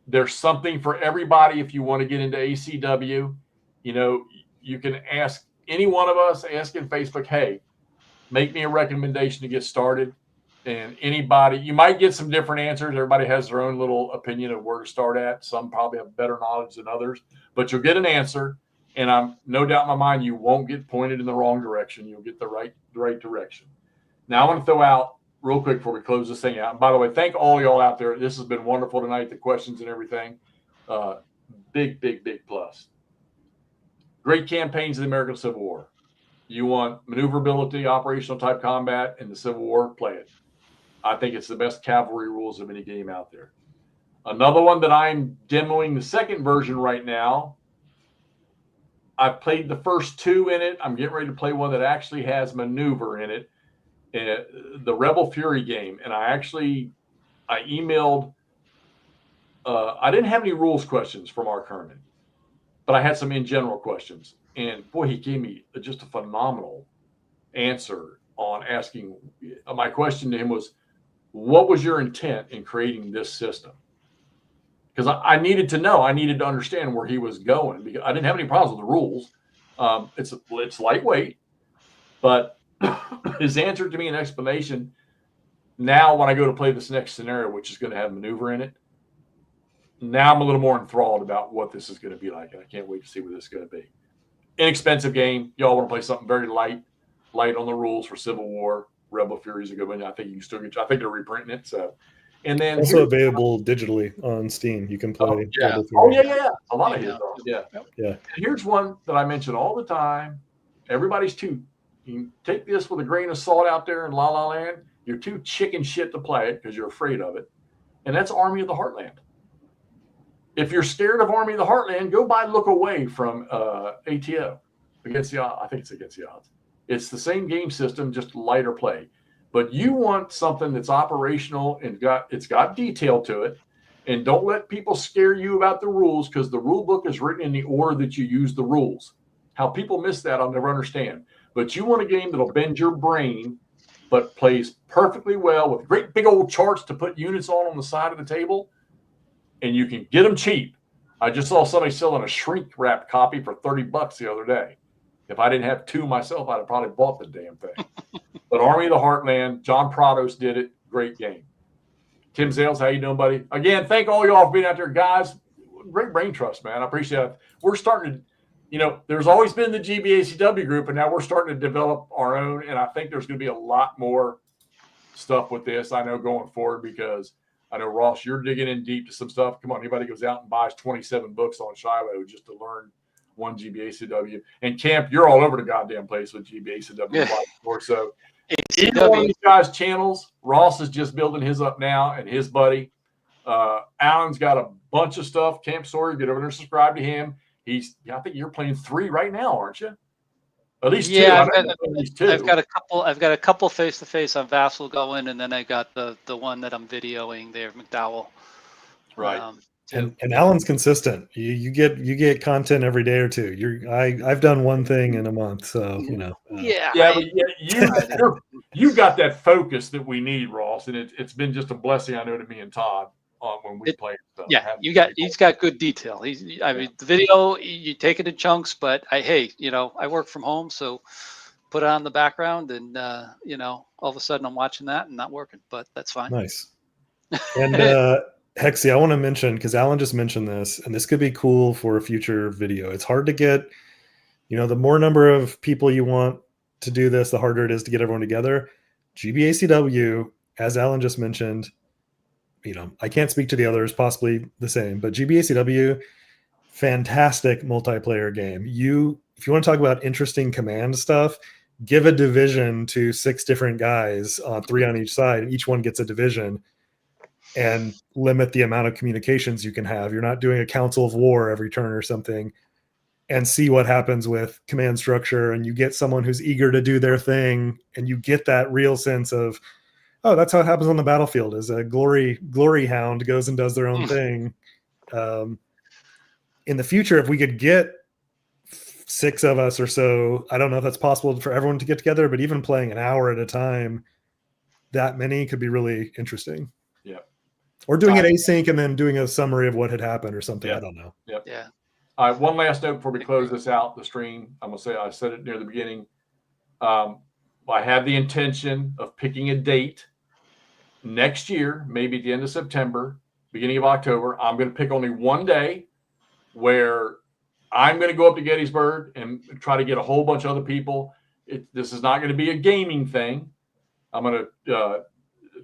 There's something for everybody. If you want to get into ACW, you can ask any one of us, ask in Facebook, hey, make me a recommendation to get started. And anybody, you might get some different answers. Everybody has their own little opinion of where to start at. Some probably have better knowledge than others, but you'll get an answer. And I'm no doubt in my mind, you won't get pointed in the wrong direction. You'll get the right direction. Now I want to throw out real quick before we close this thing out. And by the way, thank all y'all out there. This has been wonderful tonight. The questions and everything. Big plus. Great campaigns in the American Civil War. You want maneuverability, operational type combat in the Civil War, play it. I think it's the best cavalry rules of any game out there. Another one that I'm demoing the second version right now. I've played the first 2 in it. I'm getting ready to play one that actually has maneuver in it. The Rebel Fury game. And I emailed, I didn't have any rules questions from Mark Herman, but I had some in general questions. And boy, he gave me just a phenomenal answer on asking. My question to him was, what was your intent in creating this system? Because I needed to know. I needed to understand where he was going, because I didn't have any problems with the rules. It's lightweight, but his answer to me, an explanation. Now, when I go to play this next scenario, which is going to have maneuver in it, now I'm a little more enthralled about what this is going to be like, and I can't wait to see what this is going to be. Inexpensive game. Y'all want to play something very light on the rules for Civil War. Rebel Fury is a good one. I think you can still get. I think they're reprinting it. So, and then also available digitally on Steam. You can play. yeah. Yeah. A lot of his. Yeah. And here's one that I mention all the time. Everybody's too. You take this with a grain of salt out there in La La Land. You're too chicken shit to play it because you're afraid of it. And that's Army of the Heartland. If you're scared of Army of the Heartland, go buy Look Away from ATO. Against the odds. I think it's Against the Odds. It's the same game system, just lighter play. But you want something that's operational and it's got detail to it. And don't let people scare you about the rules, because the rule book is written in the order that you use the rules. How people miss that, I'll never understand. But you want a game that'll bend your brain, but plays perfectly well with great big old charts to put units on the side of the table, and you can get them cheap. I just saw somebody selling a shrink wrap copy for $30 the other day. If I didn't have two myself, I'd have probably bought the damn thing. But Army of the Heartland, John Prados did it. Great game. Tim Zales, how you doing, buddy? Again, thank all y'all for being out there, guys. Great brain trust, man. I appreciate it. We're starting to, there's always been the GBACW group, and now we're starting to develop our own, and I think there's going to be a lot more stuff with this, I know, going forward, because I know, Ross, you're digging in deep to some stuff. Come on, anybody goes out and buys 27 books on Shiloh just to learn one GBACW. And Camp, you're all over the goddamn place with GBACW. Yeah. So either one of these guys' channels, Ross is just building his up now, and his buddy. Alan's got a bunch of stuff. Camp Sawyer, get over there and subscribe to him. I think you're playing 3 right now, aren't you? At least 2. Yeah, I've got a couple face to face on Vassal going, and then I got the one that I'm videoing there, McDowell. Right. And Alan's consistent. You get content every day or two. I've done one thing in a month, so you've got that focus that we need, Ross, and it's been just a blessing, I know, to me and Todd when we play stuff. Yeah, he's got good detail. The video, you take it in chunks, but I work from home, so put it on the background, and all of a sudden I'm watching that and not working, but that's fine. Nice. And Hexy, I want to mention, because Alan just mentioned this, and this could be cool for a future video. It's hard to get, the more number of people you want to do this, the harder it is to get everyone together. GBACW, as Alan just mentioned, I can't speak to the others, possibly the same, but GBACW, fantastic multiplayer game. If you want to talk about interesting command stuff, give a division to 6 different guys, 3 on each side, and each one gets a division, and limit the amount of communications you can have. You're not doing a council of war every turn or something, and see what happens with command structure. And you get someone who's eager to do their thing, and you get that real sense of, oh, that's how it happens on the battlefield, is a glory hound goes and does their own thing. In the future, if we could get 6 of us or so, I don't know if that's possible for everyone to get together, but even playing an hour at a time, that many could be really interesting. Yeah. Or doing it async and then doing a summary of what had happened or something. Yeah. I don't know. Yep. Yeah. All right. One last note before we close this out, the stream. I'm going to say, I said it near the beginning. I have the intention of picking a date next year, maybe at the end of September, beginning of October. I'm going to pick only one day where I'm going to go up to Gettysburg and try to get a whole bunch of other people. This is not going to be a gaming thing. I'm going to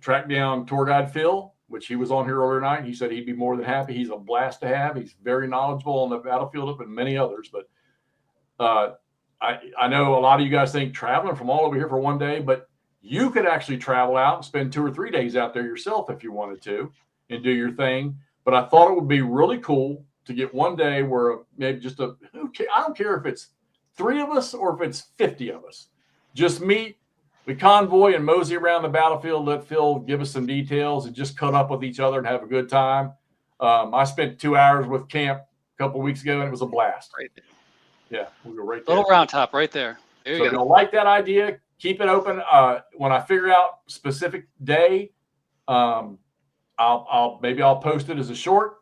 track down tour guide Phil, which he was on here earlier tonight. He said he'd be more than happy. He's a blast to have. He's very knowledgeable on the battlefield and many others. But I know a lot of you guys think traveling from all over here for one day, but you could actually travel out and spend 2 or 3 days out there yourself if you wanted to and do your thing. But I thought it would be really cool to get one day where maybe just I don't care if it's 3 of us or if it's 50 of us. Just meet, we convoy and mosey around the battlefield, let Phil give us some details and just cut up with each other and have a good time. I spent 2 hours with Camp a couple of weeks ago, and it was a blast. Right there. Yeah, we'll go right there. Little round top right there. There you So if go. you like that idea, keep it open. When I figure out specific day, I'll post it as a short.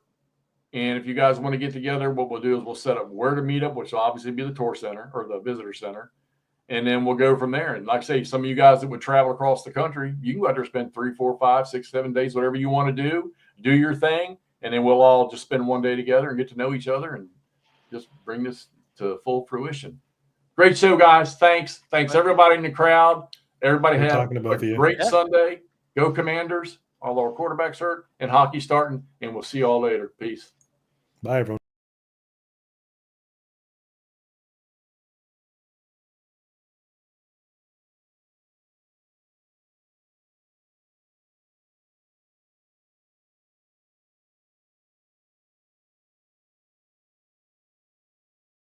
And if you guys want to get together, what we'll do is we'll set up where to meet up, which will obviously be the tour center or the visitor center. And then we'll go from there. And like I say, some of you guys that would travel across the country, you can go out there spend 3, 4, 5, 6, 7 days, whatever you want to do your thing. And then we'll all just spend one day together and get to know each other and just bring this to full fruition. Great show, guys. Thanks everybody in the crowd. Everybody have a great Sunday. Go Commanders. All our quarterbacks hurt and hockey starting. And we'll see you all later. Peace. Bye, everyone.